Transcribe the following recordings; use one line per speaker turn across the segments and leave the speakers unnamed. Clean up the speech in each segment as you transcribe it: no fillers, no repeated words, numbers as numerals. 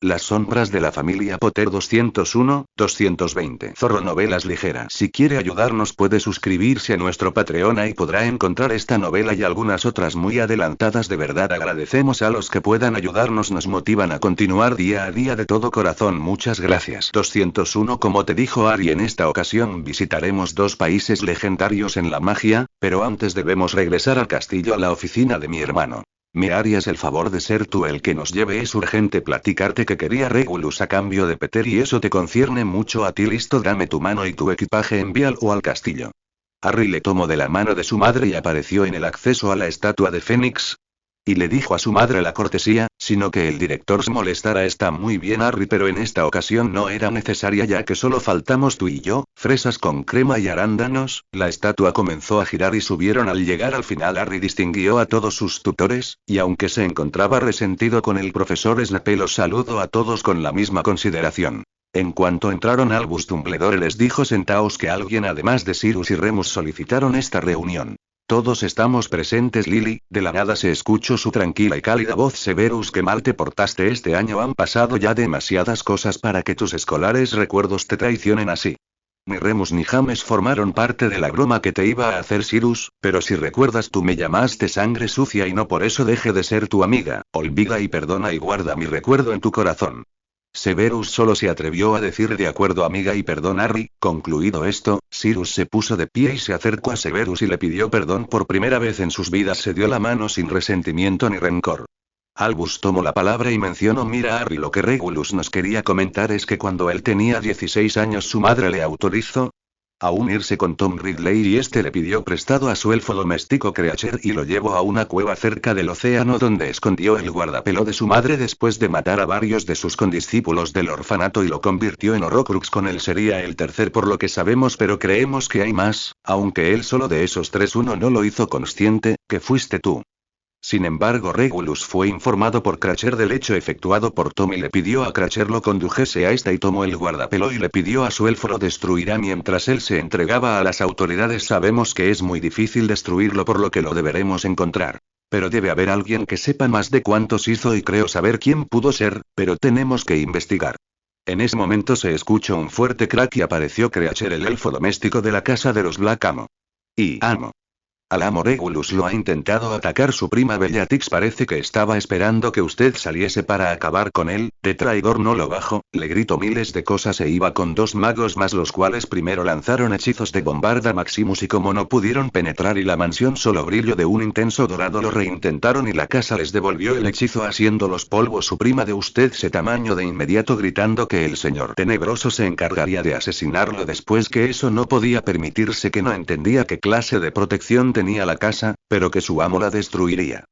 Las sombras de la familia Potter 201, 220. Zorro Novelas Ligeras. Si quiere ayudarnos puede suscribirse a nuestro Patreon y podrá encontrar esta novela y algunas otras muy adelantadas. De verdad agradecemos a los que puedan ayudarnos, nos motivan a continuar día a día de todo corazón. Muchas gracias. 201. Como te dijo Ari, en esta ocasión visitaremos dos países legendarios en la magia, pero antes debemos regresar al castillo, a la oficina de mi hermano. ¿Me harías el favor de ser tú el que nos lleve? Es urgente platicarte que quería Regulus a cambio de Peter y eso te concierne mucho a ti. Listo, dame tu mano y tu equipaje, envíalo al castillo. Harry le tomó de la mano de su madre y apareció en el acceso a la estatua de Fénix. Y le dijo a su madre la cortesía, sino que el director se molestara. Está muy bien, Harry, pero en esta ocasión no era necesaria ya que solo faltamos tú y yo, fresas con crema y arándanos. La estatua comenzó a girar y subieron. Al llegar al final Harry distinguió a todos sus tutores, y aunque se encontraba resentido con el profesor Snape, los saludó a todos con la misma consideración. En cuanto entraron, Albus Dumbledore les dijo: sentaos, que alguien además de Sirius y Remus solicitaron esta reunión. Todos estamos presentes, Lily. De la nada se escuchó su tranquila y cálida voz. Severus, qué mal te portaste este año. Han pasado ya demasiadas cosas para que tus escolares recuerdos te traicionen así. Ni Remus ni James formaron parte de la broma que te iba a hacer Sirius, pero si recuerdas, tú me llamaste sangre sucia y no por eso dejé de ser tu amiga. Olvida y perdona y guarda mi recuerdo en tu corazón. Severus solo se atrevió a decir: de acuerdo, amiga, y perdón, Harry. Concluido esto, Sirius se puso de pie y se acercó a Severus y le pidió perdón. Por primera vez en sus vidas se dio la mano sin resentimiento ni rencor. Albus tomó la palabra y mencionó: mira, Harry, lo que Regulus nos quería comentar es que cuando él tenía 16 años su madre le autorizó a unirse con Tom Ridley y este le pidió prestado a su elfo doméstico Creature y lo llevó a una cueva cerca del océano donde escondió el guardapelo de su madre después de matar a varios de sus condiscípulos del orfanato y lo convirtió en Horrocrux. Con él sería el tercer por lo que sabemos, pero creemos que hay más, aunque él solo de esos tres uno no lo hizo consciente, que fuiste tú. Sin embargo, Regulus fue informado por Cratcher del hecho efectuado por Tom y le pidió a Cratcher lo condujese a esta y tomó el guardapelo y le pidió a su elfo lo destruirá mientras él se entregaba a las autoridades. Sabemos que es muy difícil destruirlo, por lo que lo deberemos encontrar. Pero debe haber alguien que sepa más de cuántos hizo y creo saber quién pudo ser, pero tenemos que investigar. En ese momento se escuchó un fuerte crack y apareció Creature, el elfo doméstico de la casa de los Black Amo. Y amo. Al amo Regulus lo ha intentado atacar su prima Bellatrix. Parece que estaba esperando que usted saliese para acabar con él. De traidor no lo bajo, le gritó miles de cosas e iba con dos magos más, los cuales primero lanzaron hechizos de Bombarda Maximus y como no pudieron penetrar y la mansión solo brilló de un intenso dorado, lo reintentaron y la casa les devolvió el hechizo haciéndolos polvo. Su prima de usted se tamaño de inmediato gritando que el señor tenebroso se encargaría de asesinarlo después, que eso no podía permitirse, que no entendía qué clase de protección tenía la casa, pero que su amo la destruiría.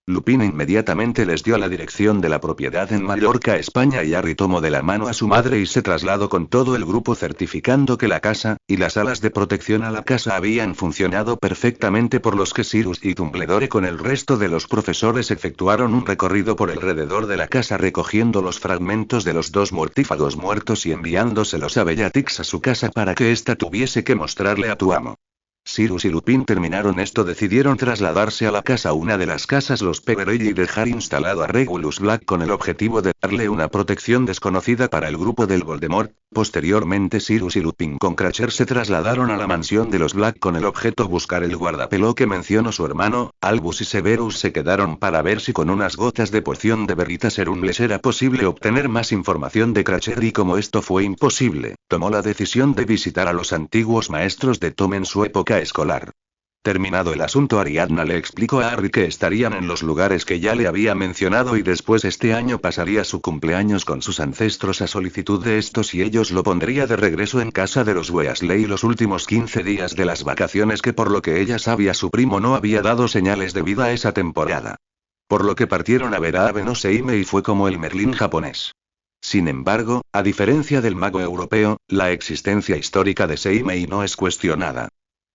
Lupin inmediatamente les dio la dirección de la propiedad en Mallorca, España, y Harry tomó de la mano a su madre y se trasladó con todo el grupo, certificando que la casa, y las alas de protección a la casa habían funcionado perfectamente, por los que Sirius y Dumbledore con el resto de los profesores efectuaron un recorrido por alrededor de la casa recogiendo los fragmentos de los dos mortífagos muertos y enviándoselos a Bellatrix a su casa para que ésta tuviese que mostrarle a tu amo. Sirius y Lupin terminaron esto, decidieron trasladarse a la casa, una de las casas los Peverell, y dejar instalado a Regulus Black con el objetivo de darle una protección desconocida para el grupo del Voldemort. Posteriormente Sirius y Lupin con Cratcher se trasladaron a la mansión de los Black con el objeto buscar el guardapelo que mencionó su hermano. Albus y Severus se quedaron para ver si con unas gotas de poción de Veritaserum les era posible obtener más información de Cratcher, y como esto fue imposible, tomó la decisión de visitar a los antiguos maestros de Tom en su época escolar. Terminado el asunto, Ariadna le explicó a Harry que estarían en los lugares que ya le había mencionado y después este año pasaría su cumpleaños con sus ancestros a solicitud de estos y ellos lo pondría de regreso en casa de los Weasley los últimos 15 días de las vacaciones, que por lo que ella sabía su primo no había dado señales de vida esa temporada. Por lo que partieron a ver a Ave Seime y fue como el Merlín japonés. Sin embargo, a diferencia del mago europeo, la existencia histórica de Seimei no es cuestionada.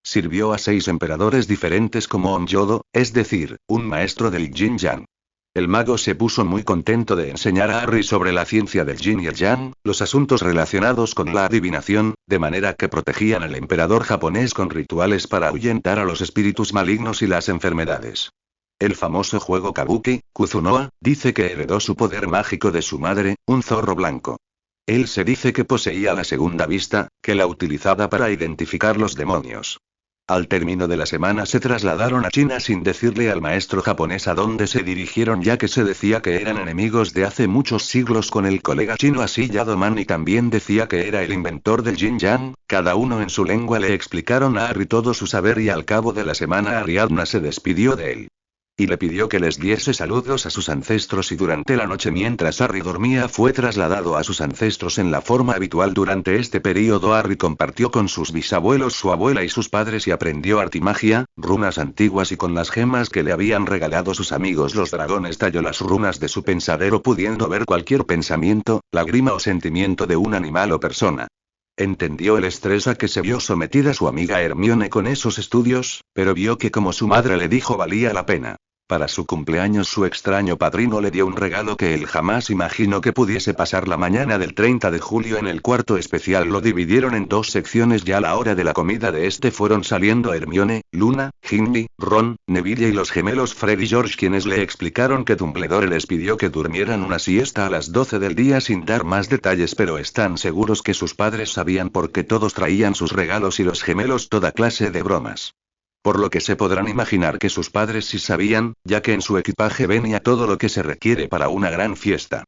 Sirvió a 6 emperadores diferentes como Onyodo, es decir, un maestro del Yin Yang. El mago se puso muy contento de enseñar a Harry sobre la ciencia del Yin y el Yang, los asuntos relacionados con la adivinación, de manera que protegían al emperador japonés con rituales para ahuyentar a los espíritus malignos y las enfermedades. El famoso juego Kabuki, Kuzunoa, dice que heredó su poder mágico de su madre, un zorro blanco. Él se dice que poseía la segunda vista, que la utilizaba para identificar los demonios. Al término de la semana se trasladaron a China sin decirle al maestro japonés a dónde se dirigieron, ya que se decía que eran enemigos de hace muchos siglos con el colega chino así Yadoman, y también decía que era el inventor del Yin Yang. Cada uno en su lengua le explicaron a Harry todo su saber y al cabo de la semana Ariadna se despidió de él. Y le pidió que les diese saludos a sus ancestros, y durante la noche mientras Harry dormía fue trasladado a sus ancestros en la forma habitual. Durante este periodo Harry compartió con sus bisabuelos, su abuela y sus padres, y aprendió artimagia, runas antiguas, y con las gemas que le habían regalado sus amigos los dragones talló las runas de su pensadero, pudiendo ver cualquier pensamiento, lágrima o sentimiento de un animal o persona. Entendió el estrés a que se vio sometida su amiga Hermione con esos estudios, pero vio que, como su madre le dijo, valía la pena. Para su cumpleaños su extraño padrino le dio un regalo que él jamás imaginó que pudiese pasar. La mañana del 30 de julio en el cuarto especial lo dividieron en dos secciones, y a la hora de la comida de fueron saliendo Hermione, Luna, Ginny, Ron, Neville y los gemelos Fred y George, quienes le explicaron que Dumbledore les pidió que durmieran una siesta a las 12 del día sin dar más detalles, pero están seguros que sus padres sabían porque todos traían sus regalos y los gemelos toda clase de bromas. Por lo que se podrán imaginar que sus padres sí sabían, ya que en su equipaje venía todo lo que se requiere para una gran fiesta.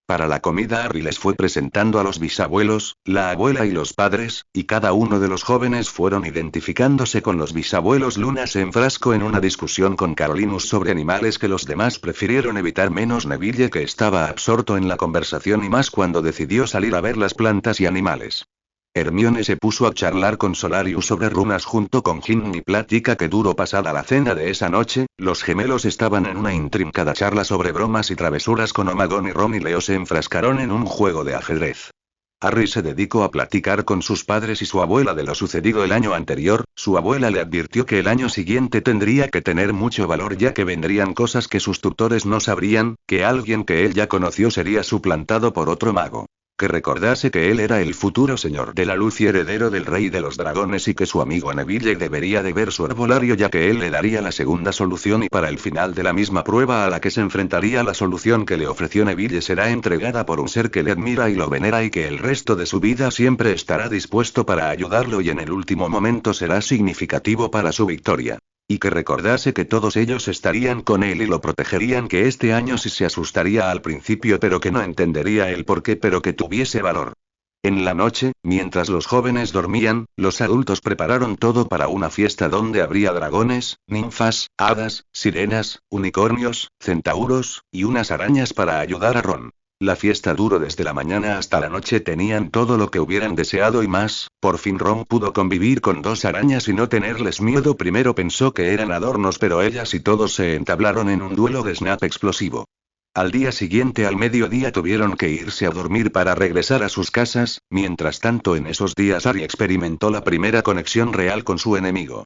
Para la comida Harry les fue presentando a los bisabuelos, la abuela y los padres, y cada uno de los jóvenes fueron identificándose con los bisabuelos. Luna se enfrascó en una discusión con Carolinus sobre animales que los demás prefirieron evitar, menos Neville, que estaba absorto en la conversación, y más cuando decidió salir a ver las plantas y animales. Hermione se puso a charlar con Solarius sobre runas junto con Ginny, plática que duró. Pasada la cena de esa noche, los gemelos estaban en una intrincada charla sobre bromas y travesuras con Omagón, y Ron y Leo se enfrascaron en un juego de ajedrez. Harry se dedicó a platicar con sus padres y su abuela de lo sucedido el año anterior. Su abuela le advirtió que el año siguiente tendría que tener mucho valor, ya que vendrían cosas que sus tutores no sabrían, que alguien que él ya conoció sería suplantado por otro mago. Que recordase que él era el futuro señor de la luz y heredero del rey de los dragones, y que su amigo Neville debería de ver su herbolario, ya que él le daría la segunda solución, y para el final de la misma prueba a la que se enfrentaría, la solución que le ofreció Neville será entregada por un ser que le admira y lo venera, y que el resto de su vida siempre estará dispuesto para ayudarlo, y en el último momento será significativo para su victoria. Y que recordase que todos ellos estarían con él y lo protegerían, que este año sí se asustaría al principio, pero que no entendería el por qué, pero que tuviese valor. En la noche, mientras los jóvenes dormían, los adultos prepararon todo para una fiesta donde habría dragones, ninfas, hadas, sirenas, unicornios, centauros, y unas arañas para ayudar a Ron. La fiesta duró desde la mañana hasta la noche, tenían todo lo que hubieran deseado y más. Por fin Ron pudo convivir con dos arañas y no tenerles miedo. Primero pensó que eran adornos, pero ellas y todos se entablaron en un duelo de snap explosivo. Al día siguiente al mediodía tuvieron que irse a dormir para regresar a sus casas. Mientras tanto, en esos días Harry experimentó la primera conexión real con su enemigo.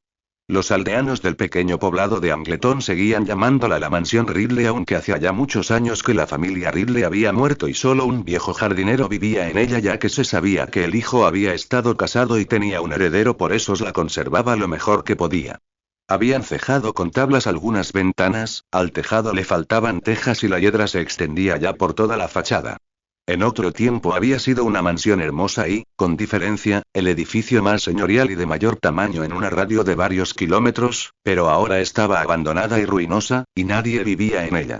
Los aldeanos del pequeño poblado de Angleton seguían llamándola la mansión Ridley, aunque hacía ya muchos años que la familia Ridley había muerto y solo un viejo jardinero vivía en ella, ya que se sabía que el hijo había estado casado y tenía un heredero, por eso la conservaba lo mejor que podía. Habían cejado con tablas algunas ventanas, al tejado le faltaban tejas y la hiedra se extendía ya por toda la fachada. En otro tiempo había sido una mansión hermosa y, con diferencia, el edificio más señorial y de mayor tamaño en un radio de varios kilómetros, pero ahora estaba abandonada y ruinosa, y nadie vivía en ella.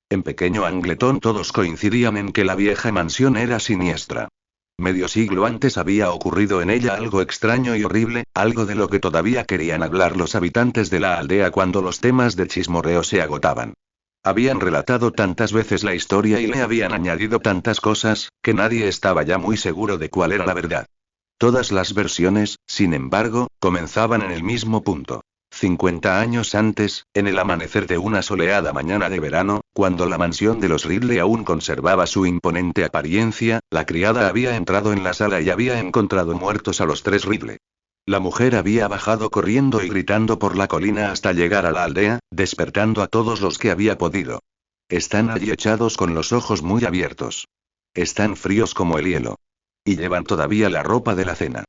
En pequeño Angleton todos coincidían en que la vieja mansión era siniestra. Medio siglo antes había ocurrido en ella algo extraño y horrible, algo de lo que todavía querían hablar los habitantes de la aldea cuando los temas de chismorreo se agotaban. Habían relatado tantas veces la historia y le habían añadido tantas cosas, que nadie estaba ya muy seguro de cuál era la verdad. Todas las versiones, sin embargo, comenzaban en el mismo punto. 50 años antes, en el amanecer de una soleada mañana de verano, cuando la mansión de los Ridley aún conservaba su imponente apariencia, la criada había entrado en la sala y había encontrado muertos a los tres Ridley. La mujer había bajado corriendo y gritando por la colina hasta llegar a la aldea, despertando a todos los que había podido. Están allí echados con los ojos muy abiertos. Están fríos como el hielo. Y llevan todavía la ropa de la cena.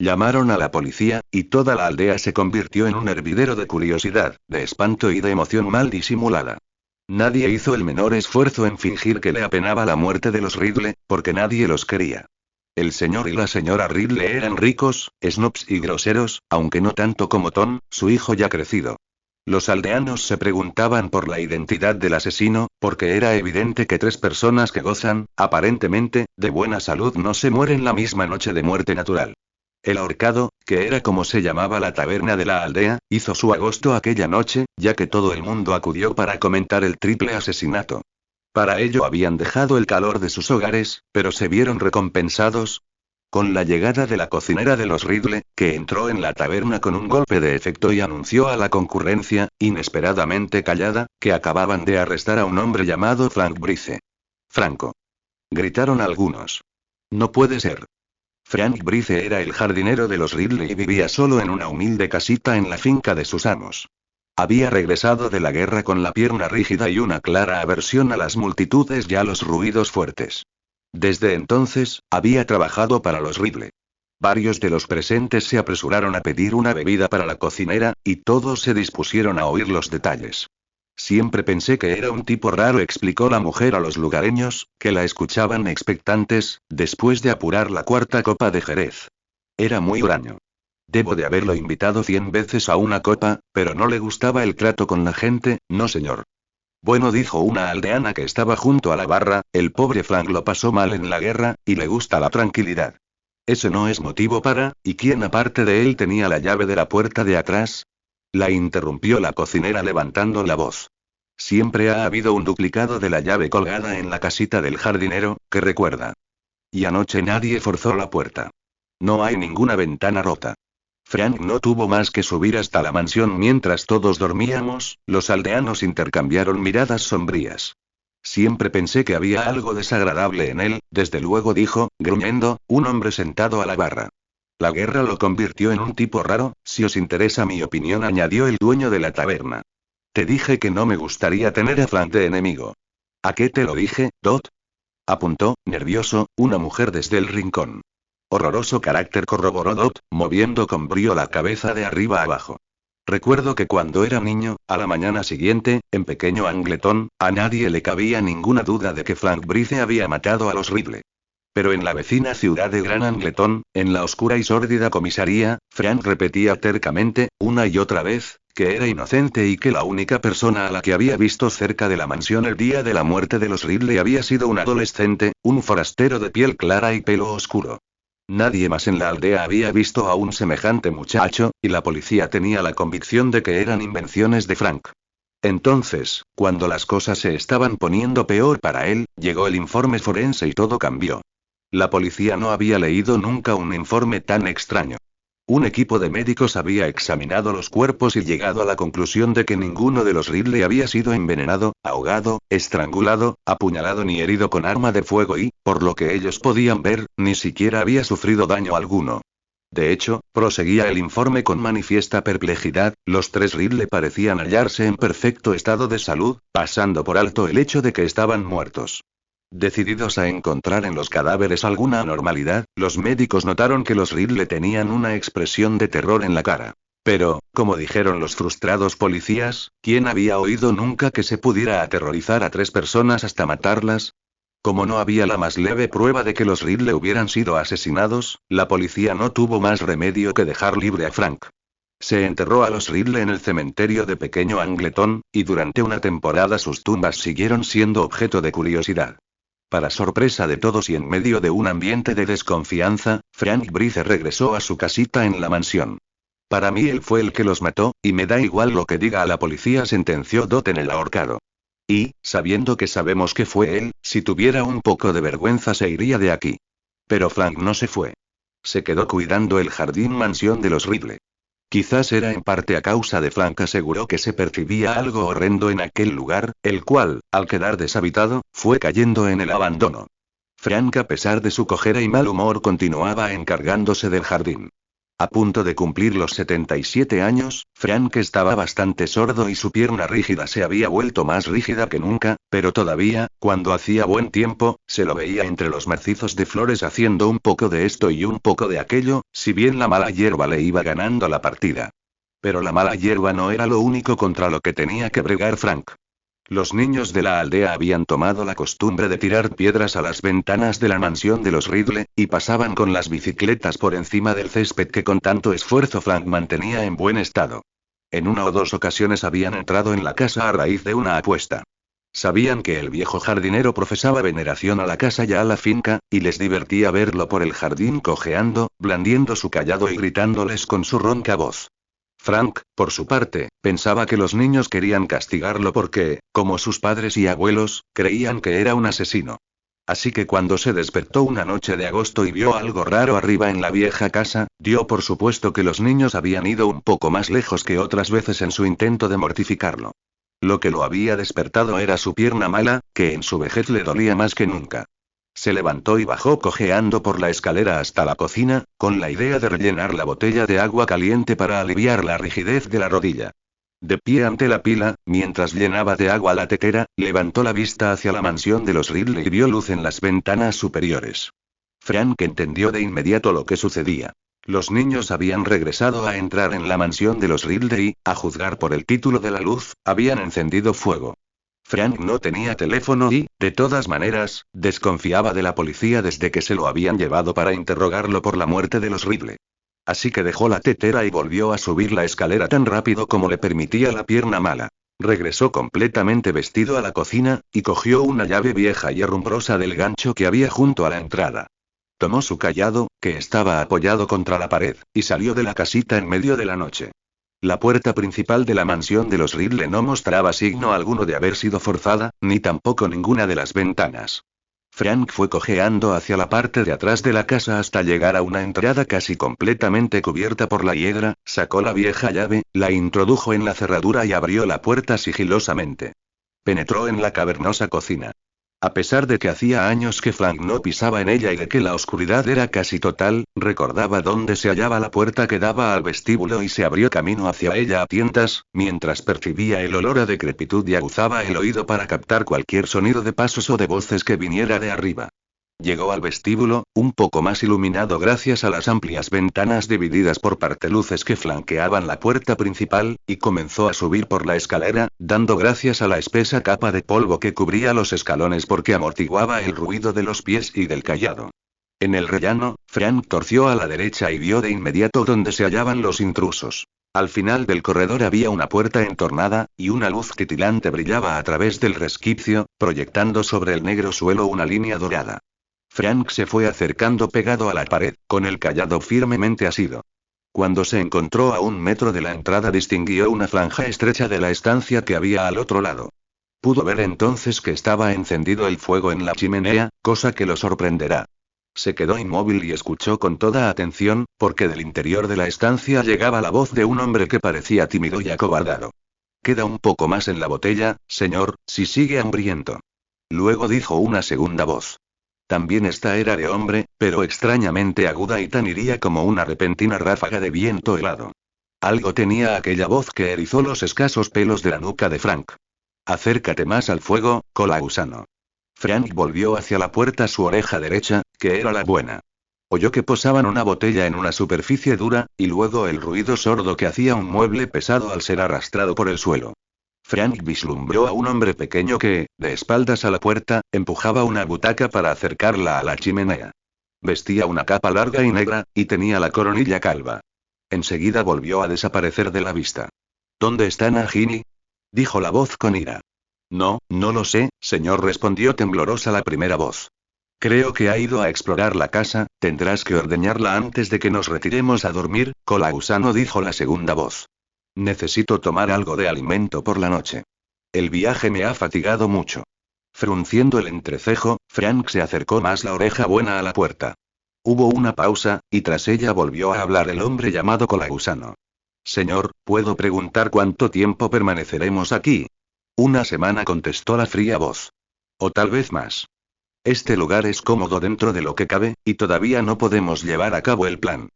Llamaron a la policía, y toda la aldea se convirtió en un hervidero de curiosidad, de espanto y de emoción mal disimulada. Nadie hizo el menor esfuerzo en fingir que le apenaba la muerte de los Ridley, porque nadie los quería. El señor y la señora Ridley eran ricos, snobs y groseros, aunque no tanto como Tom, su hijo ya crecido. Los aldeanos se preguntaban por la identidad del asesino, porque era evidente que tres personas que gozan, aparentemente, de buena salud no se mueren la misma noche de muerte natural. El ahorcado, que era como se llamaba la taberna de la aldea, hizo su agosto aquella noche, ya que todo el mundo acudió para comentar el triple asesinato. Para ello habían dejado el calor de sus hogares, pero se vieron recompensados con la llegada de la cocinera de los Ridley, que entró en la taberna con un golpe de efecto y anunció a la concurrencia, inesperadamente callada, que acababan de arrestar a un hombre llamado Frank Brice. Franco. Gritaron algunos. No puede ser. Frank Brice era el jardinero de los Ridley y vivía solo en una humilde casita en la finca de sus amos. Había regresado de la guerra con la pierna rígida y una clara aversión a las multitudes y a los ruidos fuertes. Desde entonces, había trabajado para los Ridley. Varios de los presentes se apresuraron a pedir una bebida para la cocinera, y todos se dispusieron a oír los detalles. Siempre pensé que era un tipo raro, explicó la mujer a los lugareños, que la escuchaban expectantes, después de apurar la cuarta copa de Jerez. Era muy huraño. Debo de haberlo invitado 100 veces a una copa, pero no le gustaba el trato con la gente, no señor. Bueno, dijo una aldeana que estaba junto a la barra, el pobre Frank lo pasó mal en la guerra, y le gusta la tranquilidad. Ese no es motivo para, ¿y quién aparte de él tenía la llave de la puerta de atrás? La interrumpió la cocinera levantando la voz. Siempre ha habido un duplicado de la llave colgada en la casita del jardinero, que recuerda. Y anoche nadie forzó la puerta. No hay ninguna ventana rota. Frank no tuvo más que subir hasta la mansión mientras todos dormíamos. Los aldeanos intercambiaron miradas sombrías. Siempre pensé que había algo desagradable en él, desde luego, dijo, gruñendo, un hombre sentado a la barra. La guerra lo convirtió en un tipo raro, si os interesa mi opinión, añadió el dueño de la taberna. Te dije que no me gustaría tener a Frank de enemigo. ¿A qué te lo dije, Dot? Apuntó, nervioso, una mujer desde el rincón. Horroroso carácter, corroboró Dot, moviendo con brío la cabeza de arriba a abajo. Recuerdo que cuando era niño, a la mañana siguiente, en Pequeño Angleton, a nadie le cabía ninguna duda de que Frank Brice había matado a los Ridley. Pero en la vecina ciudad de Gran Angleton, en la oscura y sórdida comisaría, Frank repetía tercamente, una y otra vez, que era inocente y que la única persona a la que había visto cerca de la mansión el día de la muerte de los Ridley había sido un adolescente, un forastero de piel clara y pelo oscuro. Nadie más en la aldea había visto a un semejante muchacho, y la policía tenía la convicción de que eran invenciones de Frank. Entonces, cuando las cosas se estaban poniendo peor para él, llegó el informe forense y todo cambió. La policía no había leído nunca un informe tan extraño. Un equipo de médicos había examinado los cuerpos y llegado a la conclusión de que ninguno de los Ridley había sido envenenado, ahogado, estrangulado, apuñalado ni herido con arma de fuego y, por lo que ellos podían ver, ni siquiera había sufrido daño alguno. De hecho, proseguía el informe con manifiesta perplejidad, los tres Ridley parecían hallarse en perfecto estado de salud, pasando por alto el hecho de que estaban muertos. Decididos a encontrar en los cadáveres alguna anormalidad, los médicos notaron que los Ridley tenían una expresión de terror en la cara. Pero, como dijeron los frustrados policías, ¿quién había oído nunca que se pudiera aterrorizar a tres personas hasta matarlas? Como no había la más leve prueba de que los Ridley hubieran sido asesinados, la policía no tuvo más remedio que dejar libre a Frank. Se enterró a los Ridley en el cementerio de Pequeño Angleton, y durante una temporada sus tumbas siguieron siendo objeto de curiosidad. Para sorpresa de todos y en medio de un ambiente de desconfianza, Frank Brice regresó a su casita en la mansión. Para mí él fue el que los mató, y me da igual lo que diga a la policía, sentenció Dot en el ahorcado. Y, sabiendo que sabemos que fue él, si tuviera un poco de vergüenza se iría de aquí. Pero Frank no se fue. Se quedó cuidando el jardín mansión de los Ridley. Quizás era en parte a causa de Frank, aseguró que se percibía algo horrendo en aquel lugar, el cual, al quedar deshabitado, fue cayendo en el abandono. Frank, a pesar de su cojera y mal humor, continuaba encargándose del jardín. A punto de cumplir los 77 años, Frank estaba bastante sordo y su pierna rígida se había vuelto más rígida que nunca, pero todavía, cuando hacía buen tiempo, se lo veía entre los macizos de flores haciendo un poco de esto y un poco de aquello, si bien la mala hierba le iba ganando la partida. Pero la mala hierba no era lo único contra lo que tenía que bregar Frank. Los niños de la aldea habían tomado la costumbre de tirar piedras a las ventanas de la mansión de los Ridley, y pasaban con las bicicletas por encima del césped que con tanto esfuerzo Frank mantenía en buen estado. En una o dos ocasiones habían entrado en la casa a raíz de una apuesta. Sabían que el viejo jardinero profesaba veneración a la casa y a la finca, y les divertía verlo por el jardín cojeando, blandiendo su cayado y gritándoles con su ronca voz. Frank, por su parte, pensaba que los niños querían castigarlo porque, como sus padres y abuelos, creían que era un asesino. Así que cuando se despertó una noche de agosto y vio algo raro arriba en la vieja casa, dio por supuesto que los niños habían ido un poco más lejos que otras veces en su intento de mortificarlo. Lo que lo había despertado era su pierna mala, que en su vejez le dolía más que nunca. Se levantó y bajó cojeando por la escalera hasta la cocina, con la idea de rellenar la botella de agua caliente para aliviar la rigidez de la rodilla. De pie ante la pila, mientras llenaba de agua la tetera, levantó la vista hacia la mansión de los Ridley y vio luz en las ventanas superiores. Frank entendió de inmediato lo que sucedía. Los niños habían regresado a entrar en la mansión de los Ridley y, a juzgar por el título de la luz, habían encendido fuego. Frank no tenía teléfono y, de todas maneras, desconfiaba de la policía desde que se lo habían llevado para interrogarlo por la muerte de los Ridley. Así que dejó la tetera y volvió a subir la escalera tan rápido como le permitía la pierna mala. Regresó completamente vestido a la cocina, y cogió una llave vieja y herrumbrosa del gancho que había junto a la entrada. Tomó su cayado, que estaba apoyado contra la pared, y salió de la casita en medio de la noche. La puerta principal de la mansión de los Ridley no mostraba signo alguno de haber sido forzada, ni tampoco ninguna de las ventanas. Frank fue cojeando hacia la parte de atrás de la casa hasta llegar a una entrada casi completamente cubierta por la hiedra, sacó la vieja llave, la introdujo en la cerradura y abrió la puerta sigilosamente. Penetró en la cavernosa cocina. A pesar de que hacía años que Frank no pisaba en ella y de que la oscuridad era casi total, recordaba dónde se hallaba la puerta que daba al vestíbulo y se abrió camino hacia ella a tientas, mientras percibía el olor a decrepitud y aguzaba el oído para captar cualquier sonido de pasos o de voces que viniera de arriba. Llegó al vestíbulo, un poco más iluminado gracias a las amplias ventanas divididas por parteluces que flanqueaban la puerta principal, y comenzó a subir por la escalera, dando gracias a la espesa capa de polvo que cubría los escalones porque amortiguaba el ruido de los pies y del cayado. En el rellano, Frank torció a la derecha y vio de inmediato dónde se hallaban los intrusos. Al final del corredor había una puerta entornada, y una luz titilante brillaba a través del resquicio, proyectando sobre el negro suelo una línea dorada. Frank se fue acercando pegado a la pared, con el cayado firmemente asido. Cuando se encontró a 1 metro de la entrada distinguió una franja estrecha de la estancia que había al otro lado. Pudo ver entonces que estaba encendido el fuego en la chimenea, cosa que lo sorprenderá. Se quedó inmóvil y escuchó con toda atención, porque del interior de la estancia llegaba la voz de un hombre que parecía tímido y acobardado. «Queda un poco más en la botella, señor, si sigue hambriento». Luego dijo una segunda voz. También esta era de hombre, pero extrañamente aguda y tan iría como una repentina ráfaga de viento helado. Algo tenía aquella voz que erizó los escasos pelos de la nuca de Frank. «Acércate más al fuego, Colausano». Frank volvió hacia la puerta su oreja derecha, que era la buena. Oyó que posaban una botella en una superficie dura, y luego el ruido sordo que hacía un mueble pesado al ser arrastrado por el suelo. Frank vislumbró a un hombre pequeño que, de espaldas a la puerta, empujaba una butaca para acercarla a la chimenea. Vestía una capa larga y negra, y tenía la coronilla calva. Enseguida volvió a desaparecer de la vista. «¿Dónde está Nagini?», dijo la voz con ira. «No, no lo sé, señor», respondió temblorosa la primera voz. «Creo que ha ido a explorar la casa, tendrás que ordeñarla antes de que nos retiremos a dormir», Colausano, dijo la segunda voz. «Necesito tomar algo de alimento por la noche. El viaje me ha fatigado mucho». Frunciendo el entrecejo, Frank se acercó más la oreja buena a la puerta. Hubo una pausa, y tras ella volvió a hablar el hombre llamado Colausano. «Señor, ¿puedo preguntar cuánto tiempo permaneceremos aquí?». «1 semana», contestó la fría voz. «O tal vez más. Este lugar es cómodo dentro de lo que cabe, y todavía no podemos llevar a cabo el plan».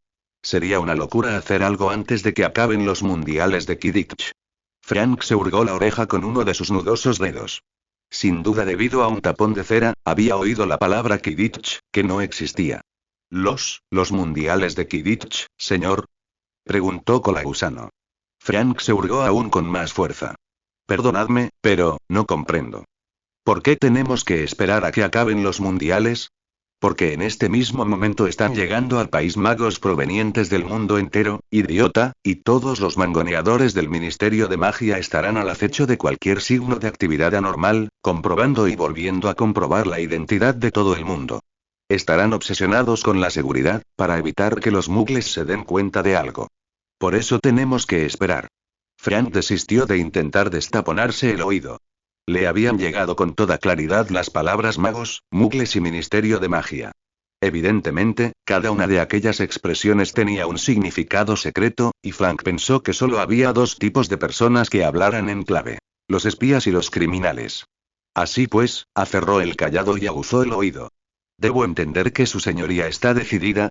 Sería una locura hacer algo antes de que acaben los mundiales de Quidditch. Frank se hurgó la oreja con uno de sus nudosos dedos. Sin duda, debido a un tapón de cera, había oído la palabra Quidditch, que no existía. ¿Los mundiales de Quidditch, señor? Preguntó Colagusano. Frank se hurgó aún con más fuerza. Perdonadme, pero, no comprendo. ¿Por qué tenemos que esperar a que acaben los mundiales? Porque en este mismo momento están llegando al país magos provenientes del mundo entero, idiota, y todos los mangoneadores del Ministerio de Magia estarán al acecho de cualquier signo de actividad anormal, comprobando y volviendo a comprobar la identidad de todo el mundo. Estarán obsesionados con la seguridad, para evitar que los muggles se den cuenta de algo. Por eso tenemos que esperar. Frank desistió de intentar destaponarse el oído. Le habían llegado con toda claridad las palabras magos, muggles y Ministerio de Magia. Evidentemente, cada una de aquellas expresiones tenía un significado secreto, y Frank pensó que solo había dos tipos de personas que hablaran en clave: los espías y los criminales. Así pues, aferró el cayado y aguzó el oído. ¿Debo entender que su señoría está decidida?,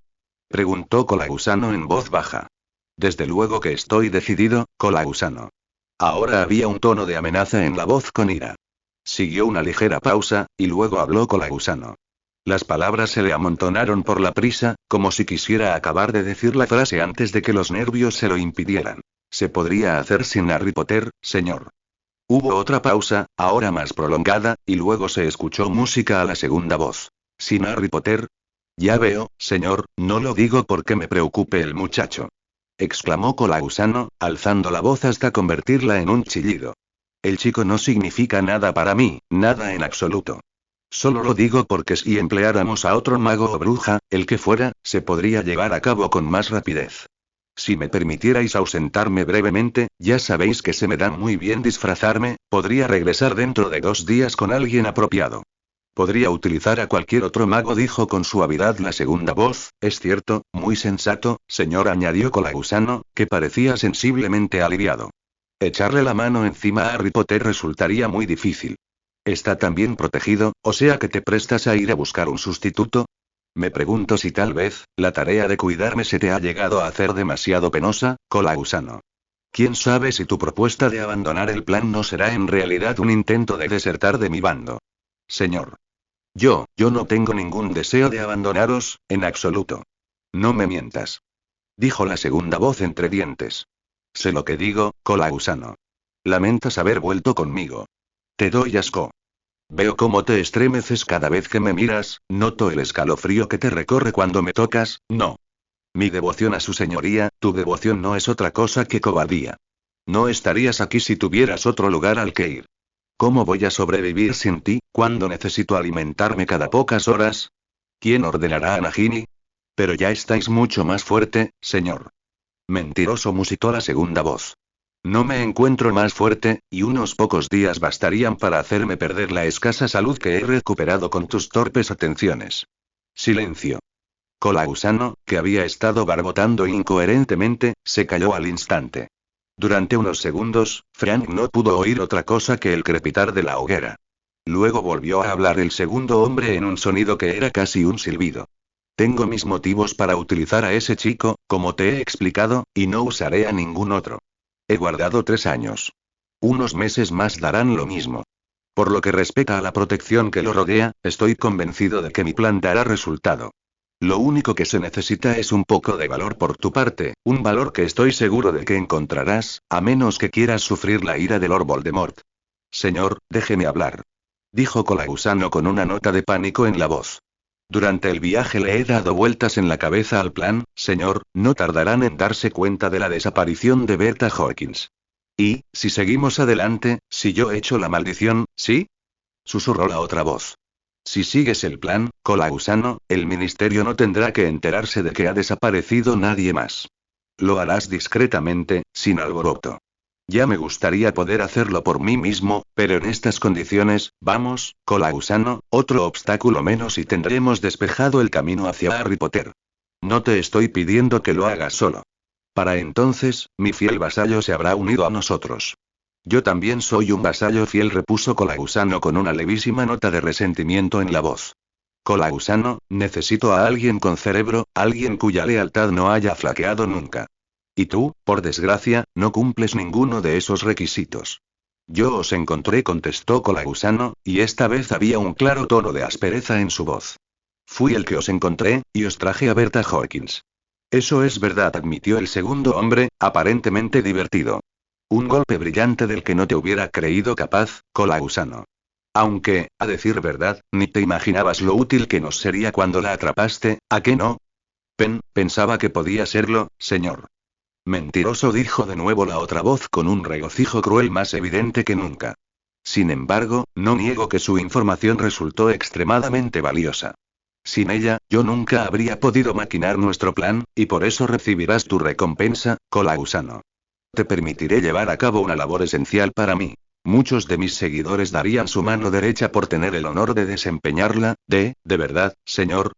preguntó Colagusano en voz baja. Desde luego que estoy decidido, Colagusano. Ahora había un tono de amenaza en la voz con ira. Siguió una ligera pausa, y luego habló Colagusano. Las palabras se le amontonaron por la prisa, como si quisiera acabar de decir la frase antes de que los nervios se lo impidieran. ¿Se podría hacer sin Harry Potter, señor? Hubo otra pausa, ahora más prolongada, y luego se escuchó música a la segunda voz. ¿Sin Harry Potter? Ya veo, señor, no lo digo porque me preocupe el muchacho, exclamó Colagusano, alzando la voz hasta convertirla en un chillido. El chico no significa nada para mí, nada en absoluto. Solo lo digo porque si empleáramos a otro mago o bruja, el que fuera, se podría llevar a cabo con más rapidez. Si me permitierais ausentarme brevemente, ya sabéis que se me da muy bien disfrazarme, podría regresar dentro de 2 días con alguien apropiado. Podría utilizar a cualquier otro mago, dijo con suavidad la segunda voz. Es cierto, muy sensato, señor, añadió Colagusano, que parecía sensiblemente aliviado. Echarle la mano encima a Harry Potter resultaría muy difícil. Está tan bien protegido, o sea que te prestas a ir a buscar un sustituto. Me pregunto si tal vez, la tarea de cuidarme se te ha llegado a hacer demasiado penosa, Colagusano. ¿Quién sabe si tu propuesta de abandonar el plan no será en realidad un intento de desertar de mi bando? Señor. Yo no tengo ningún deseo de abandonaros, en absoluto. No me mientas, dijo la segunda voz entre dientes. Sé lo que digo, Colagusano. Lamentas haber vuelto conmigo. Te doy asco. Veo cómo te estremeces cada vez que me miras, noto el escalofrío que te recorre cuando me tocas. No. Mi devoción a su señoría, tu devoción no es otra cosa que cobardía. No estarías aquí si tuvieras otro lugar al que ir. ¿Cómo voy a sobrevivir sin ti, cuando necesito alimentarme cada pocas horas? ¿Quién ordenará a Nagini? Pero ya estáis mucho más fuerte, señor. Mentiroso, musitó la segunda voz. No me encuentro más fuerte, y unos pocos días bastarían para hacerme perder la escasa salud que he recuperado con tus torpes atenciones. Silencio. Colagusano, que había estado barbotando incoherentemente, se calló al instante. Durante unos segundos, Frank no pudo oír otra cosa que el crepitar de la hoguera. Luego volvió a hablar el segundo hombre en un sonido que era casi un silbido. Tengo mis motivos para utilizar a ese chico, como te he explicado, y no usaré a ningún otro. He guardado 3 años. Unos meses más darán lo mismo. Por lo que respecta a la protección que lo rodea, estoy convencido de que mi plan dará resultado. Lo único que se necesita es un poco de valor por tu parte, un valor que estoy seguro de que encontrarás, a menos que quieras sufrir la ira de Lord Voldemort. Señor, déjeme hablar, dijo Colagusano con una nota de pánico en la voz. Durante el viaje le he dado vueltas en la cabeza al plan, señor, no tardarán en darse cuenta de la desaparición de Bertha Hawkins. Y, si seguimos adelante, si yo echo la maldición, ¿sí?, susurró la otra voz. Si sigues el plan, Colagusano, el ministerio no tendrá que enterarse de que ha desaparecido nadie más. Lo harás discretamente, sin alboroto. Ya me gustaría poder hacerlo por mí mismo, pero en estas condiciones, vamos, Colagusano, otro obstáculo menos y tendremos despejado el camino hacia Harry Potter. No te estoy pidiendo que lo hagas solo. Para entonces, mi fiel vasallo se habrá unido a nosotros. Yo también soy un vasallo fiel, repuso Colagusano con una levísima nota de resentimiento en la voz. Colagusano, necesito a alguien con cerebro, alguien cuya lealtad no haya flaqueado nunca. Y tú, por desgracia, no cumples ninguno de esos requisitos. Yo os encontré, contestó Colagusano, y esta vez había un claro tono de aspereza en su voz. Fui el que os encontré, y os traje a Berta Hawkins. Eso es verdad, admitió el segundo hombre, aparentemente divertido. Un golpe brillante del que no te hubiera creído capaz, Colagusano. Aunque, a decir verdad, ni te imaginabas lo útil que nos sería cuando la atrapaste, ¿a qué no? Pensaba que podía serlo, señor. Mentiroso, dijo de nuevo la otra voz con un regocijo cruel más evidente que nunca. Sin embargo, no niego que su información resultó extremadamente valiosa. Sin ella, yo nunca habría podido maquinar nuestro plan, y por eso recibirás tu recompensa, Colagusano. Te permitiré llevar a cabo una labor esencial para mí. Muchos de mis seguidores darían su mano derecha por tener el honor de desempeñarla, ¿de verdad, señor?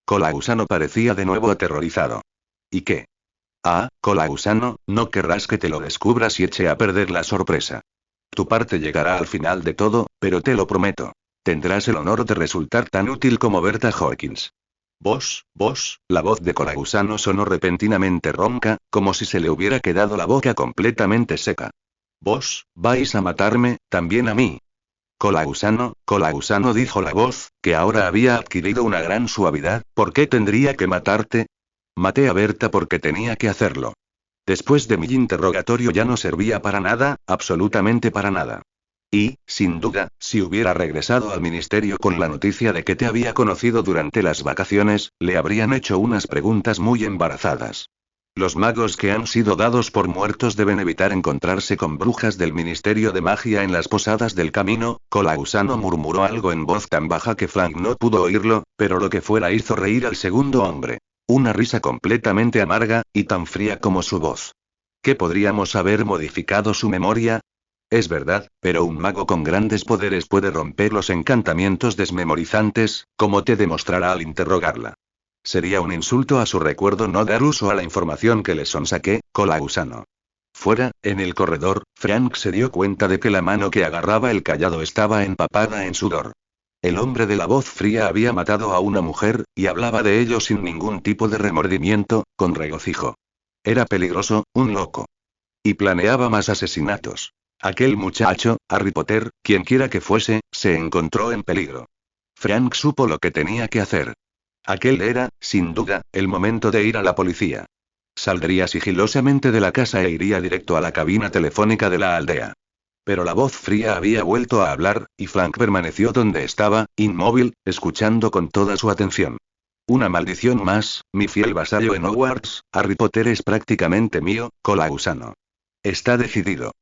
Colagusano parecía de nuevo aterrorizado. ¿Y qué? Ah, Colagusano, no querrás que te lo descubras y eche a perder la sorpresa. Tu parte llegará al final de todo, pero te lo prometo. Tendrás el honor de resultar tan útil como Berta Hawkins. Vos, la voz de Colagusano sonó repentinamente ronca, como si se le hubiera quedado la boca completamente seca. Vos, vais a matarme, también a mí. Colagusano, dijo la voz, que ahora había adquirido una gran suavidad, ¿por qué tendría que matarte? Maté a Berta porque tenía que hacerlo. Después de mi interrogatorio ya no servía para nada, absolutamente para nada. Y, sin duda, si hubiera regresado al ministerio con la noticia de que te había conocido durante las vacaciones, le habrían hecho unas preguntas muy embarazadas. Los magos que han sido dados por muertos deben evitar encontrarse con brujas del Ministerio de Magia en las posadas del camino. Colagusano murmuró algo en voz tan baja que Frank no pudo oírlo, pero lo que fuera hizo reír al segundo hombre. Una risa completamente amarga, y tan fría como su voz. ¿Qué podríamos haber modificado su memoria? Es verdad, pero un mago con grandes poderes puede romper los encantamientos desmemorizantes, como te demostrará al interrogarla. Sería un insulto a su recuerdo no dar uso a la información que le sonsaqué, Colagusano. Fuera, en el corredor, Frank se dio cuenta de que la mano que agarraba el cayado estaba empapada en sudor. El hombre de la voz fría había matado a una mujer, y hablaba de ello sin ningún tipo de remordimiento, con regocijo. Era peligroso, un loco. Y planeaba más asesinatos. Aquel muchacho, Harry Potter, quienquiera que fuese, se encontró en peligro. Frank supo lo que tenía que hacer. Aquel era, sin duda, el momento de ir a la policía. Saldría sigilosamente de la casa e iría directo a la cabina telefónica de la aldea. Pero la voz fría había vuelto a hablar, y Frank permaneció donde estaba, inmóvil, escuchando con toda su atención. Una maldición más, mi fiel vasallo en Hogwarts, Harry Potter es prácticamente mío, Colagusano. Está decidido.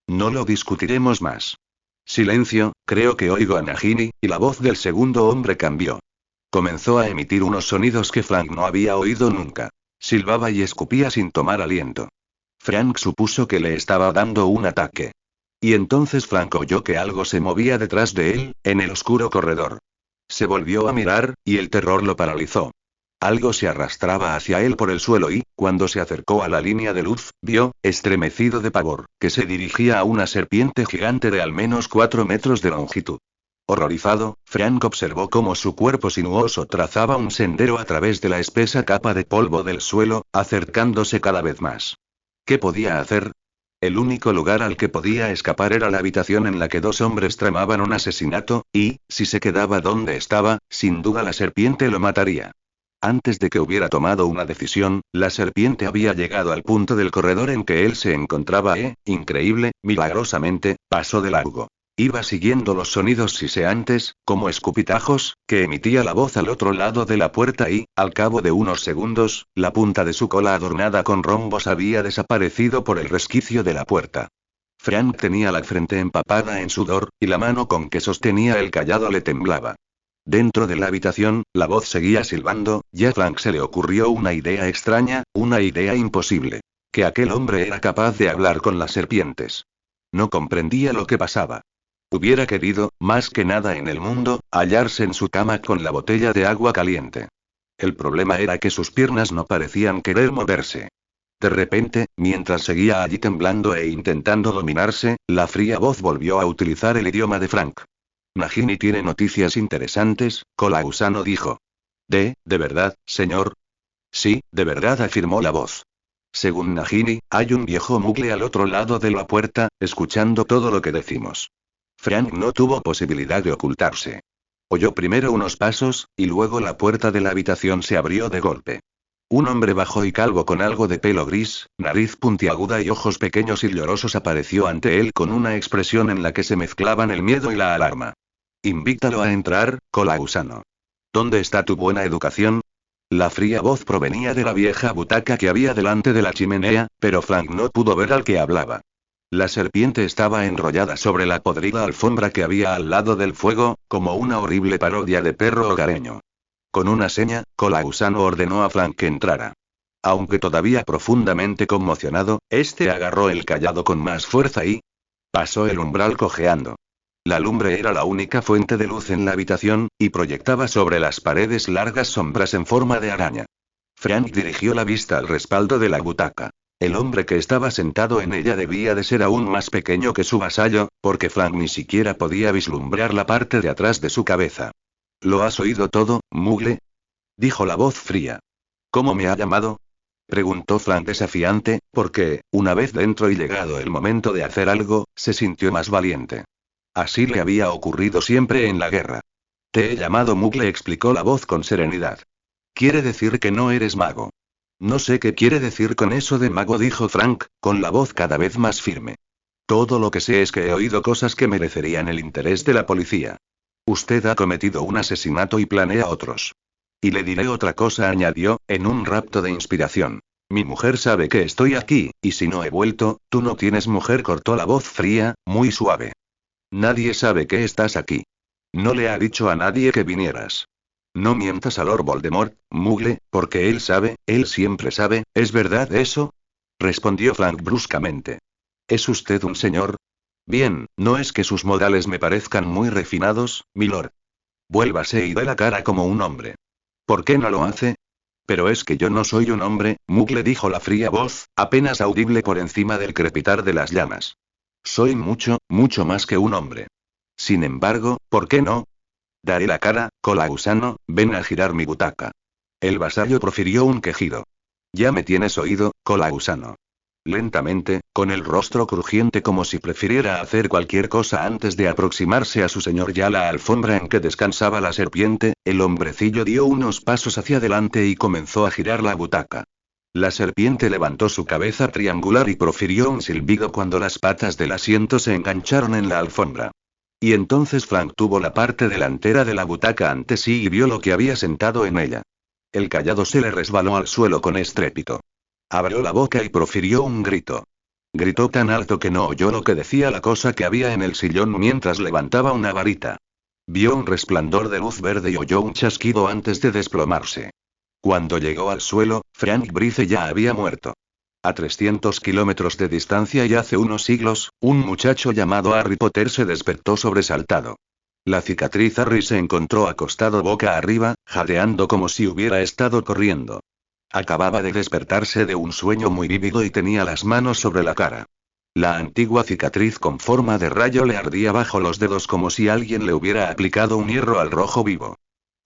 No lo discutiremos más. Silencio, creo que oigo a Nagini, y la voz del segundo hombre cambió. Comenzó a emitir unos sonidos que Frank no había oído nunca. Silbaba y escupía sin tomar aliento. Frank supuso que le estaba dando un ataque. Y entonces Frank oyó que algo se movía detrás de él, en el oscuro corredor. Se volvió a mirar, y el terror lo paralizó. Algo se arrastraba hacia él por el suelo y, cuando se acercó a la línea de luz, vio, estremecido de pavor, que se dirigía a una serpiente gigante de al menos 4 metros de longitud. Horrorizado, Frank observó cómo su cuerpo sinuoso trazaba un sendero a través de la espesa capa de polvo del suelo, acercándose cada vez más. ¿Qué podía hacer? El único lugar al que podía escapar era la habitación en la que dos hombres tramaban un asesinato, y, si se quedaba donde estaba, sin duda la serpiente lo mataría. Antes de que hubiera tomado una decisión, la serpiente había llegado al punto del corredor en que él se encontraba increíble, milagrosamente, pasó de largo. Iba siguiendo los sonidos siseantes, como escupitajos, que emitía la voz al otro lado de la puerta y, al cabo de unos segundos, la punta de su cola adornada con rombos había desaparecido por el resquicio de la puerta. Frank tenía la frente empapada en sudor, y la mano con que sostenía el cayado le temblaba. Dentro de la habitación, la voz seguía silbando, y a Frank se le ocurrió una idea extraña, una idea imposible. Que aquel hombre era capaz de hablar con las serpientes. No comprendía lo que pasaba. Hubiera querido, más que nada en el mundo, hallarse en su cama con la botella de agua caliente. El problema era que sus piernas no parecían querer moverse. De repente, mientras seguía allí temblando e intentando dominarse, la fría voz volvió a utilizar el idioma de Frank. Nagini tiene noticias interesantes, Kolausano dijo. ¿De verdad, señor? Sí, de verdad, afirmó la voz. Según Nagini, hay un viejo mugle al otro lado de la puerta, escuchando todo lo que decimos. Frank no tuvo posibilidad de ocultarse. Oyó primero unos pasos, y luego la puerta de la habitación se abrió de golpe. Un hombre bajo y calvo con algo de pelo gris, nariz puntiaguda y ojos pequeños y llorosos apareció ante él con una expresión en la que se mezclaban el miedo y la alarma. Invítalo a entrar, Kolausano. ¿Dónde está tu buena educación? La fría voz provenía de la vieja butaca que había delante de la chimenea, pero Frank no pudo ver al que hablaba. La serpiente estaba enrollada sobre la podrida alfombra que había al lado del fuego, como una horrible parodia de perro hogareño. Con una seña, Kolausano ordenó a Frank que entrara. Aunque todavía profundamente conmocionado, este agarró el cayado con más fuerza y pasó el umbral cojeando. La lumbre era la única fuente de luz en la habitación, y proyectaba sobre las paredes largas sombras en forma de araña. Frank dirigió la vista al respaldo de la butaca. El hombre que estaba sentado en ella debía de ser aún más pequeño que su vasallo, porque Frank ni siquiera podía vislumbrar la parte de atrás de su cabeza. ¿Lo has oído todo, Mugle? Dijo la voz fría. ¿Cómo me ha llamado? Preguntó Frank desafiante, porque, una vez dentro y llegado el momento de hacer algo, se sintió más valiente. Así le había ocurrido siempre en la guerra. Te he llamado Mugle, explicó la voz con serenidad. Quiere decir que no eres mago. No sé qué quiere decir con eso de mago, dijo Frank, con la voz cada vez más firme. Todo lo que sé es que he oído cosas que merecerían el interés de la policía. Usted ha cometido un asesinato y planea otros. Y le diré otra cosa, añadió, en un rapto de inspiración. Mi mujer sabe que estoy aquí, y si no he vuelto, tú no tienes mujer, cortó la voz fría, muy suave. Nadie sabe que estás aquí. No le ha dicho a nadie que vinieras. No mientas a Lord Voldemort, Mugle, porque él sabe, él siempre sabe, ¿es verdad eso? Respondió Frank bruscamente. ¿Es usted un señor? Bien, no es que sus modales me parezcan muy refinados, milord. Vuélvase y dé la cara como un hombre. ¿Por qué no lo hace? Pero es que yo no soy un hombre, Mugle, dijo la fría voz, apenas audible por encima del crepitar de las llamas. Soy mucho, mucho más que un hombre. Sin embargo, ¿por qué no? Daré la cara, Kolausano, ven a girar mi butaca. El vasallo profirió un quejido. Ya me tienes oído, Kolausano. Lentamente, con el rostro crujiente como si prefiriera hacer cualquier cosa antes de aproximarse a su señor y a la alfombra en que descansaba la serpiente, el hombrecillo dio unos pasos hacia adelante y comenzó a girar la butaca. La serpiente levantó su cabeza triangular y profirió un silbido cuando las patas del asiento se engancharon en la alfombra. Y entonces Frank tuvo la parte delantera de la butaca ante sí y vio lo que había sentado en ella. El cayado se le resbaló al suelo con estrépito. Abrió la boca y profirió un grito. Gritó tan alto que no oyó lo que decía la cosa que había en el sillón mientras levantaba una varita. Vio un resplandor de luz verde y oyó un chasquido antes de desplomarse. Cuando llegó al suelo, Frank Brice ya había muerto. A 300 kilómetros de distancia y hace unos siglos, un muchacho llamado Harry Potter se despertó sobresaltado. La cicatriz Harry se encontró acostado boca arriba, jadeando como si hubiera estado corriendo. Acababa de despertarse de un sueño muy vívido y tenía las manos sobre la cara. La antigua cicatriz con forma de rayo le ardía bajo los dedos como si alguien le hubiera aplicado un hierro al rojo vivo.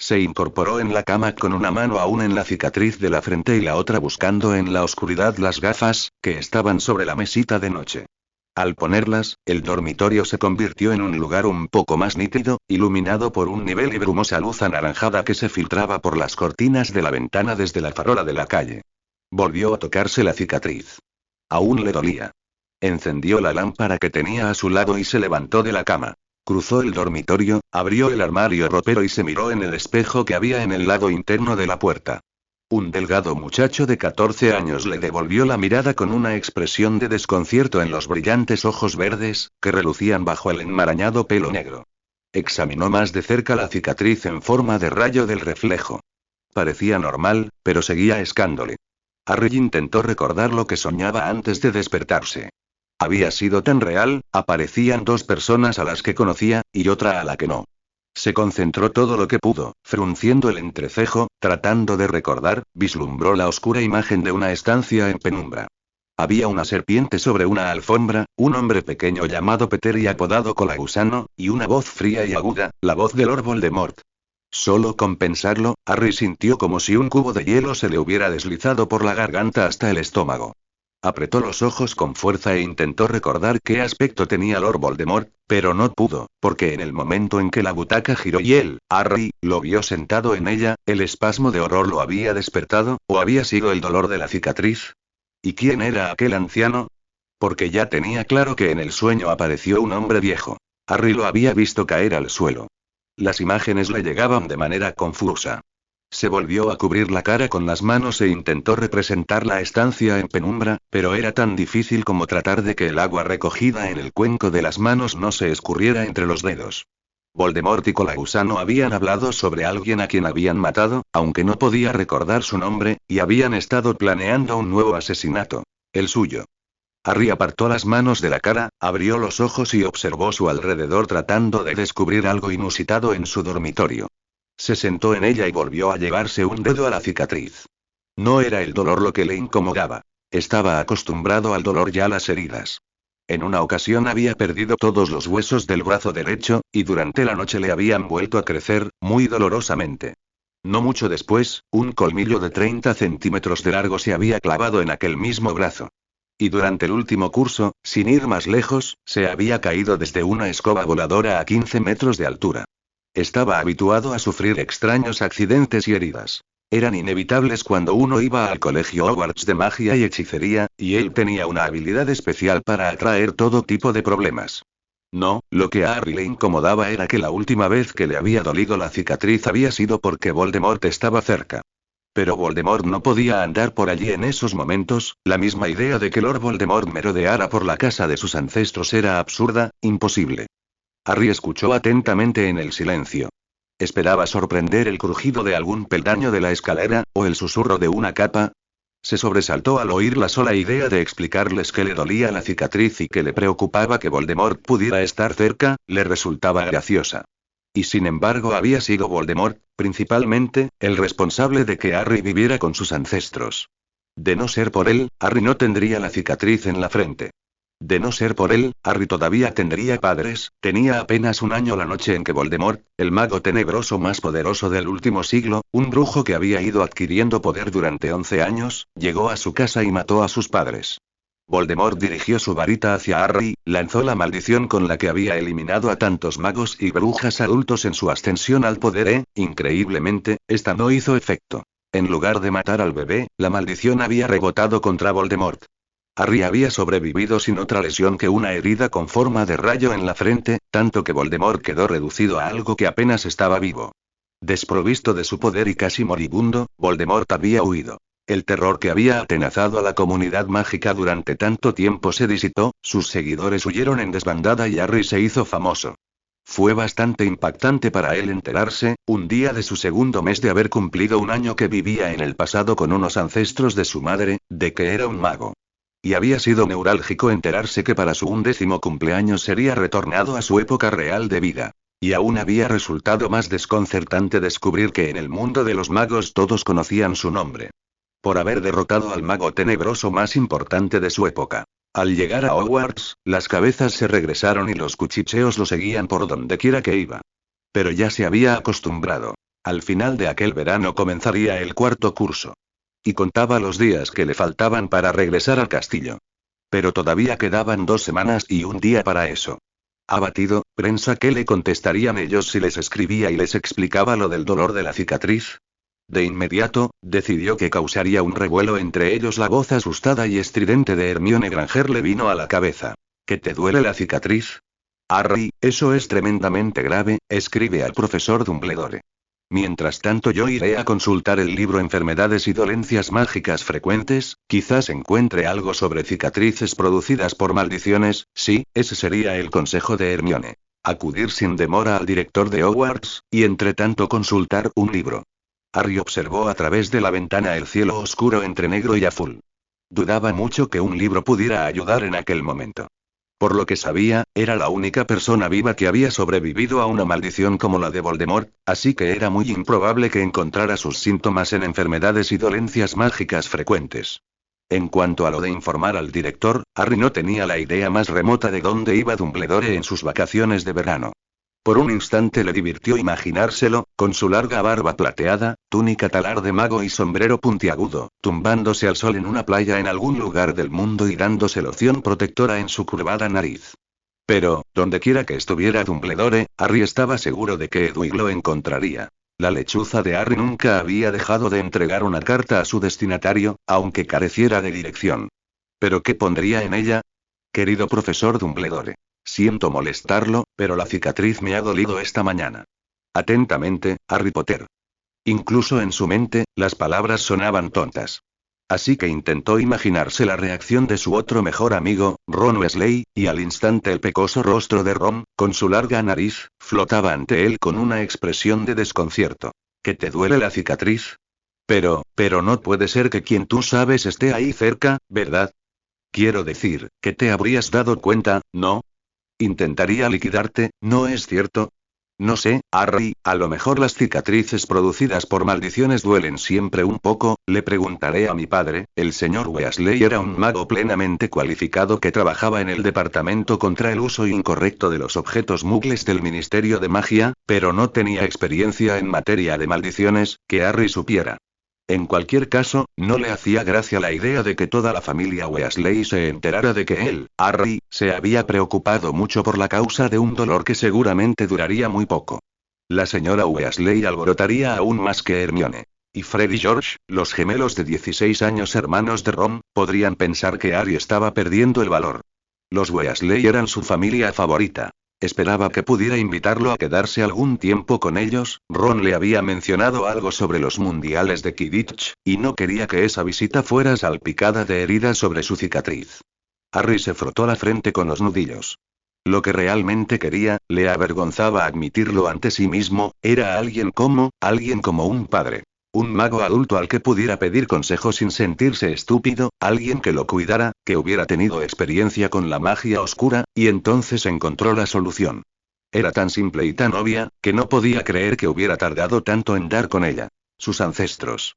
Se incorporó en la cama con una mano aún en la cicatriz de la frente y la otra buscando en la oscuridad las gafas, que estaban sobre la mesita de noche. Al ponerlas, el dormitorio se convirtió en un lugar un poco más nítido, iluminado por un nivel y brumosa luz anaranjada que se filtraba por las cortinas de la ventana desde la farola de la calle. Volvió a tocarse la cicatriz. Aún le dolía. Encendió la lámpara que tenía a su lado y se levantó de la cama. Cruzó el dormitorio, abrió el armario ropero y se miró en el espejo que había en el lado interno de la puerta. Un delgado muchacho de 14 años le devolvió la mirada con una expresión de desconcierto en los brillantes ojos verdes, que relucían bajo el enmarañado pelo negro. Examinó más de cerca la cicatriz en forma de rayo del reflejo. Parecía normal, pero seguía escándole. Harry intentó recordar lo que soñaba antes de despertarse. Había sido tan real, aparecían dos personas a las que conocía, y otra a la que no. Se concentró todo lo que pudo, frunciendo el entrecejo, tratando de recordar, vislumbró la oscura imagen de una estancia en penumbra. Había una serpiente sobre una alfombra, un hombre pequeño llamado Peter y apodado Colagusano, y una voz fría y aguda, la voz de Lord Voldemort. Solo con pensarlo, Harry sintió como si un cubo de hielo se le hubiera deslizado por la garganta hasta el estómago. Apretó los ojos con fuerza e intentó recordar qué aspecto tenía Lord Voldemort, pero no pudo, porque en el momento en que la butaca giró y él, Harry, lo vio sentado en ella, el espasmo de horror lo había despertado, ¿o había sido el dolor de la cicatriz? ¿Y quién era aquel anciano? Porque ya tenía claro que en el sueño apareció un hombre viejo. Harry lo había visto caer al suelo. Las imágenes le llegaban de manera confusa. Se volvió a cubrir la cara con las manos e intentó representar la estancia en penumbra, pero era tan difícil como tratar de que el agua recogida en el cuenco de las manos no se escurriera entre los dedos. Voldemort y Colagusano habían hablado sobre alguien a quien habían matado, aunque no podía recordar su nombre, y habían estado planeando un nuevo asesinato. El suyo. Harry apartó las manos de la cara, abrió los ojos y observó su alrededor tratando de descubrir algo inusitado en su dormitorio. Se sentó en ella y volvió a llevarse un dedo a la cicatriz. No era el dolor lo que le incomodaba. Estaba acostumbrado al dolor y a las heridas. En una ocasión había perdido todos los huesos del brazo derecho, y durante la noche le habían vuelto a crecer, muy dolorosamente. No mucho después, un colmillo de 30 centímetros de largo se había clavado en aquel mismo brazo. Y durante el último curso, sin ir más lejos, se había caído desde una escoba voladora a 15 metros de altura. Estaba habituado a sufrir extraños accidentes y heridas. Eran inevitables cuando uno iba al colegio Hogwarts de magia y hechicería, y él tenía una habilidad especial para atraer todo tipo de problemas. No, lo que a Harry le incomodaba era que la última vez que le había dolido la cicatriz había sido porque Voldemort estaba cerca. Pero Voldemort no podía andar por allí en esos momentos, la misma idea de que Lord Voldemort merodeara por la casa de sus ancestros era absurda, imposible. Harry escuchó atentamente en el silencio. Esperaba sorprender el crujido de algún peldaño de la escalera, o el susurro de una capa. Se sobresaltó al oír la sola idea de explicarles que le dolía la cicatriz y que le preocupaba que Voldemort pudiera estar cerca, le resultaba graciosa. Y sin embargo había sido Voldemort, principalmente, el responsable de que Harry viviera con sus ancestros. De no ser por él, Harry no tendría la cicatriz en la frente. De no ser por él, Harry todavía tendría padres. Tenía apenas un año la noche en que Voldemort, el mago tenebroso más poderoso del último siglo, un brujo que había ido adquiriendo poder durante 11 años, llegó a su casa y mató a sus padres. Voldemort dirigió su varita hacia Harry, lanzó la maldición con la que había eliminado a tantos magos y brujas adultos en su ascensión al poder increíblemente, esta no hizo efecto. En lugar de matar al bebé, la maldición había rebotado contra Voldemort. Harry había sobrevivido sin otra lesión que una herida con forma de rayo en la frente, tanto que Voldemort quedó reducido a algo que apenas estaba vivo. Desprovisto de su poder y casi moribundo, Voldemort había huido. El terror que había atenazado a la comunidad mágica durante tanto tiempo se disipó, sus seguidores huyeron en desbandada y Harry se hizo famoso. Fue bastante impactante para él enterarse, un día de su segundo mes de haber cumplido un año que vivía en el pasado con unos ancestros de su madre, de que era un mago. Y había sido neurálgico enterarse que para su 11º cumpleaños sería retornado a su época real de vida. Y aún había resultado más desconcertante descubrir que en el mundo de los magos todos conocían su nombre. Por haber derrotado al mago tenebroso más importante de su época. Al llegar a Hogwarts, las cabezas se regresaron y los cuchicheos lo seguían por donde quiera que iba. Pero ya se había acostumbrado. Al final de aquel verano comenzaría el 4º curso. Y contaba los días que le faltaban para regresar al castillo. Pero todavía quedaban 2 semanas y un día para eso. Abatido, ¿piensa qué le contestarían ellos si les escribía y les explicaba lo del dolor de la cicatriz? De inmediato, decidió que causaría un revuelo entre ellos. La voz asustada y estridente de Hermione Granger le vino a la cabeza. ¿Que te duele la cicatriz? Harry, eso es tremendamente grave, escribe al profesor Dumbledore. Mientras tanto yo iré a consultar el libro Enfermedades y dolencias mágicas frecuentes, quizás encuentre algo sobre cicatrices producidas por maldiciones. Sí, ese sería el consejo de Hermione. Acudir sin demora al director de Hogwarts, y entre tanto consultar un libro. Harry observó a través de la ventana el cielo oscuro entre negro y azul. Dudaba mucho que un libro pudiera ayudar en aquel momento. Por lo que sabía, era la única persona viva que había sobrevivido a una maldición como la de Voldemort, así que era muy improbable que encontrara sus síntomas en enfermedades y dolencias mágicas frecuentes. En cuanto a lo de informar al director, Harry no tenía la idea más remota de dónde iba Dumbledore en sus vacaciones de verano. Por un instante le divirtió imaginárselo, con su larga barba plateada, túnica talar de mago y sombrero puntiagudo, tumbándose al sol en una playa en algún lugar del mundo y dándose loción protectora en su curvada nariz. Pero, dondequiera que estuviera Dumbledore, Harry estaba seguro de que Hedwig lo encontraría. La lechuza de Harry nunca había dejado de entregar una carta a su destinatario, aunque careciera de dirección. ¿Pero qué pondría en ella? Querido profesor Dumbledore. Siento molestarlo, pero la cicatriz me ha dolido esta mañana. Atentamente, Harry Potter. Incluso en su mente, las palabras sonaban tontas. Así que intentó imaginarse la reacción de su otro mejor amigo, Ron Weasley, y al instante el pecoso rostro de Ron, con su larga nariz, flotaba ante él con una expresión de desconcierto. ¿Que te duele la cicatriz? Pero no puede ser que quien tú sabes esté ahí cerca, ¿verdad? Quiero decir, que te habrías dado cuenta, ¿no? Intentaría liquidarte, ¿no es cierto? No sé, Harry, a lo mejor las cicatrices producidas por maldiciones duelen siempre un poco, le preguntaré a mi padre. El señor Weasley era un mago plenamente cualificado que trabajaba en el departamento contra el uso incorrecto de los objetos muggles del Ministerio de Magia, pero no tenía experiencia en materia de maldiciones, que Harry supiera. En cualquier caso, no le hacía gracia la idea de que toda la familia Weasley se enterara de que él, Harry, se había preocupado mucho por la causa de un dolor que seguramente duraría muy poco. La señora Weasley alborotaría aún más que Hermione. Y Fred y George, los gemelos de 16 años hermanos de Ron, podrían pensar que Harry estaba perdiendo el valor. Los Weasley eran su familia favorita. Esperaba que pudiera invitarlo a quedarse algún tiempo con ellos. Ron le había mencionado algo sobre los mundiales de Quidditch, y no quería que esa visita fuera salpicada de heridas sobre su cicatriz. Harry se frotó la frente con los nudillos. Lo que realmente quería, le avergonzaba admitirlo ante sí mismo, era alguien como un padre. Un mago adulto al que pudiera pedir consejo sin sentirse estúpido, alguien que lo cuidara, que hubiera tenido experiencia con la magia oscura, y entonces encontró la solución. Era tan simple y tan obvia, que no podía creer que hubiera tardado tanto en dar con ella. Sus ancestros.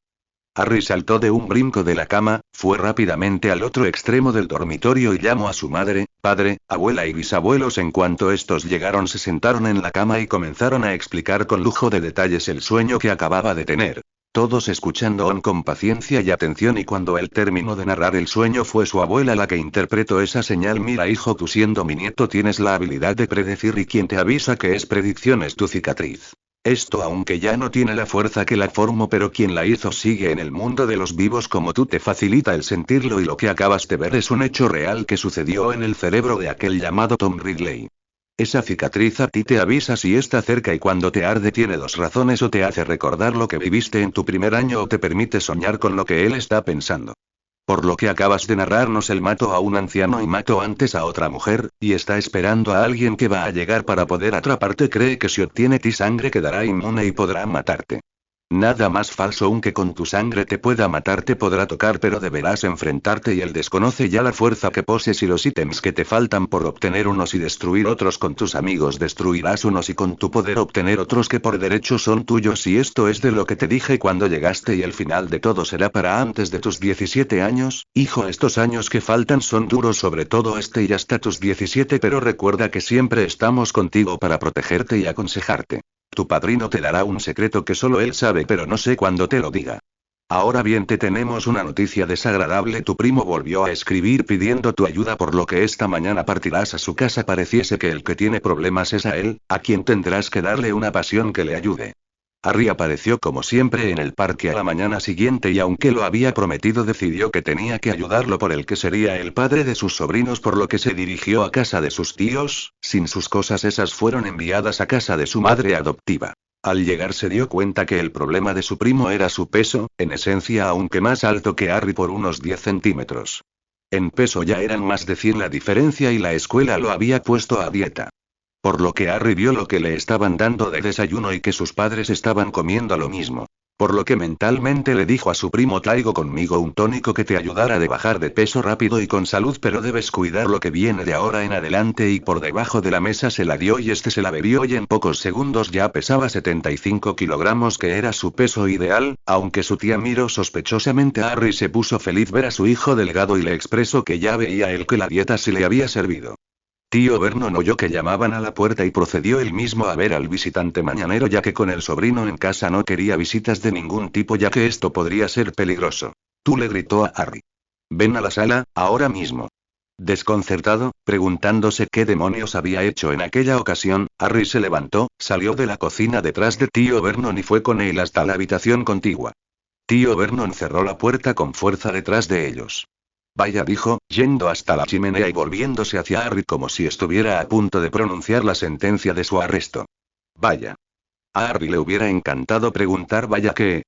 Harry saltó de un brinco de la cama, fue rápidamente al otro extremo del dormitorio y llamó a su madre, padre, abuela y bisabuelos. En cuanto estos llegaron se sentaron en la cama y comenzaron a explicar con lujo de detalles el sueño que acababa de tener. Todos escuchando con paciencia y atención, y cuando él terminó de narrar el sueño fue su abuela la que interpretó esa señal. Mira hijo, tú siendo mi nieto tienes la habilidad de predecir, y quien te avisa que es predicción es tu cicatriz. Esto aunque ya no tiene la fuerza que la formó, pero quien la hizo sigue en el mundo de los vivos como tú, te facilita el sentirlo, y lo que acabas de ver es un hecho real que sucedió en el cerebro de aquel llamado Tom Ridley. Esa cicatriz a ti te avisa si está cerca, y cuando te arde tiene dos razones: o te hace recordar lo que viviste en tu primer año, o te permite soñar con lo que él está pensando. Por lo que acabas de narrarnos, él mató a un anciano y mató antes a otra mujer, y está esperando a alguien que va a llegar para poder atraparte. Cree que si obtiene ti sangre quedará inmune y podrá matarte. Nada más falso, aunque con tu sangre te pueda matar, te podrá tocar, pero deberás enfrentarte, y él desconoce ya la fuerza que posees y los ítems que te faltan por obtener unos y destruir otros. Con tus amigos destruirás unos y con tu poder obtener otros que por derecho son tuyos, y esto es de lo que te dije cuando llegaste, y el final de todo será para antes de tus 17 años, hijo. Estos años que faltan son duros, sobre todo este y hasta tus 17, pero recuerda que siempre estamos contigo para protegerte y aconsejarte. Tu padrino te dará un secreto que solo él sabe, pero no sé cuándo te lo diga. Ahora bien, te tenemos una noticia desagradable. Tu primo volvió a escribir pidiendo tu ayuda, por lo que esta mañana partirás a su casa. Pareciese que el que tiene problemas es a él, a quien tendrás que darle una pasión que le ayude. Harry apareció como siempre en el parque a la mañana siguiente, y aunque lo había prometido, decidió que tenía que ayudarlo por el que sería el padre de sus sobrinos, por lo que se dirigió a casa de sus tíos. Sin sus cosas, esas fueron enviadas a casa de su madre adoptiva. Al llegar se dio cuenta que el problema de su primo era su peso, en esencia aunque más alto que Harry por unos 10 centímetros. En peso ya eran más de 100 la diferencia, y la escuela lo había puesto a dieta. Por lo que Harry vio lo que le estaban dando de desayuno y que sus padres estaban comiendo lo mismo. Por lo que mentalmente le dijo a su primo: traigo conmigo un tónico que te ayudará a bajar de peso rápido y con salud, pero debes cuidar lo que viene de ahora en adelante. Y por debajo de la mesa se la dio y este se la bebió y en pocos segundos ya pesaba 75 kilogramos, que era su peso ideal. Aunque su tía miró sospechosamente a Harry, se puso feliz ver a su hijo delgado y le expresó que ya veía él que la dieta sí le había servido. Tío Vernon oyó que llamaban a la puerta y procedió él mismo a ver al visitante mañanero, ya que con el sobrino en casa no quería visitas de ningún tipo, ya que esto podría ser peligroso. Tú, le gritó a Harry. Ven a la sala, ahora mismo. Desconcertado, preguntándose qué demonios había hecho en aquella ocasión, Harry se levantó, salió de la cocina detrás de tío Vernon y fue con él hasta la habitación contigua. Tío Vernon cerró la puerta con fuerza detrás de ellos. Vaya, dijo, yendo hasta la chimenea y volviéndose hacia Harry como si estuviera a punto de pronunciar la sentencia de su arresto. Vaya. A Harry le hubiera encantado preguntar vaya qué.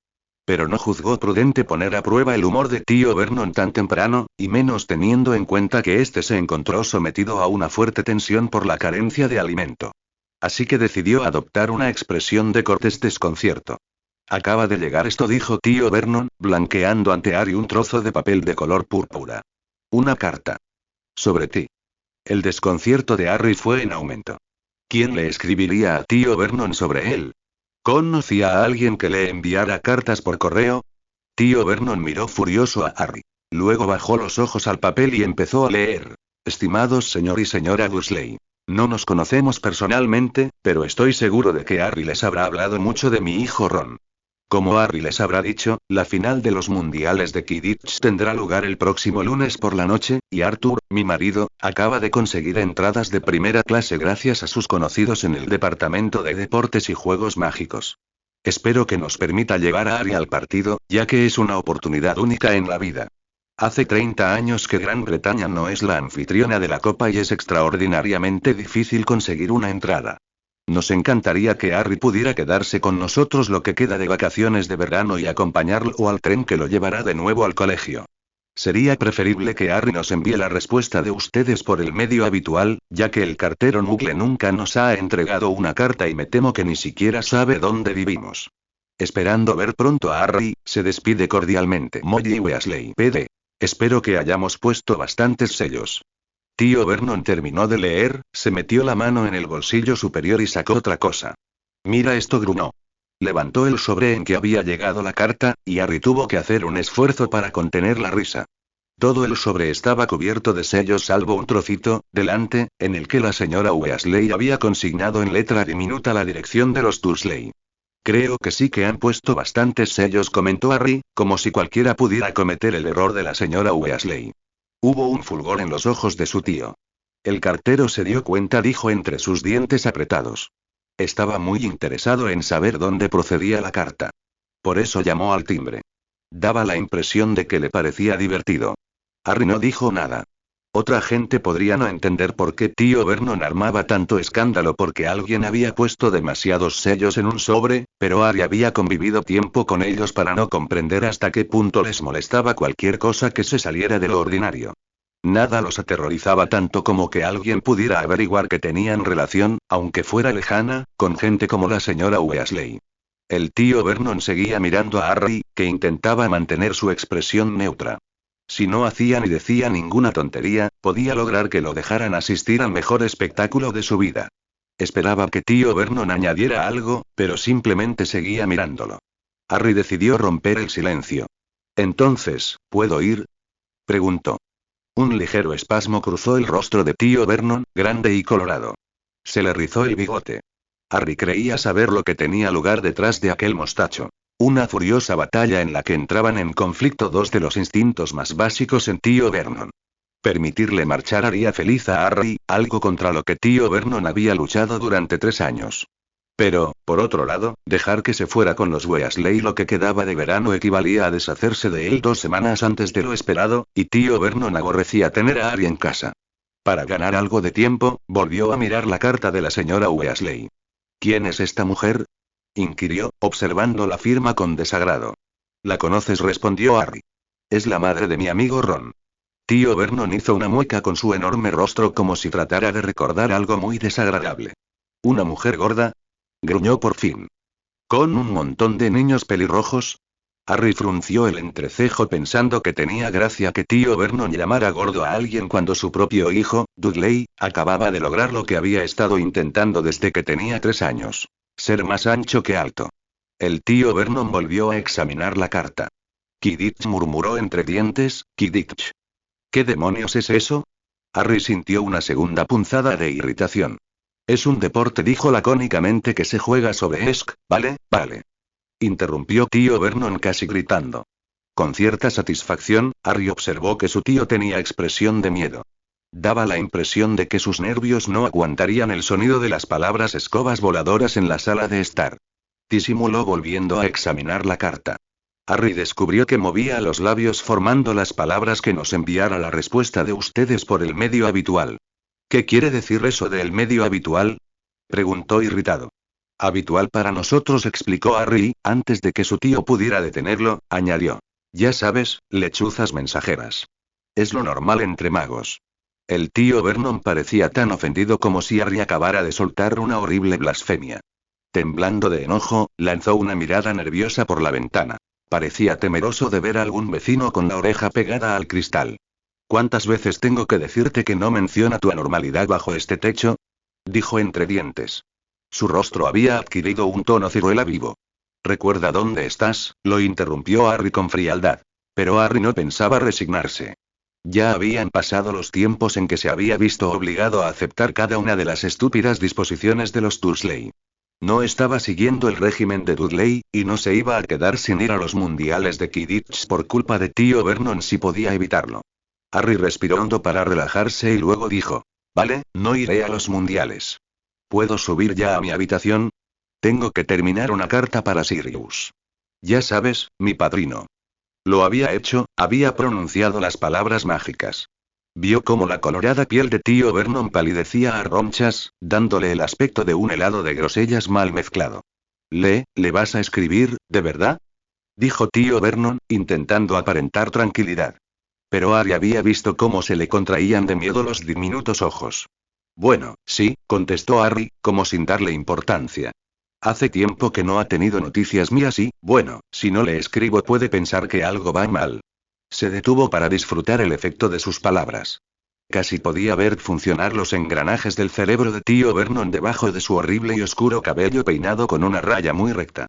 Pero no juzgó prudente poner a prueba el humor de tío Vernon tan temprano, y menos teniendo en cuenta que éste se encontró sometido a una fuerte tensión por la carencia de alimento. Así que decidió adoptar una expresión de cortés desconcierto. Acaba de llegar esto, dijo tío Vernon, blanqueando ante Harry un trozo de papel de color púrpura. Una carta. Sobre ti. El desconcierto de Harry fue en aumento. ¿Quién le escribiría a tío Vernon sobre él? ¿Conocía a alguien que le enviara cartas por correo? Tío Vernon miró furioso a Harry. Luego bajó los ojos al papel y empezó a leer. Estimados señor y señora Dursley. No nos conocemos personalmente, pero estoy seguro de que Harry les habrá hablado mucho de mi hijo Ron. Como Harry les habrá dicho, la final de los mundiales de Quidditch tendrá lugar el próximo lunes por la noche, y Arthur, mi marido, acaba de conseguir entradas de primera clase gracias a sus conocidos en el departamento de deportes y juegos mágicos. Espero que nos permita llevar a Harry al partido, ya que es una oportunidad única en la vida. Hace 30 años que Gran Bretaña no es la anfitriona de la Copa y es extraordinariamente difícil conseguir una entrada. Nos encantaría que Harry pudiera quedarse con nosotros lo que queda de vacaciones de verano y acompañarlo al tren que lo llevará de nuevo al colegio. Sería preferible que Harry nos envíe la respuesta de ustedes por el medio habitual, ya que el cartero Muggle nunca nos ha entregado una carta y me temo que ni siquiera sabe dónde vivimos. Esperando ver pronto a Harry, se despide cordialmente Molly Weasley, PD. Espero que hayamos puesto bastantes sellos. Tío Vernon terminó de leer, se metió la mano en el bolsillo superior y sacó otra cosa. Mira esto, gruñó. Levantó el sobre en que había llegado la carta, y Harry tuvo que hacer un esfuerzo para contener la risa. Todo el sobre estaba cubierto de sellos salvo un trocito, delante, en el que la señora Weasley había consignado en letra diminuta la dirección de los Dursley. Creo que sí que han puesto bastantes sellos, comentó Harry, como si cualquiera pudiera cometer el error de la señora Weasley. Hubo un fulgor en los ojos de su tío. El cartero se dio cuenta, dijo entre sus dientes apretados. Estaba muy interesado en saber dónde procedía la carta. Por eso llamó al timbre. Daba la impresión de que le parecía divertido. Harry no dijo nada. Otra gente podría no entender por qué tío Vernon armaba tanto escándalo porque alguien había puesto demasiados sellos en un sobre, pero Harry había convivido tiempo con ellos para no comprender hasta qué punto les molestaba cualquier cosa que se saliera de lo ordinario. Nada los aterrorizaba tanto como que alguien pudiera averiguar que tenían relación, aunque fuera lejana, con gente como la señora Weasley. El tío Vernon seguía mirando a Harry, que intentaba mantener su expresión neutra. Si no hacía ni decía ninguna tontería, podía lograr que lo dejaran asistir al mejor espectáculo de su vida. Esperaba que tío Vernon añadiera algo, pero simplemente seguía mirándolo. Harry decidió romper el silencio. Entonces, ¿puedo ir? Preguntó. Un ligero espasmo cruzó el rostro de tío Vernon, grande y colorado. Se le rizó el bigote. Harry creía saber lo que tenía lugar detrás de aquel mostacho. Una furiosa batalla en la que entraban en conflicto dos de los instintos más básicos en tío Vernon. Permitirle marchar haría feliz a Harry, algo contra lo que tío Vernon había luchado durante 3 años. Pero, por otro lado, dejar que se fuera con los Weasley lo que quedaba de verano equivalía a deshacerse de él 2 semanas antes de lo esperado, y tío Vernon aborrecía tener a Harry en casa. Para ganar algo de tiempo, volvió a mirar la carta de la señora Weasley. ¿Quién es esta mujer?, inquirió, observando la firma con desagrado. ¿La conoces?, respondió Harry. Es la madre de mi amigo Ron. Tío Vernon hizo una mueca con su enorme rostro como si tratara de recordar algo muy desagradable. ¿Una mujer gorda?, gruñó por fin. ¿Con un montón de niños pelirrojos? Harry frunció el entrecejo pensando que tenía gracia que tío Vernon llamara gordo a alguien cuando su propio hijo, Dudley, acababa de lograr lo que había estado intentando desde que tenía 3 años. Ser más ancho que alto. El tío Vernon volvió a examinar la carta. Quidditch, murmuró entre dientes, Quidditch. ¿Qué demonios es eso? Harry sintió una segunda punzada de irritación. Es un deporte, dijo lacónicamente, que se juega sobre Esk, ¿vale? Vale. Interrumpió tío Vernon casi gritando. Con cierta satisfacción, Harry observó que su tío tenía expresión de miedo. Daba la impresión de que sus nervios no aguantarían el sonido de las palabras escobas voladoras en la sala de estar. Disimuló volviendo a examinar la carta. Harry descubrió que movía los labios formando las palabras que nos enviara la respuesta de ustedes por el medio habitual. ¿Qué quiere decir eso de el medio habitual? Preguntó irritado. Habitual para nosotros, explicó Harry, antes de que su tío pudiera detenerlo, añadió. Ya sabes, lechuzas mensajeras. Es lo normal entre magos. El tío Vernon parecía tan ofendido como si Harry acabara de soltar una horrible blasfemia. Temblando de enojo, lanzó una mirada nerviosa por la ventana. Parecía temeroso de ver a algún vecino con la oreja pegada al cristal. ¿Cuántas veces tengo que decirte que no menciona tu anormalidad bajo este techo? Dijo entre dientes. Su rostro había adquirido un tono ciruela vivo. ¿Recuerda dónde estás?, lo interrumpió Harry con frialdad. Pero Harry no pensaba resignarse. Ya habían pasado los tiempos en que se había visto obligado a aceptar cada una de las estúpidas disposiciones de los Dursley. No estaba siguiendo el régimen de Dudley, y no se iba a quedar sin ir a los mundiales de Quidditch por culpa de tío Vernon si podía evitarlo. Harry respiró hondo para relajarse y luego dijo. Vale, no iré a los mundiales. ¿Puedo subir ya a mi habitación? Tengo que terminar una carta para Sirius. Ya sabes, mi padrino. Lo había hecho, había pronunciado las palabras mágicas. Vio cómo la colorada piel de tío Vernon palidecía a ronchas, dándole el aspecto de un helado de grosellas mal mezclado. ¿Le vas a escribir, de verdad? Dijo tío Vernon, intentando aparentar tranquilidad. Pero Harry había visto cómo se le contraían de miedo los diminutos ojos. Bueno, sí, contestó Harry, como sin darle importancia. Hace tiempo que no ha tenido noticias mías y, bueno, si no le escribo puede pensar que algo va mal. Se detuvo para disfrutar el efecto de sus palabras. Casi podía ver funcionar los engranajes del cerebro de tío Vernon debajo de su horrible y oscuro cabello peinado con una raya muy recta.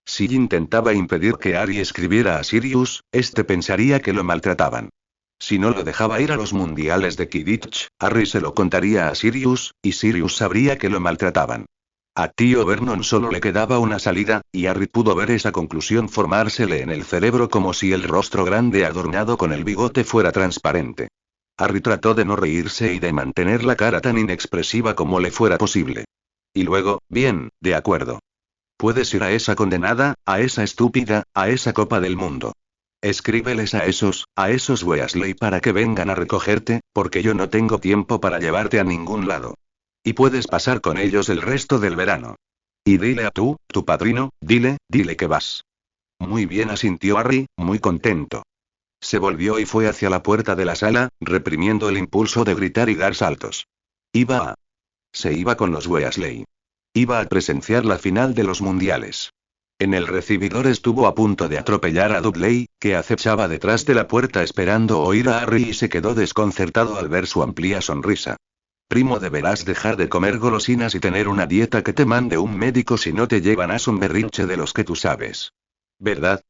Si intentaba impedir que Harry escribiera a Sirius, este pensaría que lo maltrataban. Si no lo dejaba ir a los mundiales de Quidditch, Harry se lo contaría a Sirius, y Sirius sabría que lo maltrataban. A tío Vernon solo le quedaba una salida, y Harry pudo ver esa conclusión formársele en el cerebro como si el rostro grande adornado con el bigote fuera transparente. Harry trató de no reírse y de mantener la cara tan inexpresiva como le fuera posible. Y luego, bien, de acuerdo. Puedes ir a esa condenada, a esa estúpida, a esa copa del mundo. Escríbeles a esos Weasley para que vengan a recogerte, porque yo no tengo tiempo para llevarte a ningún lado. Y puedes pasar con ellos el resto del verano. Y dile a tu padrino, dile que vas. Muy bien, asintió Harry, muy contento. Se volvió y fue hacia la puerta de la sala, reprimiendo el impulso de gritar y dar saltos. Se iba con los Weasley. Iba a presenciar la final de los mundiales. En el recibidor estuvo a punto de atropellar a Dudley, que acechaba detrás de la puerta esperando oír a Harry y se quedó desconcertado al ver su amplia sonrisa. Primo, deberás dejar de comer golosinas y tener una dieta que te mande un médico si no te llevan a un berrinche de los que tú sabes. ¿Verdad?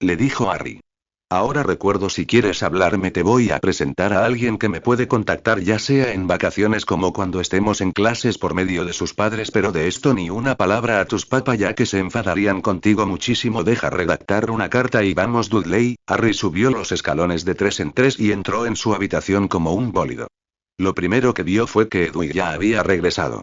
Le dijo Harry. Ahora recuerdo, si quieres hablarme te voy a presentar a alguien que me puede contactar ya sea en vacaciones como cuando estemos en clases por medio de sus padres, pero de esto ni una palabra a tus papás ya que se enfadarían contigo muchísimo. Deja redactar una carta y vamos. Dudley. Harry subió los escalones de 3 en 3 y entró en su habitación como un bólido. Lo primero que vio fue que Edwin ya había regresado.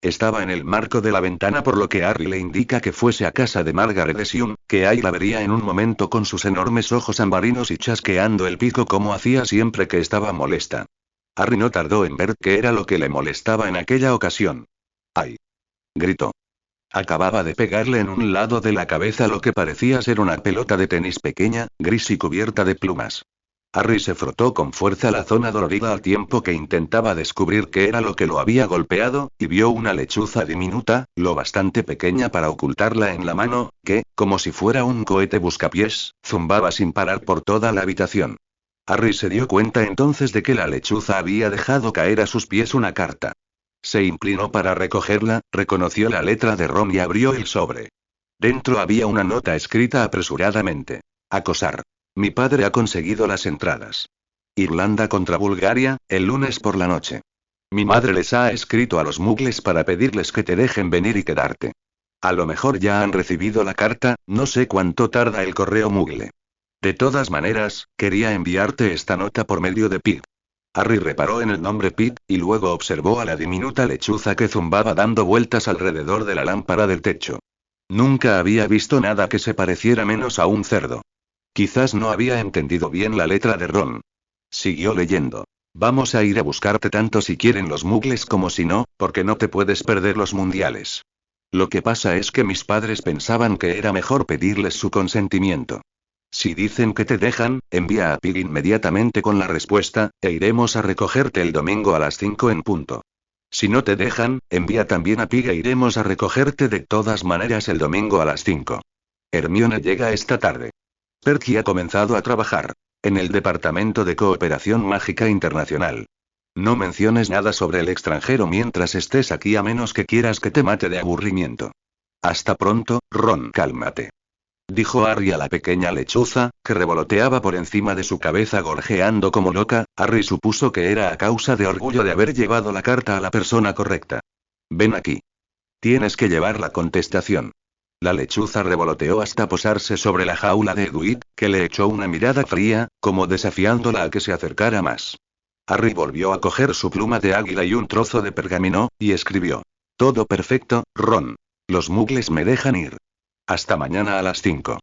Estaba en el marco de la ventana, por lo que Harry le indica que fuese a casa de Margaret Sion, que ahí la vería en un momento con sus enormes ojos ambarinos y chasqueando el pico como hacía siempre que estaba molesta. Harry no tardó en ver qué era lo que le molestaba en aquella ocasión. ¡Ay! Gritó. Acababa de pegarle en un lado de la cabeza lo que parecía ser una pelota de tenis pequeña, gris y cubierta de plumas. Harry se frotó con fuerza la zona dolorida al tiempo que intentaba descubrir qué era lo que lo había golpeado, y vio una lechuza diminuta, lo bastante pequeña para ocultarla en la mano, que, como si fuera un cohete buscapiés, zumbaba sin parar por toda la habitación. Harry se dio cuenta entonces de que la lechuza había dejado caer a sus pies una carta. Se inclinó para recogerla, reconoció la letra de Ron y abrió el sobre. Dentro había una nota escrita apresuradamente. Acosar. Mi padre ha conseguido las entradas. Irlanda contra Bulgaria, el lunes por la noche. Mi madre les ha escrito a los muggles para pedirles que te dejen venir y quedarte. A lo mejor ya han recibido la carta, no sé cuánto tarda el correo muggle. De todas maneras, quería enviarte esta nota por medio de Pete. Harry reparó en el nombre Pete, y luego observó a la diminuta lechuza que zumbaba dando vueltas alrededor de la lámpara del techo. Nunca había visto nada que se pareciera menos a un cerdo. Quizás no había entendido bien la letra de Ron. Siguió leyendo. Vamos a ir a buscarte tanto si quieren los muggles como si no, porque no te puedes perder los mundiales. Lo que pasa es que mis padres pensaban que era mejor pedirles su consentimiento. Si dicen que te dejan, envía a Pig inmediatamente con la respuesta, e iremos a recogerte el domingo a las 5 en punto. Si no te dejan, envía también a Pig e iremos a recogerte de todas maneras el domingo a las 5. Hermione llega esta tarde. Perky ha comenzado a trabajar en el Departamento de Cooperación Mágica Internacional. No menciones nada sobre el extranjero mientras estés aquí a menos que quieras que te mate de aburrimiento. Hasta pronto, Ron. Cálmate. Dijo Harry a la pequeña lechuza, que revoloteaba por encima de su cabeza gorjeando como loca. Harry supuso que era a causa de orgullo de haber llevado la carta a la persona correcta. Ven aquí. Tienes que llevar la contestación. La lechuza revoloteó hasta posarse sobre la jaula de Edward, que le echó una mirada fría, como desafiándola a que se acercara más. Harry volvió a coger su pluma de águila y un trozo de pergamino, y escribió. Todo perfecto, Ron. Los muggles me dejan ir. Hasta mañana a las 5.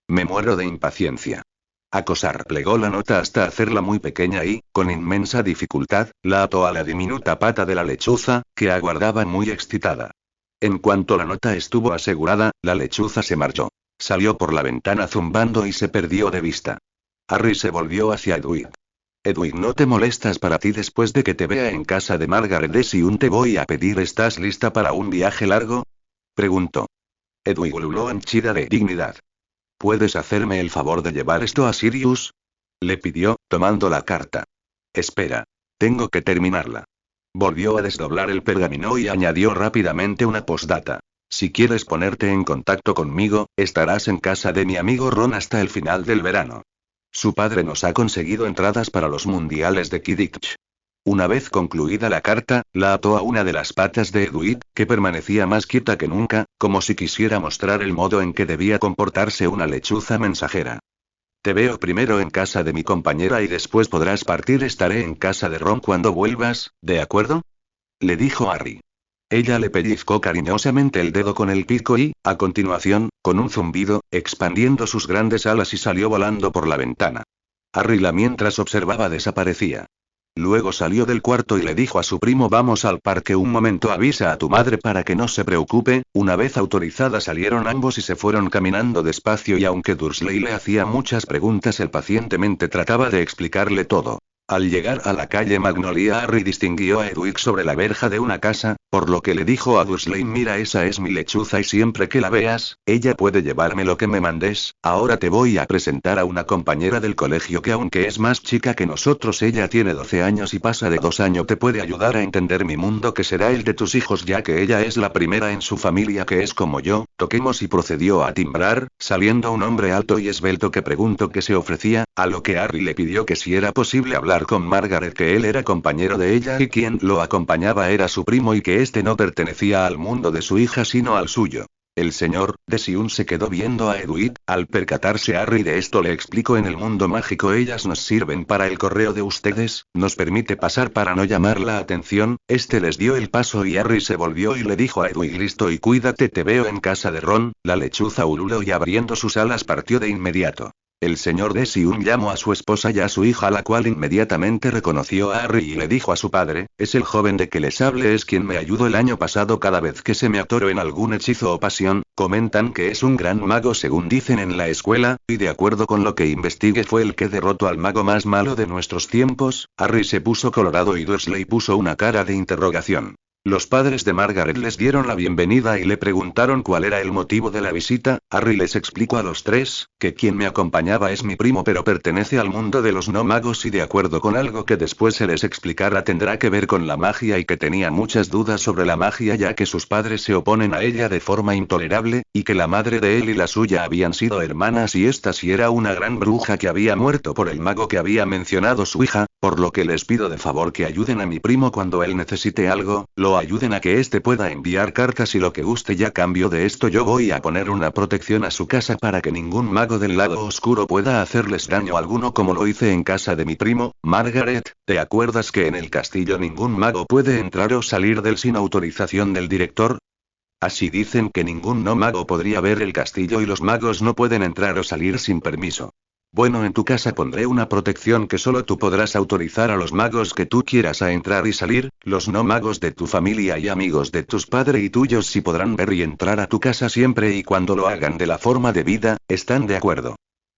Me muero de impaciencia. Acosar plegó la nota hasta hacerla muy pequeña y, con inmensa dificultad, la ató a la diminuta pata de la lechuza, que aguardaba muy excitada. En cuanto la nota estuvo asegurada, la lechuza se marchó. Salió por la ventana zumbando y se perdió de vista. Harry se volvió hacia Edward. Edward, ¿no te molestas para ti después de que te vea en casa de Margaret y te voy a pedir? ¿Estás lista para un viaje largo? Preguntó. Edward ululó henchida de dignidad. ¿Puedes hacerme el favor de llevar esto a Sirius? Le pidió, tomando la carta. Espera. Tengo que terminarla. Volvió a desdoblar el pergamino y añadió rápidamente una postdata. Si quieres ponerte en contacto conmigo, estarás en casa de mi amigo Ron hasta el final del verano. Su padre nos ha conseguido entradas para los mundiales de Quidditch. Una vez concluida la carta, la ató a una de las patas de Edward, que permanecía más quieta que nunca, como si quisiera mostrar el modo en que debía comportarse una lechuza mensajera. Te veo primero en casa de mi compañera y después podrás partir. Estaré en casa de Ron cuando vuelvas, ¿de acuerdo? Le dijo Harry. Ella le pellizcó cariñosamente el dedo con el pico y, a continuación, con un zumbido, expandiendo sus grandes alas y salió volando por la ventana. Harry la mientras observaba desaparecía. Luego salió del cuarto y le dijo a su primo: vamos al parque un momento, avisa a tu madre para que no se preocupe. Una vez autorizada salieron ambos y se fueron caminando despacio y aunque Dursley le hacía muchas preguntas él pacientemente trataba de explicarle todo. Al llegar a la calle Magnolia, Harry distinguió a Edward sobre la verja de una casa, por lo que le dijo a Dursley: mira, esa es mi lechuza y siempre que la veas, ella puede llevarme lo que me mandes. Ahora te voy a presentar a una compañera del colegio que aunque es más chica que nosotros, ella tiene 12 años y pasa de 2 años. Te puede ayudar a entender mi mundo, que será el de tus hijos, ya que ella es la primera en su familia que es como yo. Toquemos. Y procedió a timbrar, saliendo un hombre alto y esbelto que preguntó qué se ofrecía, a lo que Harry le pidió que si era posible hablar con Margaret, que él era compañero de ella y quien lo acompañaba era su primo y que este no pertenecía al mundo de su hija sino al suyo. El señor de Sion se quedó viendo a Edward. Al percatarse Harry de esto le explicó: en el mundo mágico ellas nos sirven para el correo de ustedes, nos permite pasar para no llamar la atención. Este les dio el paso y Harry se volvió y le dijo a Edward: listo y cuídate, te veo en casa de Ron. La lechuza ululó y abriendo sus alas partió de inmediato. El señor de Sion llamó a su esposa y a su hija, la cual inmediatamente reconoció a Harry y le dijo a su padre: es el joven de que les hable, es quien me ayudó el año pasado cada vez que se me atoro en algún hechizo o pasión. Comentan que es un gran mago según dicen en la escuela, y de acuerdo con lo que investigué fue el que derrotó al mago más malo de nuestros tiempos. Harry se puso colorado y Dursley puso una cara de interrogación. Los padres de Margaret les dieron la bienvenida y le preguntaron cuál era el motivo de la visita. Harry les explicó a los tres, que quien me acompañaba es mi primo pero pertenece al mundo de los no magos y de acuerdo con algo que después se les explicará tendrá que ver con la magia y que tenía muchas dudas sobre la magia ya que sus padres se oponen a ella de forma intolerable, y que la madre de él y la suya habían sido hermanas y esta sí era una gran bruja que había muerto por el mago que había mencionado su hija, por lo que les pido de favor que ayuden a mi primo cuando él necesite algo, lo ayuden a que éste pueda enviar cartas y lo que guste y a cambio de esto yo voy a poner una protección a su casa para que ningún mago del lado oscuro pueda hacerles daño alguno como lo hice en casa de mi primo. Margaret, ¿te acuerdas que en el castillo ningún mago puede entrar o salir del sin autorización del director? Así dicen que ningún no mago podría ver el castillo y los magos no pueden entrar o salir sin permiso. Bueno, en tu casa pondré una protección que solo tú podrás autorizar a los magos que tú quieras a entrar y salir, los no magos de tu familia y amigos de tus padres y tuyos sí podrán ver y entrar a tu casa siempre y cuando lo hagan de la forma debida. ¿Están de acuerdo?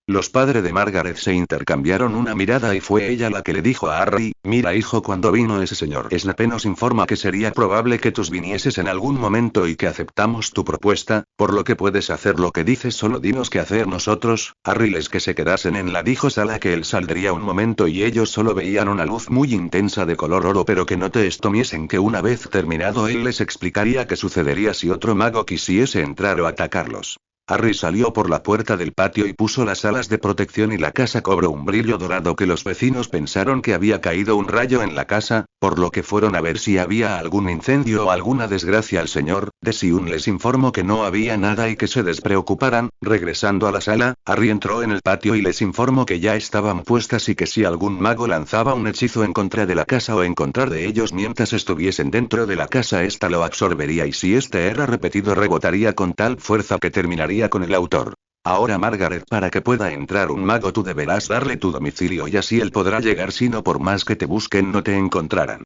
Los padres de Margaret se intercambiaron una mirada y fue ella la que le dijo a Harry: mira hijo, cuando vino ese señor Snape nos informa que sería probable que tú vinieses en algún momento y que aceptamos tu propuesta, por lo que puedes hacer lo que dices, solo dinos qué hacer nosotros. Harry les que se quedasen en la dijo sala que él saldría un momento y ellos solo veían una luz muy intensa de color oro pero que no te estomiesen que una vez terminado él les explicaría qué sucedería si otro mago quisiese entrar o atacarlos. Harry salió por la puerta del patio y puso las alas de protección y la casa cobró un brillo dorado que los vecinos pensaron que había caído un rayo en la casa, por lo que fueron a ver si había algún incendio o alguna desgracia. Al señor de Sion les informó que no había nada y que se despreocuparan. Regresando a la sala, Harry entró en el patio y les informó que ya estaban puestas y que si algún mago lanzaba un hechizo en contra de la casa o en contra de ellos mientras estuviesen dentro de la casa ésta lo absorbería y si este era repetido rebotaría con tal fuerza que terminaría con el autor. Ahora Margaret, para que pueda entrar un mago tú deberás darle tu domicilio y así él podrá llegar si no por más que te busquen no te encontrarán.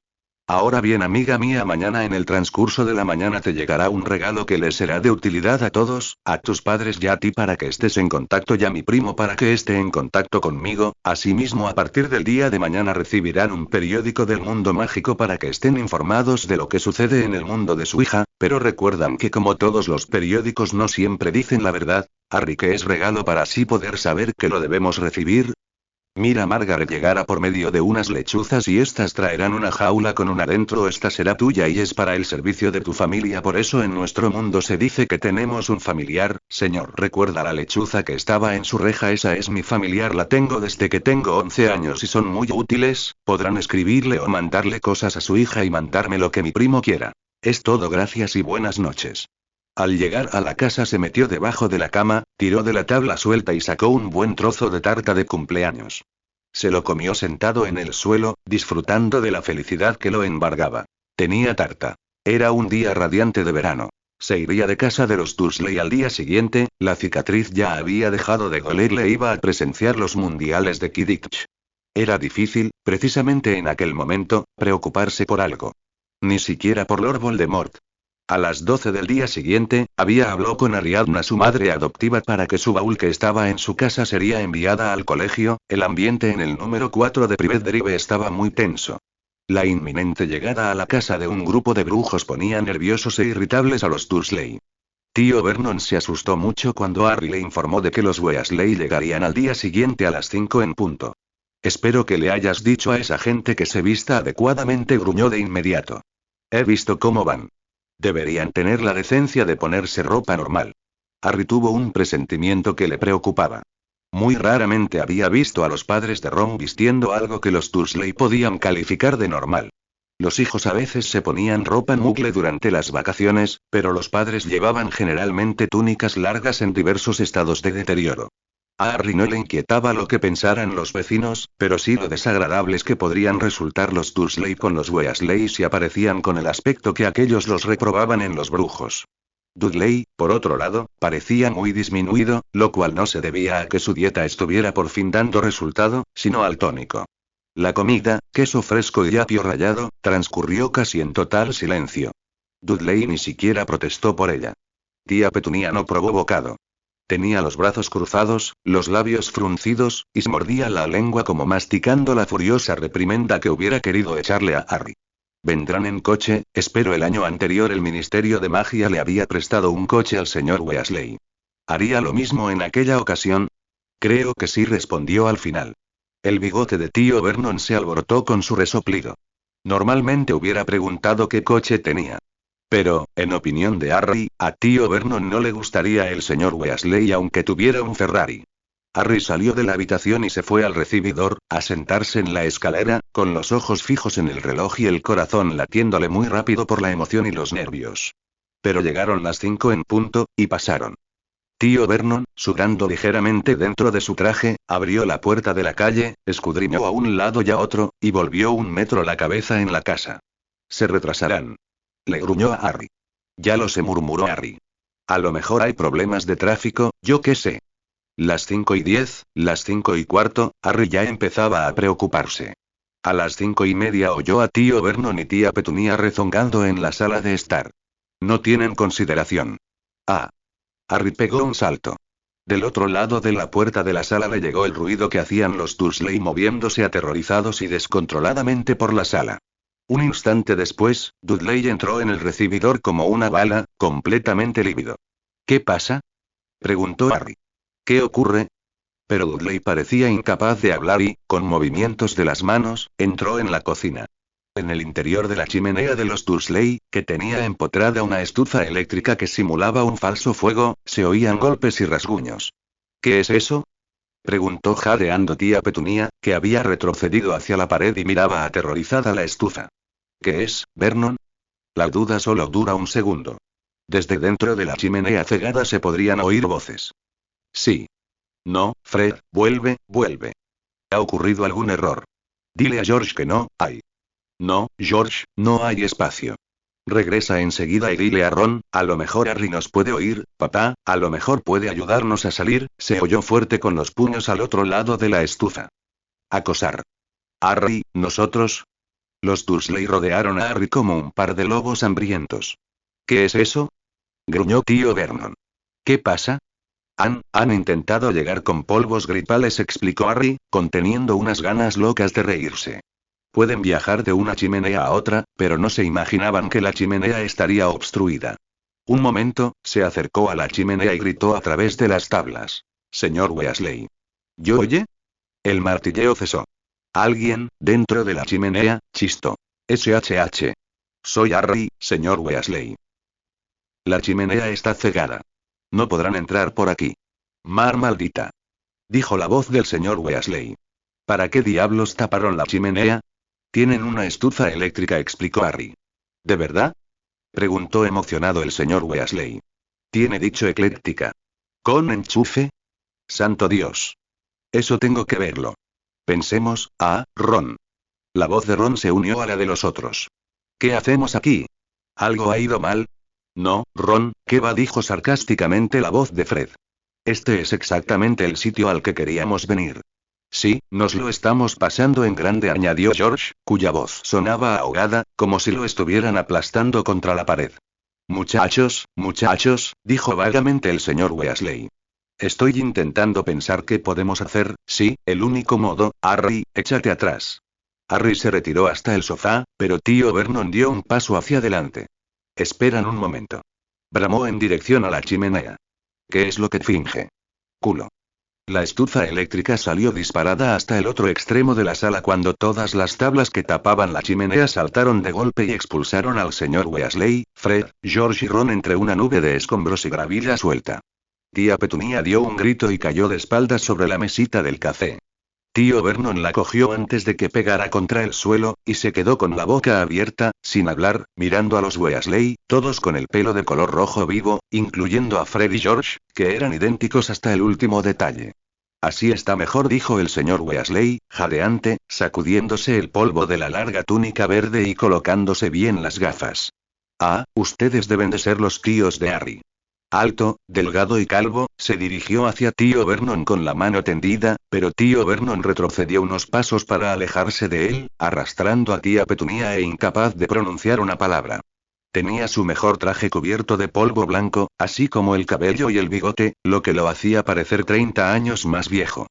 Ahora bien amiga mía, mañana en el transcurso de la mañana te llegará un regalo que les será de utilidad a todos, a tus padres y a ti para que estés en contacto y a mi primo para que esté en contacto conmigo. Asimismo a partir del día de mañana recibirán un periódico del mundo mágico para que estén informados de lo que sucede en el mundo de su hija, pero recuerdan que como todos los periódicos no siempre dicen la verdad. Harry, que es regalo para así poder saber que lo debemos recibir. Mira Margaret llegará por medio de unas lechuzas y estas traerán una jaula con una dentro, esta será tuya y es para el servicio de tu familia, por eso en nuestro mundo se dice que tenemos un familiar. Señor, recuerda la lechuza que estaba en su reja, esa es mi familiar, la tengo desde que tengo 11 años y son muy útiles, podrán escribirle o mandarle cosas a su hija y mandarme lo que mi primo quiera. Es todo, gracias y buenas noches. Al llegar a la casa se metió debajo de la cama, tiró de la tabla suelta y sacó un buen trozo de tarta de cumpleaños. Se lo comió sentado en el suelo, disfrutando de la felicidad que lo embargaba. Tenía tarta. Era un día radiante de verano. Se iría de casa de los Dursley al día siguiente, la cicatriz ya había dejado de dolerle, iba a presenciar los mundiales de Quidditch. Era difícil, precisamente en aquel momento, preocuparse por algo. Ni siquiera por Lord Voldemort. A las 12 del día siguiente, habló con Ariadna, su madre adoptiva, para que su baúl que estaba en su casa sería enviada al colegio. El ambiente en el número 4 de Private Drive estaba muy tenso. La inminente llegada a la casa de un grupo de brujos ponía nerviosos e irritables a los Dursley. Tío Vernon se asustó mucho cuando Harry le informó de que los Weasley llegarían al día siguiente a las 5 en punto. Espero que le hayas dicho a esa gente que se vista adecuadamente, gruñó de inmediato. He visto cómo van. Deberían tener la decencia de ponerse ropa normal. Harry tuvo un presentimiento que le preocupaba. Muy raramente había visto a los padres de Ron vistiendo algo que los Dursley podían calificar de normal. Los hijos a veces se ponían ropa muggle durante las vacaciones, pero los padres llevaban generalmente túnicas largas en diversos estados de deterioro. A Harry no le inquietaba lo que pensaran los vecinos, pero sí lo desagradables que podrían resultar los Dursley con los Weasley si aparecían con el aspecto que aquellos los reprobaban en los brujos. Dudley, por otro lado, parecía muy disminuido, lo cual no se debía a que su dieta estuviera por fin dando resultado, sino al tónico. La comida, queso fresco y apio rallado, transcurrió casi en total silencio. Dudley ni siquiera protestó por ella. Tía Petunia no probó bocado. Tenía los brazos cruzados, los labios fruncidos, y se mordía la lengua como masticando la furiosa reprimenda que hubiera querido echarle a Harry. Vendrán en coche, espero el año anterior el Ministerio de Magia le había prestado un coche al señor Weasley. ¿Haría lo mismo en aquella ocasión? Creo que sí, respondió al final. El bigote de tío Vernon se alborotó con su resoplido. Normalmente hubiera preguntado qué coche tenía. Pero, en opinión de Harry, a tío Vernon no le gustaría el señor Weasley aunque tuviera un Ferrari. Harry salió de la habitación y se fue al recibidor, a sentarse en la escalera, con los ojos fijos en el reloj y el corazón latiéndole muy rápido por la emoción y los nervios. Pero llegaron las 5 en punto, y pasaron. Tío Vernon, sudando ligeramente dentro de su traje, abrió la puerta de la calle, escudriñó a un lado y a otro, y volvió 1 metro la cabeza en la casa. Se retrasarán. Le gruñó a Harry. Ya lo sé, murmuró Harry. A lo mejor hay problemas de tráfico, yo qué sé. Las 5:10, las 5:15, Harry ya empezaba a preocuparse. A las 5:30 oyó a tío Vernon y tía Petunia rezongando en la sala de estar. No tienen consideración. Ah. Harry pegó un salto. Del otro lado de la puerta de la sala le llegó el ruido que hacían los Dursley moviéndose aterrorizados y descontroladamente por la sala. Un instante después, Dudley entró en el recibidor como una bala, completamente lívido. ¿Qué pasa?, preguntó Harry. ¿Qué ocurre? Pero Dudley parecía incapaz de hablar y, con movimientos de las manos, entró en la cocina. En el interior de la chimenea de los Dursley, que tenía empotrada una estufa eléctrica que simulaba un falso fuego, se oían golpes y rasguños. ¿Qué es eso?, preguntó jadeando tía Petunia, que había retrocedido hacia la pared y miraba aterrorizada la estufa. ¿Qué es, Vernon? La duda solo dura un segundo. Desde dentro de la chimenea cegada se podrían oír voces. Sí. No, Fred, vuelve, vuelve. ¿Ha ocurrido algún error? Dile a George que no hay. No, George, no hay espacio. Regresa enseguida y dile a Ron, a lo mejor Harry nos puede oír, papá, a lo mejor puede ayudarnos a salir, se oyó fuerte con los puños al otro lado de la estufa. Acosar. Harry, ¿nosotros? Los Dursley rodearon a Harry como un par de lobos hambrientos. ¿Qué es eso?, gruñó tío Vernon. ¿Qué pasa? Han intentado llegar con polvos gripales, explicó Harry, conteniendo unas ganas locas de reírse. Pueden viajar de una chimenea a otra, pero no se imaginaban que la chimenea estaría obstruida. Un momento, se acercó a la chimenea y gritó a través de las tablas. Señor Weasley. ¿Yo oye? El martilleo cesó. Alguien, dentro de la chimenea, chistó. SHH. Soy Harry, señor Weasley. La chimenea está cegada. No podrán entrar por aquí. Mar maldita, dijo la voz del señor Weasley. ¿Para qué diablos taparon la chimenea? Tienen una estufa eléctrica, explicó Harry. ¿De verdad?, preguntó emocionado el señor Weasley. Tiene dicho ecléctica. ¿Con enchufe? ¡Santo Dios! Eso tengo que verlo. Pensemos, Ron. La voz de Ron se unió a la de los otros. ¿Qué hacemos aquí? ¿Algo ha ido mal? No, Ron, ¿qué va?, dijo sarcásticamente la voz de Fred. Este es exactamente el sitio al que queríamos venir. Sí, nos lo estamos pasando en grande, añadió George, cuya voz sonaba ahogada, como si lo estuvieran aplastando contra la pared. Muchachos, dijo vagamente el señor Weasley. Estoy intentando pensar qué podemos hacer. Sí, el único modo, Harry, échate atrás. Harry se retiró hasta el sofá, pero tío Vernon dio un paso hacia adelante. Esperan un momento. Bramó en dirección a la chimenea. ¿Qué es lo que finge? Culo. La estufa eléctrica salió disparada hasta el otro extremo de la sala cuando todas las tablas que tapaban la chimenea saltaron de golpe y expulsaron al señor Weasley, Fred, George y Ron entre una nube de escombros y gravilla suelta. Tía Petunia dio un grito y cayó de espaldas sobre la mesita del café. Tío Vernon la cogió antes de que pegara contra el suelo, y se quedó con la boca abierta, sin hablar, mirando a los Weasley, todos con el pelo de color rojo vivo, incluyendo a Fred y George, que eran idénticos hasta el último detalle. Así está mejor, dijo el señor Weasley, jadeante, sacudiéndose el polvo de la larga túnica verde y colocándose bien las gafas. Ustedes deben de ser los tíos de Harry. Alto, delgado y calvo, se dirigió hacia tío Vernon con la mano tendida, pero tío Vernon retrocedió unos pasos para alejarse de él, arrastrando a tía Petunia e incapaz de pronunciar una palabra. Tenía su mejor traje cubierto de polvo blanco, así como el cabello y el bigote, lo que lo hacía parecer 30 años más viejo.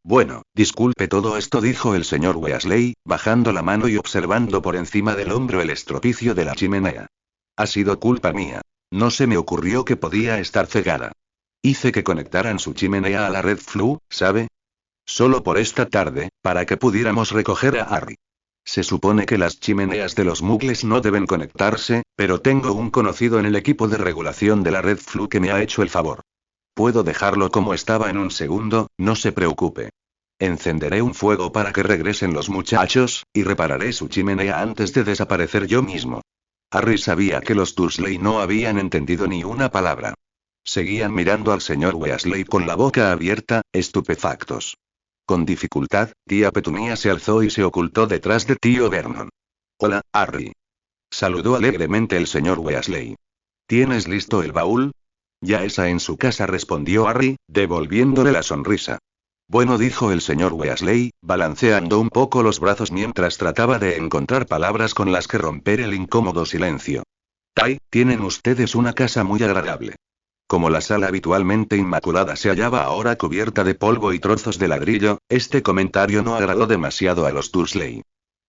Bueno, disculpe todo esto, dijo el señor Weasley, bajando la mano y observando por encima del hombro el estropicio de la chimenea. Ha sido culpa mía. No se me ocurrió que podía estar cegada. Hice que conectaran su chimenea a la red Flu, ¿sabe? Solo por esta tarde, para que pudiéramos recoger a Harry. Se supone que las chimeneas de los muggles no deben conectarse, pero tengo un conocido en el equipo de regulación de la red Flu que me ha hecho el favor. Puedo dejarlo como estaba en un segundo, no se preocupe. Encenderé un fuego para que regresen los muchachos, y repararé su chimenea antes de desaparecer yo mismo. Harry sabía que los Dursley no habían entendido ni una palabra. Seguían mirando al señor Weasley con la boca abierta, estupefactos. Con dificultad, tía Petunia se alzó y se ocultó detrás de tío Vernon. Hola, Harry. Saludó alegremente el señor Weasley. ¿Tienes listo el baúl? Ya está en su casa, respondió Harry, devolviéndole la sonrisa. Bueno, dijo el señor Weasley, balanceando un poco los brazos mientras trataba de encontrar palabras con las que romper el incómodo silencio. Tienen ustedes una casa muy agradable. Como la sala habitualmente inmaculada se hallaba ahora cubierta de polvo y trozos de ladrillo, este comentario no agradó demasiado a los Dursley.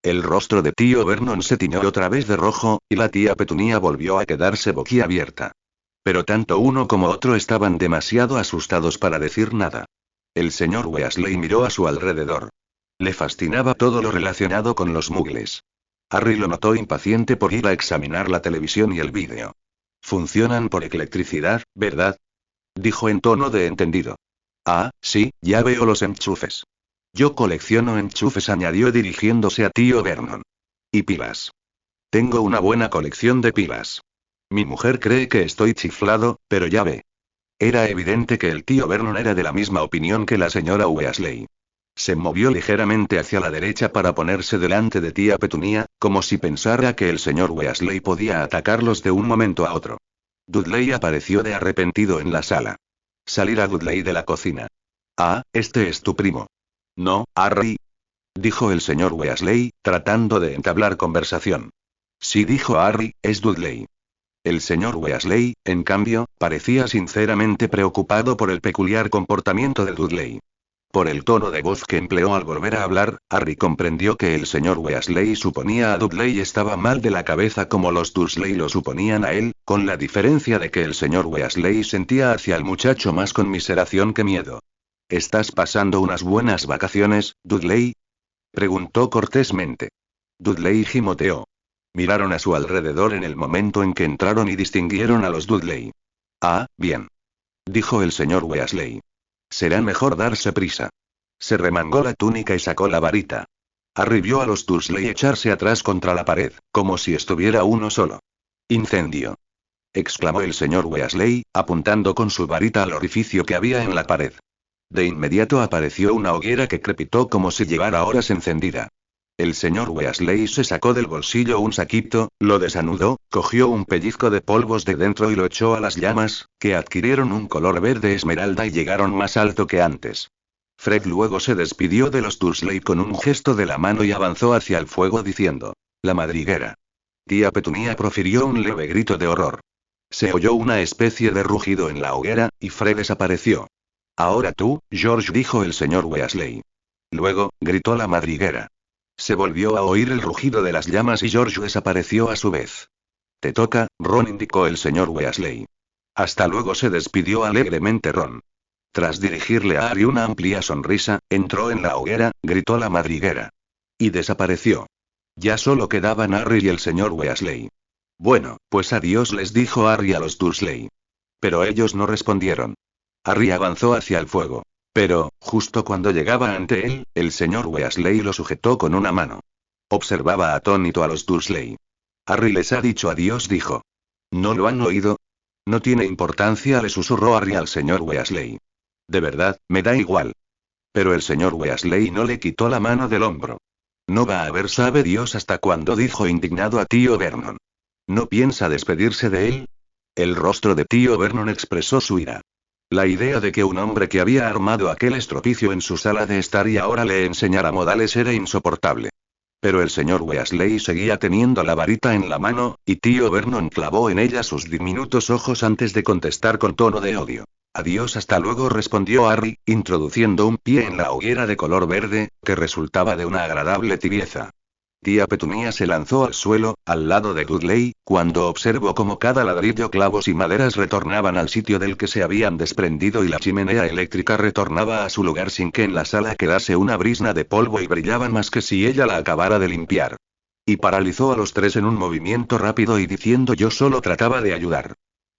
El rostro de tío Vernon se tiñó otra vez de rojo, y la tía Petunia volvió a quedarse boquiabierta. Pero tanto uno como otro estaban demasiado asustados para decir nada. El señor Weasley miró a su alrededor. Le fascinaba todo lo relacionado con los muggles. Harry lo notó impaciente por ir a examinar la televisión y el vídeo. Funcionan por electricidad, ¿verdad? Dijo en tono de entendido. Ah, sí, ya veo los enchufes. Yo colecciono enchufes, añadió dirigiéndose a tío Vernon. Y pilas. Tengo una buena colección de pilas. Mi mujer cree que estoy chiflado, pero ya ve. Era evidente que el tío Vernon era de la misma opinión que la señora Weasley. Se movió ligeramente hacia la derecha para ponerse delante de tía Petunia, como si pensara que el señor Weasley podía atacarlos de un momento a otro. Dudley apareció de arrepentido en la sala. Salir a Dudley de la cocina. Ah, este es tu primo. No, Harry. Dijo el señor Weasley, tratando de entablar conversación. Sí, dijo Harry, es Dudley. El señor Weasley, en cambio, parecía sinceramente preocupado por el peculiar comportamiento de Dudley. Por el tono de voz que empleó al volver a hablar, Harry comprendió que el señor Weasley suponía a Dudley estaba mal de la cabeza como los Dursley lo suponían a él, con la diferencia de que el señor Weasley sentía hacia el muchacho más conmiseración que miedo. ¿Estás pasando unas buenas vacaciones, Dudley? Preguntó cortésmente. Dudley gimoteó. Miraron a su alrededor en el momento en que entraron y distinguieron a los Dudley. Ah, bien. Dijo el señor Weasley. Será mejor darse prisa. Se remangó la túnica y sacó la varita. Harry vio a los Dursley echarse atrás contra la pared, como si estuviera uno solo. ¡Incendio! Exclamó el señor Weasley, apuntando con su varita al orificio que había en la pared. De inmediato apareció una hoguera que crepitó como si llevara horas encendida. El señor Weasley se sacó del bolsillo un saquito, lo desanudó, cogió un pellizco de polvos de dentro y lo echó a las llamas, que adquirieron un color verde esmeralda y llegaron más alto que antes. Fred luego se despidió de los Dursley con un gesto de la mano y avanzó hacia el fuego diciendo: «La madriguera». Tía Petunia profirió un leve grito de horror. Se oyó una especie de rugido en la hoguera, y Fred desapareció. «Ahora tú, George», dijo el señor Weasley. Luego, gritó la madriguera. Se volvió a oír el rugido de las llamas y George desapareció a su vez. «Te toca, Ron», indicó el señor Weasley. «Hasta luego», se despidió alegremente Ron. Tras dirigirle a Harry una amplia sonrisa, entró en la hoguera, gritó la madriguera. Y desapareció. Ya solo quedaban Harry y el señor Weasley. «Bueno, pues adiós», les dijo Harry a los Dursley. Pero ellos no respondieron. Harry avanzó hacia el fuego. Pero, justo cuando llegaba ante él, el señor Weasley lo sujetó con una mano. Observaba atónito a los Dursley. «Harry les ha dicho adiós», dijo. «¿No lo han oído?» «No tiene importancia», le susurró Harry al señor Weasley. «De verdad, me da igual». Pero el señor Weasley no le quitó la mano del hombro. «No va a haber sabe Dios hasta cuándo», dijo indignado a tío Vernon. «¿No piensa despedirse de él?» El rostro de tío Vernon expresó su ira. La idea de que un hombre que había armado aquel estropicio en su sala de estar y ahora le enseñara modales era insoportable. Pero el señor Weasley seguía teniendo la varita en la mano, y tío Vernon clavó en ella sus diminutos ojos antes de contestar con tono de odio. Adiós, hasta luego, respondió Harry, introduciendo un pie en la hoguera de color verde, que resultaba de una agradable tibieza. Tía Petunia se lanzó al suelo, al lado de Dudley, cuando observó cómo cada ladrillo, clavos y maderas retornaban al sitio del que se habían desprendido y la chimenea eléctrica retornaba a su lugar sin que en la sala quedase una brisna de polvo y brillaban más que si ella la acabara de limpiar. Y paralizó a los tres en un movimiento rápido y diciendo: yo solo trataba de ayudar.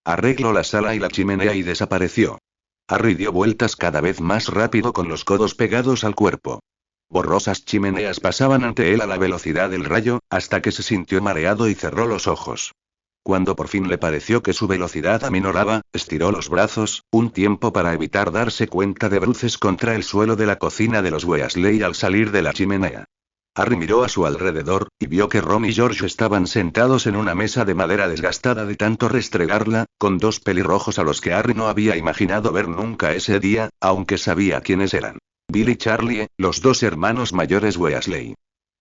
Arregló la sala y la chimenea y desapareció. Harry dio vueltas cada vez más rápido con los codos pegados al cuerpo. Borrosas chimeneas pasaban ante él a la velocidad del rayo, hasta que se sintió mareado y cerró los ojos. Cuando por fin le pareció que su velocidad aminoraba, estiró los brazos, un tiempo para evitar darse cuenta de bruces contra el suelo de la cocina de los Weasley al salir de la chimenea. Harry miró a su alrededor, y vio que Ron y George estaban sentados en una mesa de madera desgastada de tanto restregarla, con dos pelirrojos a los que Harry no había imaginado ver nunca ese día, aunque sabía quiénes eran. Bill y Charlie, los dos hermanos mayores Weasley.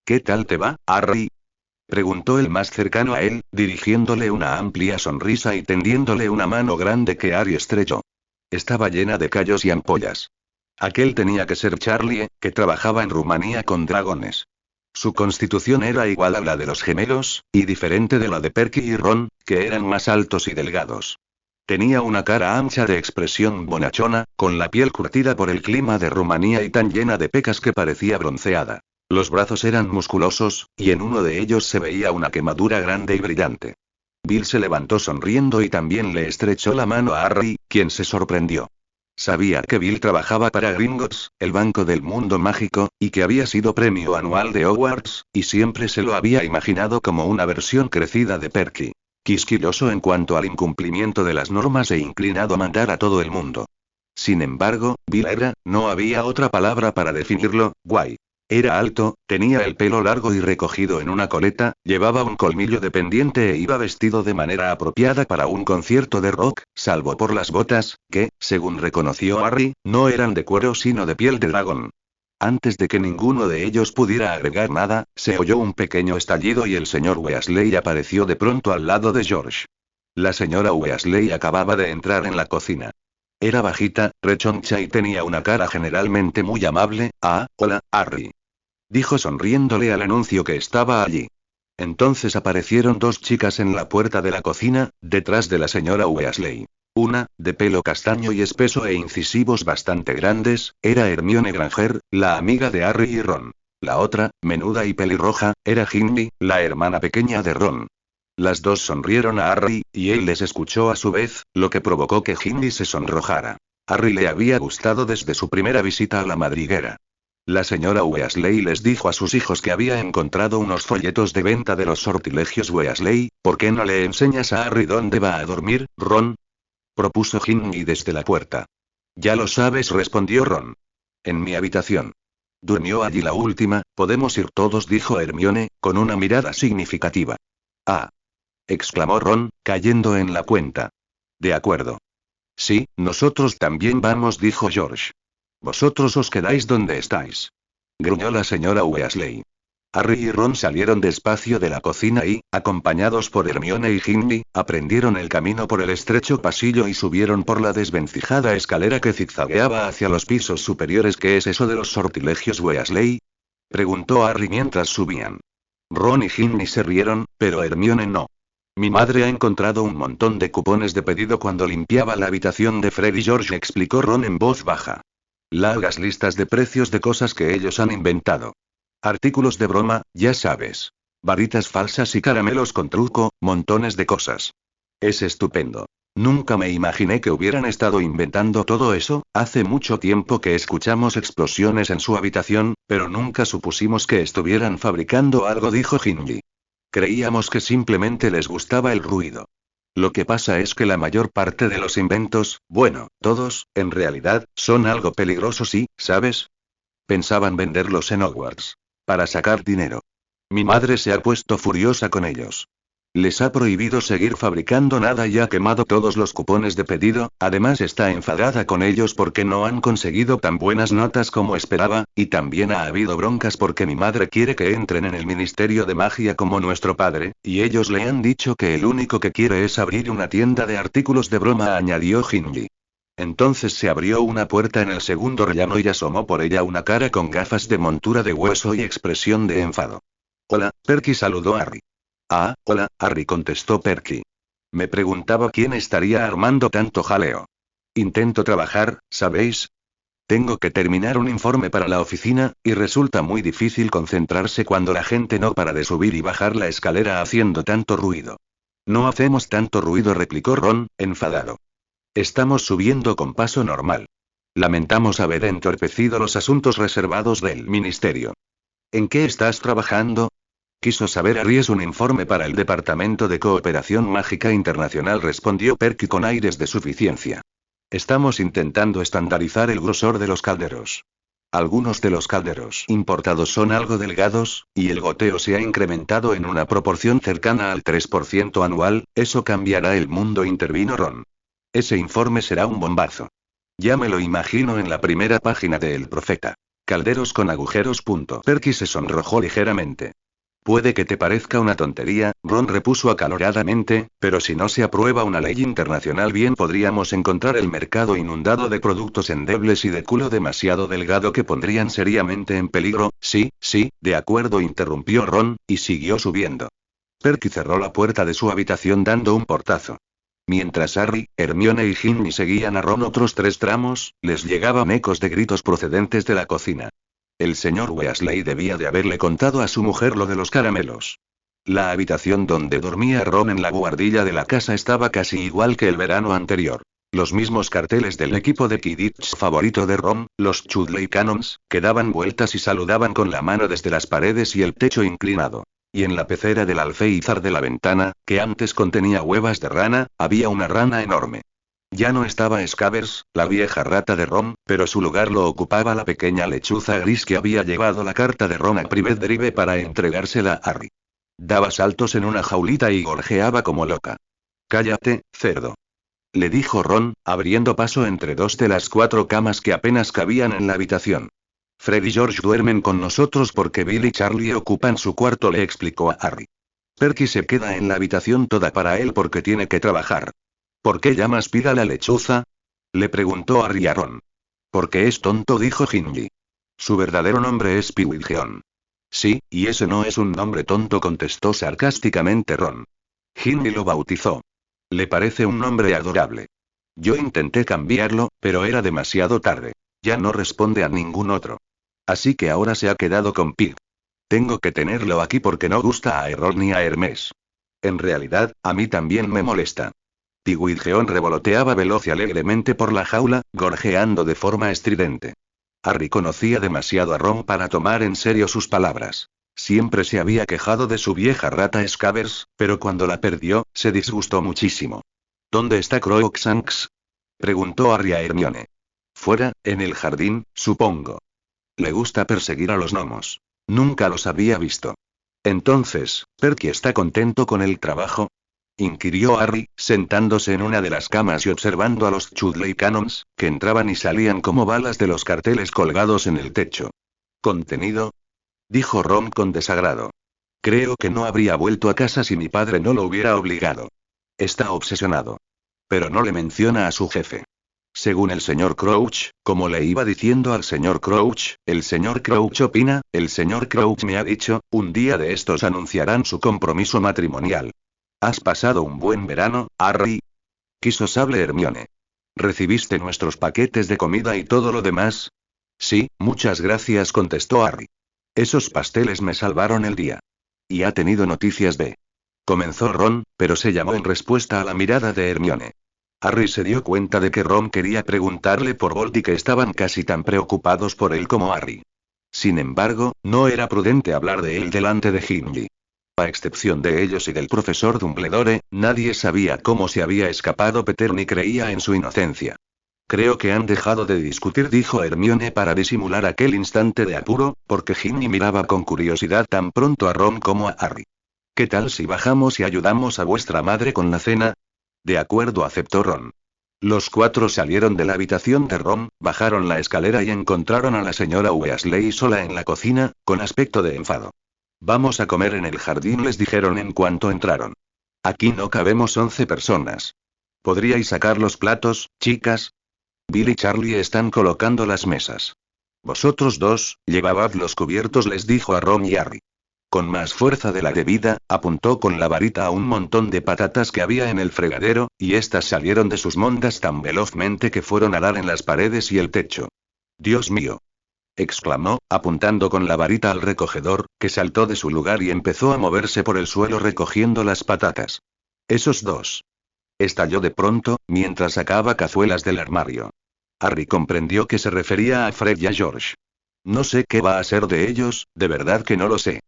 ¿Qué tal te va, Harry?, preguntó el más cercano a él, dirigiéndole una amplia sonrisa y tendiéndole una mano grande que Harry estrechó. Estaba llena de callos y ampollas. Aquel tenía que ser Charlie, que trabajaba en Rumanía con dragones. Su constitución era igual a la de los gemelos, y diferente de la de Perky y Ron, que eran más altos y delgados. Tenía una cara ancha de expresión bonachona, con la piel curtida por el clima de Rumanía y tan llena de pecas que parecía bronceada. Los brazos eran musculosos, y en uno de ellos se veía una quemadura grande y brillante. Bill se levantó sonriendo y también le estrechó la mano a Harry, quien se sorprendió. Sabía que Bill trabajaba para Gringotts, el banco del mundo mágico, y que había sido premio anual de Hogwarts, y siempre se lo había imaginado como una versión crecida de Perky. Quisquilloso en cuanto al incumplimiento de las normas e inclinado a mandar a todo el mundo. Sin embargo, Bill era, no había otra palabra para definirlo, guay. Era alto, tenía el pelo largo y recogido en una coleta, llevaba un colmillo de pendiente e iba vestido de manera apropiada para un concierto de rock, salvo por las botas, que, según reconoció Harry, no eran de cuero sino de piel de dragón. Antes de que ninguno de ellos pudiera agregar nada, se oyó un pequeño estallido y el señor Weasley apareció de pronto al lado de George. La señora Weasley acababa de entrar en la cocina. Era bajita, rechoncha y tenía una cara generalmente muy amable. Ah, hola, Harry, dijo sonriéndole al anuncio que estaba allí. Entonces aparecieron dos chicas en la puerta de la cocina, detrás de la señora Weasley. Una, de pelo castaño y espeso e incisivos bastante grandes, era Hermione Granger, la amiga de Harry y Ron. La otra, menuda y pelirroja, era Ginny, la hermana pequeña de Ron. Las dos sonrieron a Harry, y él les escuchó a su vez, lo que provocó que Ginny se sonrojara. Harry le había gustado desde su primera visita a la madriguera. La señora Weasley les dijo a sus hijos que había encontrado unos folletos de venta de los sortilegios Weasley. ¿Por qué no le enseñas a Harry dónde va a dormir, Ron?, propuso Ginny desde la puerta. Ya lo sabes, respondió Ron. En mi habitación. Durmió allí la última. Podemos ir todos, dijo Hermione, con una mirada significativa. Ah, exclamó Ron, cayendo en la cuenta. De acuerdo. Sí, nosotros también vamos, dijo George. Vosotros os quedáis donde estáis, gruñó la señora Weasley. Harry y Ron salieron despacio de la cocina y, acompañados por Hermione y Ginny, aprendieron el camino por el estrecho pasillo y subieron por la desvencijada escalera que zigzagueaba hacia los pisos superiores. ¿Qué es eso de los sortilegios Weasley?, preguntó Harry mientras subían. Ron y Ginny se rieron, pero Hermione no. Mi madre ha encontrado un montón de cupones de pedido cuando limpiaba la habitación de Fred y George, explicó Ron en voz baja. Largas listas de precios de cosas que ellos han inventado. Artículos de broma, ya sabes. Varitas falsas y caramelos con truco, montones de cosas. Es estupendo. Nunca me imaginé que hubieran estado inventando todo eso. Hace mucho tiempo que escuchamos explosiones en su habitación, pero nunca supusimos que estuvieran fabricando algo, dijo Ginny. Creíamos que simplemente les gustaba el ruido. Lo que pasa es que la mayor parte de los inventos, bueno, todos, en realidad, son algo peligrosos y, ¿sabes? Pensaban venderlos en Hogwarts. Para sacar dinero. Mi madre se ha puesto furiosa con ellos. Les ha prohibido seguir fabricando nada y ha quemado todos los cupones de pedido, además está enfadada con ellos porque no han conseguido tan buenas notas como esperaba, y también ha habido broncas porque mi madre quiere que entren en el Ministerio de Magia como nuestro padre, y ellos le han dicho que el único que quiere es abrir una tienda de artículos de broma, añadió Hinji. Entonces se abrió una puerta en el segundo rellano y asomó por ella una cara con gafas de montura de hueso y expresión de enfado. Hola, Perky, saludó Harry. Ah, hola, Harry, contestó Perky. Me preguntaba quién estaría armando tanto jaleo. Intento trabajar, ¿sabéis? Tengo que terminar un informe para la oficina, y resulta muy difícil concentrarse cuando la gente no para de subir y bajar la escalera haciendo tanto ruido. No hacemos tanto ruido, replicó Ron, enfadado. Estamos subiendo con paso normal. Lamentamos haber entorpecido los asuntos reservados del ministerio. ¿En qué estás trabajando? Quiso saber Harry. Es un informe para el Departamento de Cooperación Mágica Internacional, respondió Perky con aires de suficiencia. Estamos intentando estandarizar el grosor de los calderos. Algunos de los calderos importados son algo delgados, y el goteo se ha incrementado en una proporción cercana al 3% anual. Eso cambiará el mundo, intervino Ron. Ese informe será un bombazo. Ya me lo imagino en la primera página de El Profeta. Calderos con agujeros. Perky se sonrojó ligeramente. Puede que te parezca una tontería, Ron repuso acaloradamente, pero si no se aprueba una ley internacional, bien podríamos encontrar el mercado inundado de productos endebles y de culo demasiado delgado que pondrían seriamente en peligro. Sí, de acuerdo, interrumpió Ron, y siguió subiendo. Perky cerró la puerta de su habitación dando un portazo. Mientras Harry, Hermione y Ginny seguían a Ron otros 3 tramos, les llegaban ecos de gritos procedentes de la cocina. El señor Weasley debía de haberle contado a su mujer lo de los caramelos. La habitación donde dormía Ron en la buhardilla de la casa estaba casi igual que el verano anterior. Los mismos carteles del equipo de Quidditch favorito de Ron, los Chudley Cannons, que daban vueltas y saludaban con la mano desde las paredes y el techo inclinado. Y en la pecera del alféizar de la ventana, que antes contenía huevas de rana, había una rana enorme. Ya no estaba Scabbers, la vieja rata de Ron, pero su lugar lo ocupaba la pequeña lechuza gris que había llevado la carta de Ron a Private Drive para entregársela a Harry. Daba saltos en una jaulita y gorjeaba como loca. Cállate, cerdo. Le dijo Ron, abriendo paso entre 2 de las 4 camas que apenas cabían en la habitación. Fred y George duermen con nosotros porque Bill y Charlie ocupan su cuarto, le explicó a Harry. Perky se queda en la habitación toda para él porque tiene que trabajar. ¿Por qué llamas Pid a la lechuza? Le preguntó Harry a Ron. Porque es tonto, dijo Ginny. Su verdadero nombre es Pigwidgeon. Sí, y ese no es un nombre tonto, contestó sarcásticamente Ron. Ginny lo bautizó. Le parece un nombre adorable. Yo intenté cambiarlo, pero era demasiado tarde. Ya no responde a ningún otro. Así que ahora se ha quedado con Pig. Tengo que tenerlo aquí porque no gusta a Errol ni a Hermes. En realidad, a mí también me molesta. Pigwidgeon revoloteaba veloz y alegremente por la jaula, gorjeando de forma estridente. Harry conocía demasiado a Ron para tomar en serio sus palabras. Siempre se había quejado de su vieja rata Scabbers, pero cuando la perdió, se disgustó muchísimo. ¿Dónde está Crookshanks? Preguntó Harry a Hermione. Fuera, en el jardín, supongo. Le gusta perseguir a los gnomos. Nunca los había visto. Entonces, ¿Perky está contento con el trabajo? Inquirió Harry, sentándose en una de las camas y observando a los Chudley Cannons, que entraban y salían como balas de los carteles colgados en el techo. ¿Contenido? Dijo Ron con desagrado. Creo que no habría vuelto a casa si mi padre no lo hubiera obligado. Está obsesionado. Pero no le menciona a su jefe. Según el señor Crouch, como le iba diciendo al señor Crouch, el señor Crouch opina, el señor Crouch me ha dicho, un día de estos anunciarán su compromiso matrimonial. ¿Has pasado un buen verano, Harry? Quiso sable Hermione. ¿Recibiste nuestros paquetes de comida y todo lo demás? Sí, muchas gracias, contestó Harry. Esos pasteles me salvaron el día. ¿Y ha tenido noticias de...? Comenzó Ron, pero se llamó en respuesta a la mirada de Hermione. Harry se dio cuenta de que Ron quería preguntarle por Bolt y que estaban casi tan preocupados por él como Harry. Sin embargo, no era prudente hablar de él delante de Ginny. A excepción de ellos y del profesor Dumbledore, nadie sabía cómo se había escapado Peter ni creía en su inocencia. Creo que han dejado de discutir, dijo Hermione para disimular aquel instante de apuro, porque Ginny miraba con curiosidad tan pronto a Ron como a Harry. ¿Qué tal si bajamos y ayudamos a vuestra madre con la cena? De acuerdo, aceptó Ron. Los cuatro salieron de la habitación de Ron, bajaron la escalera y encontraron a la señora Weasley sola en la cocina, con aspecto de enfado. Vamos a comer en el jardín, les dijeron en cuanto entraron. Aquí no cabemos 11 personas. ¿Podríais sacar los platos, chicas? Bill y Charlie están colocando las mesas. Vosotros dos, llevad los cubiertos, les dijo a Ron y Harry. Con más fuerza de la debida, apuntó con la varita a un montón de patatas que había en el fregadero, y éstas salieron de sus mondas tan velozmente que fueron a dar en las paredes y el techo. ¡Dios mío!, exclamó, apuntando con la varita al recogedor, que saltó de su lugar y empezó a moverse por el suelo recogiendo las patatas. Esos dos. Estalló de pronto, mientras sacaba cazuelas del armario. Harry comprendió que se refería a Fred y a George. No sé qué va a ser de ellos, de verdad que no lo sé.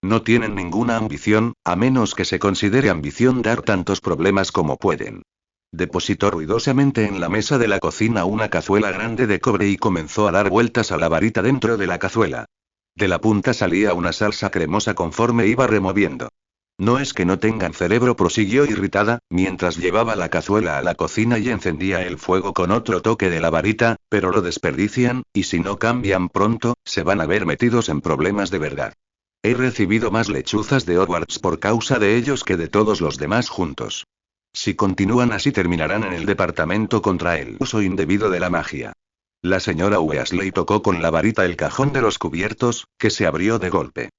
No tienen ninguna ambición, a menos que se considere ambición dar tantos problemas como pueden. Depositó ruidosamente en la mesa de la cocina una cazuela grande de cobre y comenzó a dar vueltas a la varita dentro de la cazuela. De la punta salía una salsa cremosa conforme iba removiendo. No es que no tengan cerebro, prosiguió irritada, mientras llevaba la cazuela a la cocina y encendía el fuego con otro toque de la varita, pero lo desperdician, y si no cambian pronto, se van a ver metidos en problemas de verdad. He recibido más lechuzas de Hogwarts por causa de ellos que de todos los demás juntos. Si continúan así terminarán en el departamento contra el uso indebido de la magia. La señora Weasley tocó con la varita el cajón de los cubiertos, que se abrió de golpe.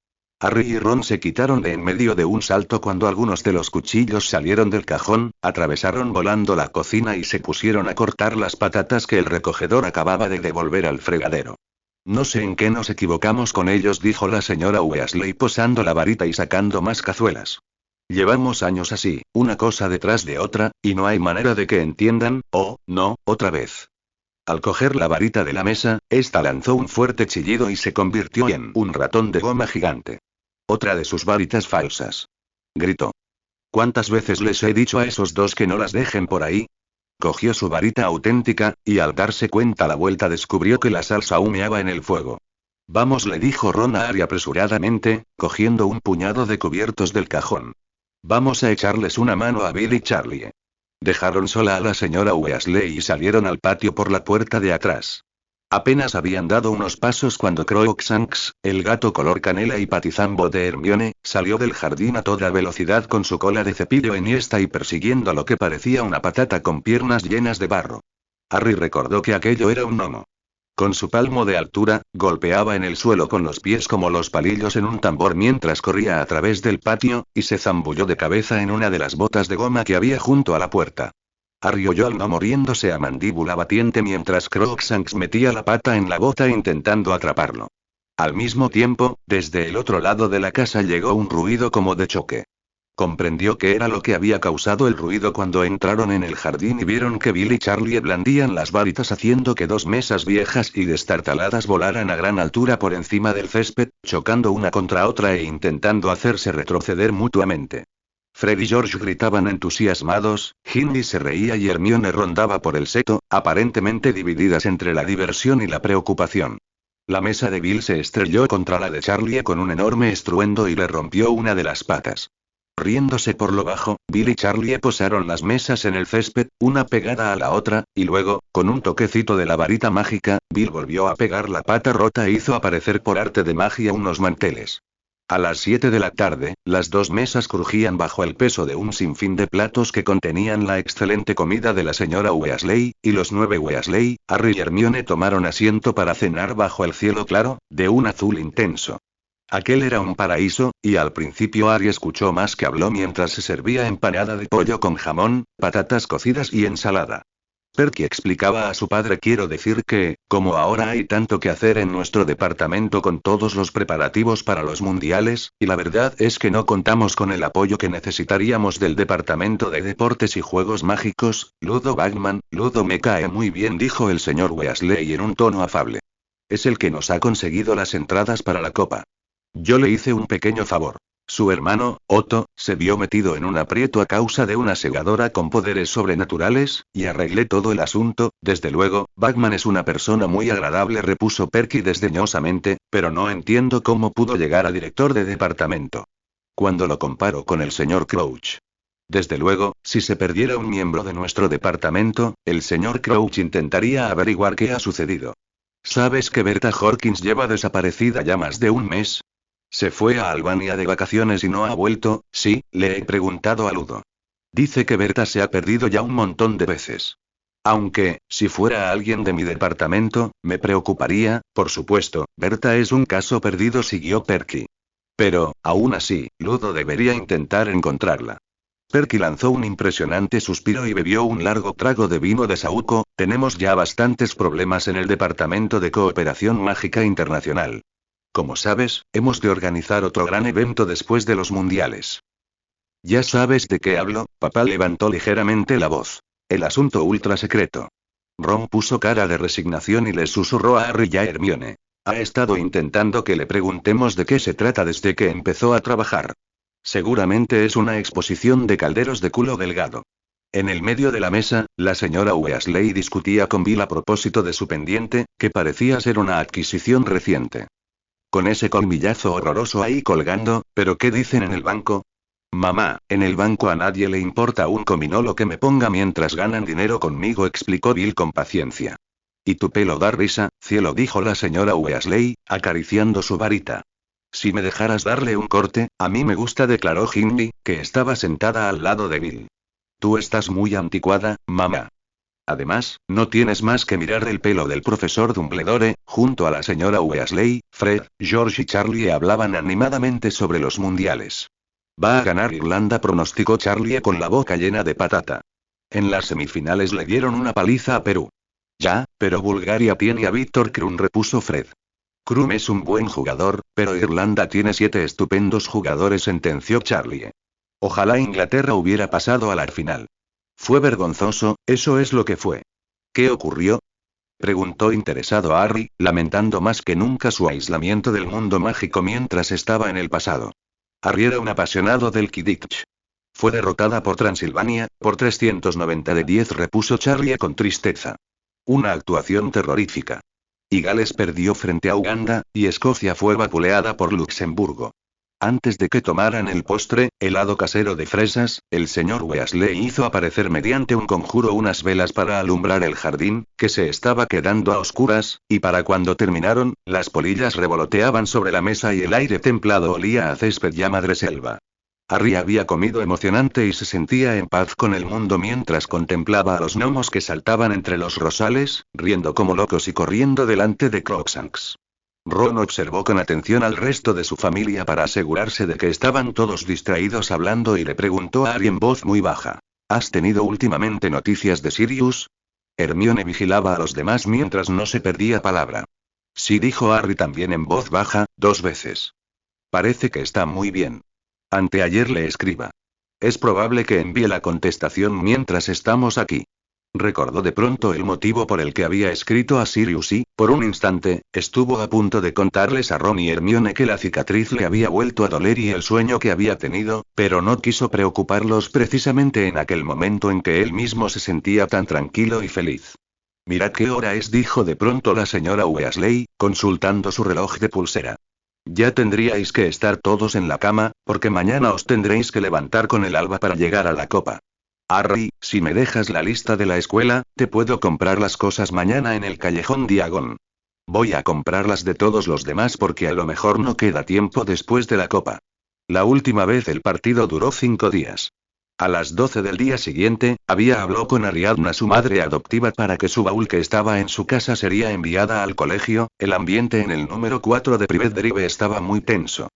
Harry y Ron se quitaron de en medio de un salto cuando algunos de los cuchillos salieron del cajón, atravesaron volando la cocina y se pusieron a cortar las patatas que el recogedor acababa de devolver al fregadero. No sé en qué nos equivocamos con ellos, dijo la señora Weasley posando la varita y sacando más cazuelas. Llevamos años así, una cosa detrás de otra, y no hay manera de que entiendan, oh, no, otra vez. Al coger la varita de la mesa, esta lanzó un fuerte chillido y se convirtió en un ratón de goma gigante. Otra de sus varitas falsas. Gritó. ¿Cuántas veces les he dicho a esos dos que no las dejen por ahí? Cogió su varita auténtica, y al darse cuenta a la vuelta descubrió que la salsa humeaba en el fuego. Vamos, le dijo Ron a Harry apresuradamente, cogiendo un puñado de cubiertos del cajón. Vamos a echarles una mano a Bill y Charlie. Dejaron sola a la señora Weasley y salieron al patio por la puerta de atrás. Apenas habían dado unos pasos cuando Crookshanks, el gato color canela y patizambo de Hermione, salió del jardín a toda velocidad con su cola de cepillo enhiesta y persiguiendo lo que parecía una patata con piernas llenas de barro. Harry recordó que aquello era un gnomo. Con su palmo de altura, golpeaba en el suelo con los pies como los palillos en un tambor mientras corría a través del patio, y se zambulló de cabeza en una de las botas de goma que había junto a la puerta. Harry oyó al gnomo riéndose a mandíbula batiente mientras Crookshanks metía la pata en la bota intentando atraparlo. Al mismo tiempo, desde el otro lado de la casa llegó un ruido como de choque. Comprendió que era lo que había causado el ruido cuando entraron en el jardín y vieron que Bill y Charlie blandían las varitas haciendo que dos mesas viejas y destartaladas volaran a gran altura por encima del césped, chocando una contra otra e intentando hacerse retroceder mutuamente. Fred y George gritaban entusiasmados, Ginny se reía y Hermione rondaba por el seto, aparentemente divididas entre la diversión y la preocupación. La mesa de Bill se estrelló contra la de Charlie con un enorme estruendo y le rompió una de las patas. Riéndose por lo bajo, Bill y Charlie posaron las mesas en el césped, una pegada a la otra, y luego, con un toquecito de la varita mágica, Bill volvió a pegar la pata rota e hizo aparecer por arte de magia unos manteles. A las 7 de la tarde, las dos mesas crujían bajo el peso de un sinfín de platos que contenían la excelente comida de la señora Weasley, y los 9 Weasley, Harry y Hermione tomaron asiento para cenar bajo el cielo claro, de un azul intenso. Aquel era un paraíso, y al principio Harry escuchó más que habló mientras se servía empanada de pollo con jamón, patatas cocidas y ensalada. Perky explicaba a su padre: quiero decir que, como ahora hay tanto que hacer en nuestro departamento con todos los preparativos para los mundiales, y la verdad es que no contamos con el apoyo que necesitaríamos del departamento de deportes y juegos mágicos, Ludo Bagman. Ludo me cae muy bien, dijo el señor Weasley en un tono afable. Es el que nos ha conseguido las entradas para la copa. Yo le hice un pequeño favor. Su hermano, Otto, se vio metido en un aprieto a causa de una segadora con poderes sobrenaturales, y arreglé todo el asunto. Desde luego, Bagman es una persona muy agradable, repuso Perky desdeñosamente, pero no entiendo cómo pudo llegar a director de departamento. Cuando lo comparo con el señor Crouch. Desde luego, si se perdiera un miembro de nuestro departamento, el señor Crouch intentaría averiguar qué ha sucedido. ¿Sabes que Berta Hawkins lleva desaparecida ya más de un mes? Se fue a Albania de vacaciones y no ha vuelto. Sí, le he preguntado a Ludo. Dice que Berta se ha perdido ya un montón de veces. Aunque, si fuera alguien de mi departamento, me preocuparía, por supuesto. Berta es un caso perdido, siguió Perky. Pero, aún así, Ludo debería intentar encontrarla. Perky lanzó un impresionante suspiro y bebió un largo trago de vino de saúco. Tenemos ya bastantes problemas en el Departamento de Cooperación Mágica Internacional. Como sabes, hemos de organizar otro gran evento después de los mundiales. Ya sabes de qué hablo, papá levantó ligeramente la voz. El asunto ultra secreto. Ron puso cara de resignación y le susurró a Harry y a Hermione. Ha estado intentando que le preguntemos de qué se trata desde que empezó a trabajar. Seguramente es una exposición de calderos de culo delgado. En el medio de la mesa, la señora Weasley discutía con Bill a propósito de su pendiente, que parecía ser una adquisición reciente. Con ese colmillazo horroroso ahí colgando, ¿pero qué dicen en el banco? Mamá, en el banco a nadie le importa un comino lo que me ponga mientras ganan dinero conmigo, explicó Bill con paciencia. Y tu pelo da risa, cielo, dijo la señora Weasley, acariciando su varita. Si me dejaras darle un corte, a mí me gusta, declaró Ginny, que estaba sentada al lado de Bill. Tú estás muy anticuada, mamá. Además, no tienes más que mirar el pelo del profesor Dumbledore. Junto a la señora Weasley, Fred, George y Charlie hablaban animadamente sobre los mundiales. Va a ganar Irlanda, pronosticó Charlie con la boca llena de patata. En las semifinales le dieron una paliza a Perú. Ya, pero Bulgaria tiene a Víctor Krum, repuso Fred. Krum es un buen jugador, pero Irlanda tiene 7 estupendos jugadores, sentenció Charlie. Ojalá Inglaterra hubiera pasado a la final. Fue vergonzoso, eso es lo que fue. ¿Qué ocurrió? Preguntó interesado Harry, lamentando más que nunca su aislamiento del mundo mágico mientras estaba en el pasado. Harry era un apasionado del Quidditch. Fue derrotada por Transilvania, por 390 de 10, repuso Charlie con tristeza. Una actuación terrorífica. Y Gales perdió frente a Uganda, y Escocia fue vapuleada por Luxemburgo. Antes de que tomaran el postre, helado casero de fresas, el señor Weasley hizo aparecer mediante un conjuro unas velas para alumbrar el jardín, que se estaba quedando a oscuras, y para cuando terminaron, las polillas revoloteaban sobre la mesa y el aire templado olía a césped y a madreselva. Harry había comido emocionante y se sentía en paz con el mundo mientras contemplaba a los gnomos que saltaban entre los rosales, riendo como locos y corriendo delante de Crookshanks. Ron observó con atención al resto de su familia para asegurarse de que estaban todos distraídos hablando y le preguntó a Harry en voz muy baja. ¿Has tenido últimamente noticias de Sirius? Hermione vigilaba a los demás mientras no se perdía palabra. Sí, dijo Harry también en voz baja, 2 veces. Parece que está muy bien. Anteayer le escriba. Es probable que envíe la contestación mientras estamos aquí. Recordó de pronto el motivo por el que había escrito a Sirius y, por un instante, estuvo a punto de contarles a Ron y Hermione que la cicatriz le había vuelto a doler y el sueño que había tenido, pero no quiso preocuparlos precisamente en aquel momento en que él mismo se sentía tan tranquilo y feliz. Mirad qué hora es, dijo de pronto la señora Weasley, consultando su reloj de pulsera. Ya tendríais que estar todos en la cama, porque mañana os tendréis que levantar con el alba para llegar a la copa. Harry, si me dejas la lista de la escuela, te puedo comprar las cosas mañana en el callejón Diagon. Voy a comprarlas de todos los demás porque a lo mejor no queda tiempo después de la copa. La última vez el partido duró 5 días. A las 12 del día siguiente, habló con Ariadna, su madre adoptiva, para que su baúl que estaba en su casa sería enviada al colegio. El ambiente en el número 4 de Private Drive estaba muy tenso.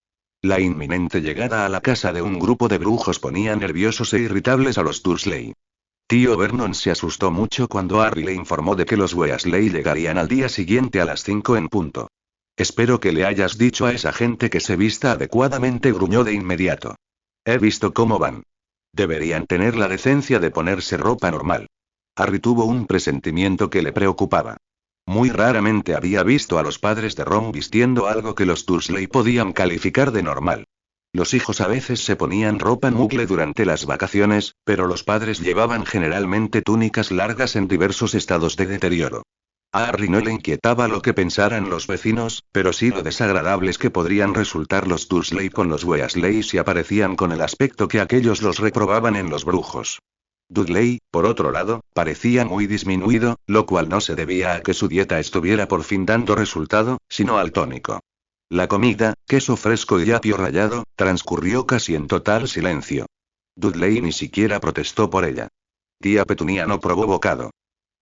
La inminente llegada a la casa de un grupo de brujos ponía nerviosos e irritables a los Dursley. Tío Vernon se asustó mucho cuando Harry le informó de que los Weasley llegarían al día siguiente a las 5 en punto. Espero que le hayas dicho a esa gente que se vista adecuadamente, gruñó de inmediato. He visto cómo van. Deberían tener la decencia de ponerse ropa normal. Harry tuvo un presentimiento que le preocupaba. Muy raramente había visto a los padres de Ron vistiendo algo que los Dursley podían calificar de normal. Los hijos a veces se ponían ropa mugle durante las vacaciones, pero los padres llevaban generalmente túnicas largas en diversos estados de deterioro. A Harry no le inquietaba lo que pensaran los vecinos, pero sí lo desagradables que podrían resultar los Dursley con los Weasley si aparecían con el aspecto que aquellos los reprobaban en los brujos. Dudley, por otro lado, parecía muy disminuido, lo cual no se debía a que su dieta estuviera por fin dando resultado, sino al tónico. La comida, queso fresco y apio rallado, transcurrió casi en total silencio. Dudley ni siquiera protestó por ella. Tía Petunia no probó bocado.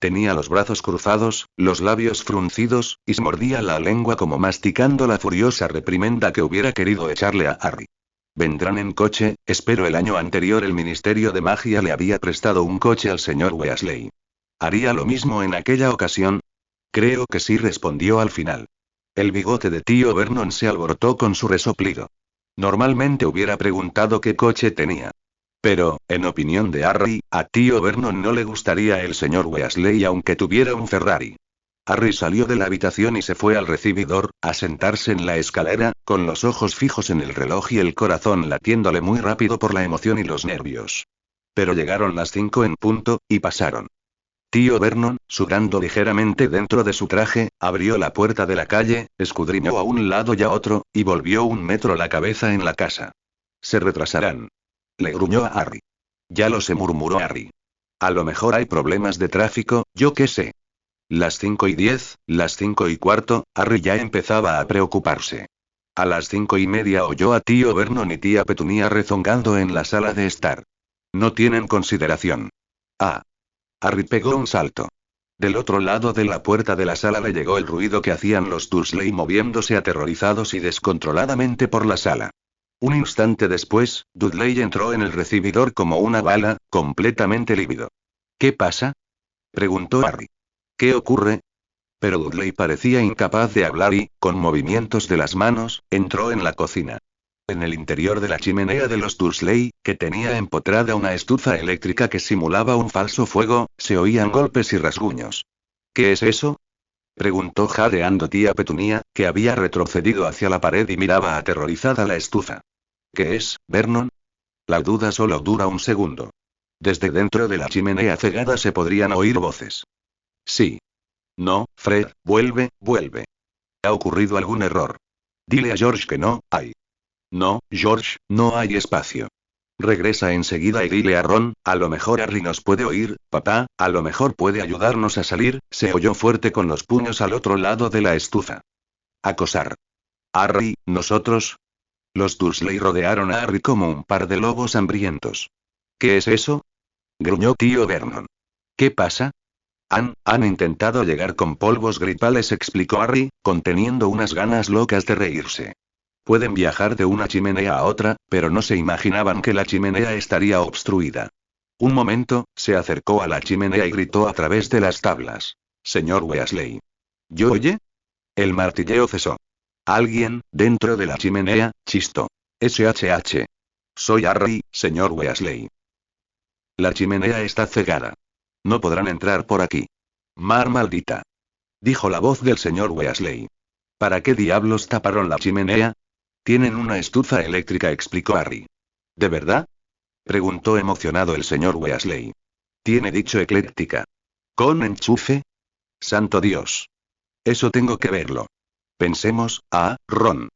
Tenía los brazos cruzados, los labios fruncidos, y se mordía la lengua como masticando la furiosa reprimenda que hubiera querido echarle a Harry. Vendrán en coche, espero. El año anterior el Ministerio de Magia le había prestado un coche al señor Weasley. ¿Haría lo mismo en aquella ocasión? Creo que sí, respondió al final. El bigote de tío Vernon se alborotó con su resoplido. Normalmente hubiera preguntado qué coche tenía. Pero, en opinión de Harry, a tío Vernon no le gustaría el señor Weasley aunque tuviera un Ferrari. Harry salió de la habitación y se fue al recibidor, a sentarse en la escalera, con los ojos fijos en el reloj y el corazón latiéndole muy rápido por la emoción y los nervios. Pero llegaron las 5 en punto, y pasaron. Tío Vernon, sudando ligeramente dentro de su traje, abrió la puerta de la calle, escudriñó a un lado y a otro, y volvió 1 metro la cabeza en la casa. Se retrasarán. Le gruñó a Harry. Ya lo sé, murmuró Harry. A lo mejor hay problemas de tráfico, yo qué sé. Las 5:10, las 5:15, Harry ya empezaba a preocuparse. A las 5:30 oyó a tío Vernon y tía Petunia rezongando en la sala de estar. No tienen consideración. Ah. Harry pegó un salto. Del otro lado de la puerta de la sala le llegó el ruido que hacían los Dursley moviéndose aterrorizados y descontroladamente por la sala. Un instante después, Dudley entró en el recibidor como una bala, completamente lívido. ¿Qué pasa?, preguntó Harry. ¿Qué ocurre? Pero Dudley parecía incapaz de hablar y, con movimientos de las manos, entró en la cocina. En el interior de la chimenea de los Dursley, que tenía empotrada una estufa eléctrica que simulaba un falso fuego, se oían golpes y rasguños. ¿Qué es eso?, preguntó jadeando tía Petunia, que había retrocedido hacia la pared y miraba aterrorizada la estufa. ¿Qué es, Vernon? La duda solo dura un segundo. Desde dentro de la chimenea cegada se podrían oír voces. Sí. No, Fred, vuelve, vuelve. ¿Ha ocurrido algún error? Dile a George que no hay. No, George, no hay espacio. Regresa enseguida y dile a Ron, a lo mejor Harry nos puede oír, papá, a lo mejor puede ayudarnos a salir. Se oyó fuerte con los puños al otro lado de la estufa. Acosar. Harry, ¿nosotros? Los Dursley rodearon a Harry como un par de lobos hambrientos. ¿Qué es eso?, gruñó tío Vernon. ¿Qué pasa? Han intentado llegar con polvos gripales, explicó Harry, conteniendo unas ganas locas de reírse. Pueden viajar de una chimenea a otra, pero no se imaginaban que la chimenea estaría obstruida. Un momento, se acercó a la chimenea y gritó a través de las tablas. Señor Weasley. ¿Yo oye? El martilleo cesó. Alguien, dentro de la chimenea, chistó. SHH. Soy Harry, señor Weasley. La chimenea está cegada. No podrán entrar por aquí. Mar maldita. Dijo la voz del señor Weasley. ¿Para qué diablos taparon la chimenea? Tienen una estufa eléctrica, explicó Harry. ¿De verdad?, preguntó emocionado el señor Weasley. Tiene dicho ecléctica. ¿Con enchufe? ¡Santo Dios! Eso tengo que verlo. Pensemos, Ron.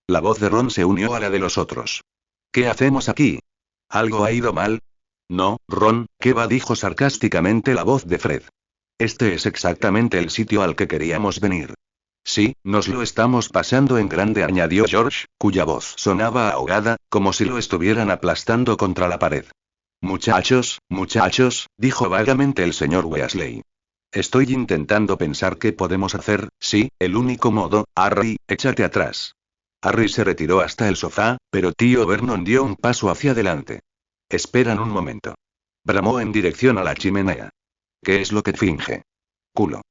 La voz de Ron se unió a la de los otros. ¿Qué hacemos aquí? ¿Algo ha ido mal? No, Ron, ¿qué va?, dijo sarcásticamente la voz de Fred. Este es exactamente el sitio al que queríamos venir. Sí, nos lo estamos pasando en grande, añadió George, cuya voz sonaba ahogada, como si lo estuvieran aplastando contra la pared. Muchachos, dijo vagamente el señor Weasley. Estoy intentando pensar qué podemos hacer. Sí, el único modo, Harry, échate atrás. Harry se retiró hasta el sofá, pero tío Vernon dio un paso hacia adelante. Esperan un momento. Bramó en dirección a la chimenea. ¿Qué es lo que finge? Culo.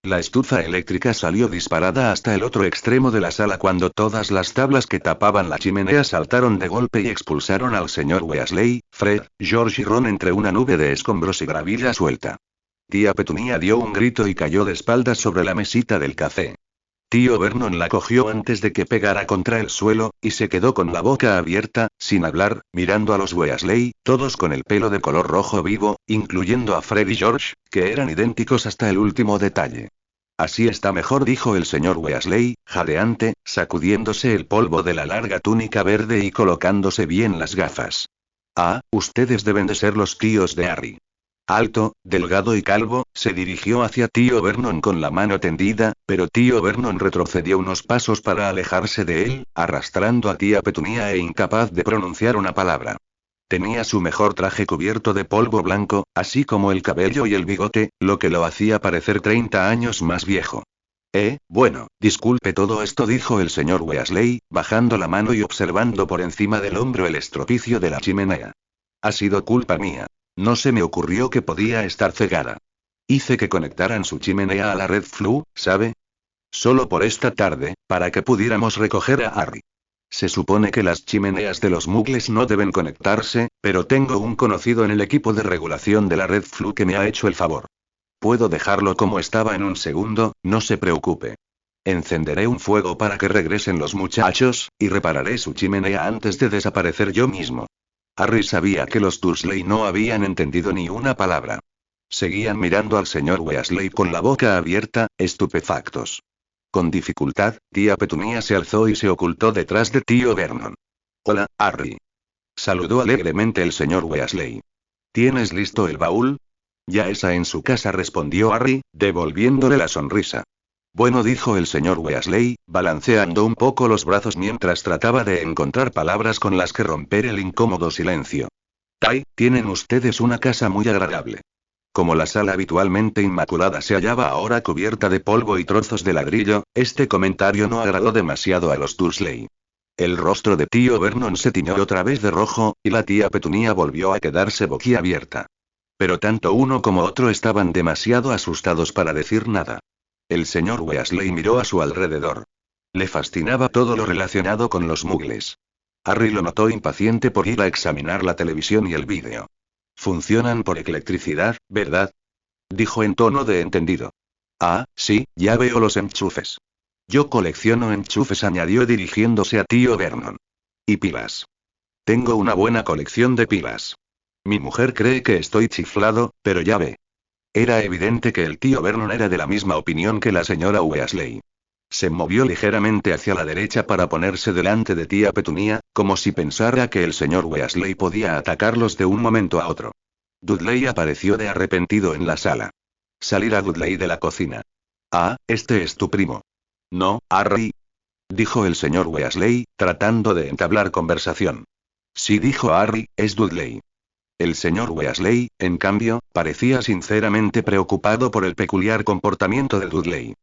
La estufa eléctrica salió disparada hasta el otro extremo de la sala cuando todas las tablas que tapaban la chimenea saltaron de golpe y expulsaron al señor Weasley, Fred, George y Ron entre una nube de escombros y gravilla suelta. Tía Petunia dio un grito y cayó de espaldas sobre la mesita del café. Tío Vernon la cogió antes de que pegara contra el suelo, y se quedó con la boca abierta, sin hablar, mirando a los Weasley, todos con el pelo de color rojo vivo, incluyendo a Fred y George, que eran idénticos hasta el último detalle. Así está mejor, dijo el señor Weasley, jadeante, sacudiéndose el polvo de la larga túnica verde y colocándose bien las gafas. Ah, ustedes deben de ser los tíos de Harry. Alto, delgado y calvo, se dirigió hacia tío Vernon con la mano tendida, pero tío Vernon retrocedió unos pasos para alejarse de él, arrastrando a tía Petunia e incapaz de pronunciar una palabra. Tenía su mejor traje cubierto de polvo blanco, así como el cabello y el bigote, lo que lo hacía parecer 30 años más viejo. Bueno, disculpe todo esto, dijo el señor Weasley, bajando la mano y observando por encima del hombro el estropicio de la chimenea. Ha sido culpa mía. No se me ocurrió que podía estar cegada. Hice que conectaran su chimenea a la red Flu, ¿sabe? Solo por esta tarde, para que pudiéramos recoger a Harry. Se supone que las chimeneas de los muggles no deben conectarse, pero tengo un conocido en el equipo de regulación de la red Flu que me ha hecho el favor. Puedo dejarlo como estaba en un segundo, no se preocupe. Encenderé un fuego para que regresen los muchachos, y repararé su chimenea antes de desaparecer yo mismo. Harry sabía que los Dursley no habían entendido ni una palabra. Seguían mirando al señor Weasley con la boca abierta, estupefactos. Con dificultad, tía Petunia se alzó y se ocultó detrás de tío Vernon. Hola, Harry. Saludó alegremente el señor Weasley. ¿Tienes listo el baúl? Ya está en su casa, respondió Harry, devolviéndole la sonrisa. Bueno, dijo el señor Weasley, balanceando un poco los brazos mientras trataba de encontrar palabras con las que romper el incómodo silencio. Tienen ustedes una casa muy agradable. Como la sala habitualmente inmaculada se hallaba ahora cubierta de polvo y trozos de ladrillo, este comentario no agradó demasiado a los Dursley. El rostro de tío Vernon se tiñó otra vez de rojo, y la tía Petunia volvió a quedarse boquiabierta. Pero tanto uno como otro estaban demasiado asustados para decir nada. El señor Weasley miró a su alrededor. Le fascinaba todo lo relacionado con los muggles. Harry lo notó impaciente por ir a examinar la televisión y el vídeo. Funcionan por electricidad, ¿verdad? Dijo en tono de entendido. Ah, sí, ya veo los enchufes. Yo colecciono enchufes, añadió dirigiéndose a tío Vernon. Y pilas. Tengo una buena colección de pilas. Mi mujer cree que estoy chiflado, pero ya ve. Era evidente que el tío Vernon era de la misma opinión que la señora Weasley. Se movió ligeramente hacia la derecha para ponerse delante de tía Petunia, como si pensara que el señor Weasley podía atacarlos de un momento a otro. Dudley apareció de arrepentido en la sala. Salir a Dudley de la cocina. Ah, este es tu primo. No, Harry. Dijo el señor Weasley, tratando de entablar conversación. Sí, dijo Harry, es Dudley. El señor Weasley, en cambio, parecía sinceramente preocupado por el peculiar comportamiento de Dudley.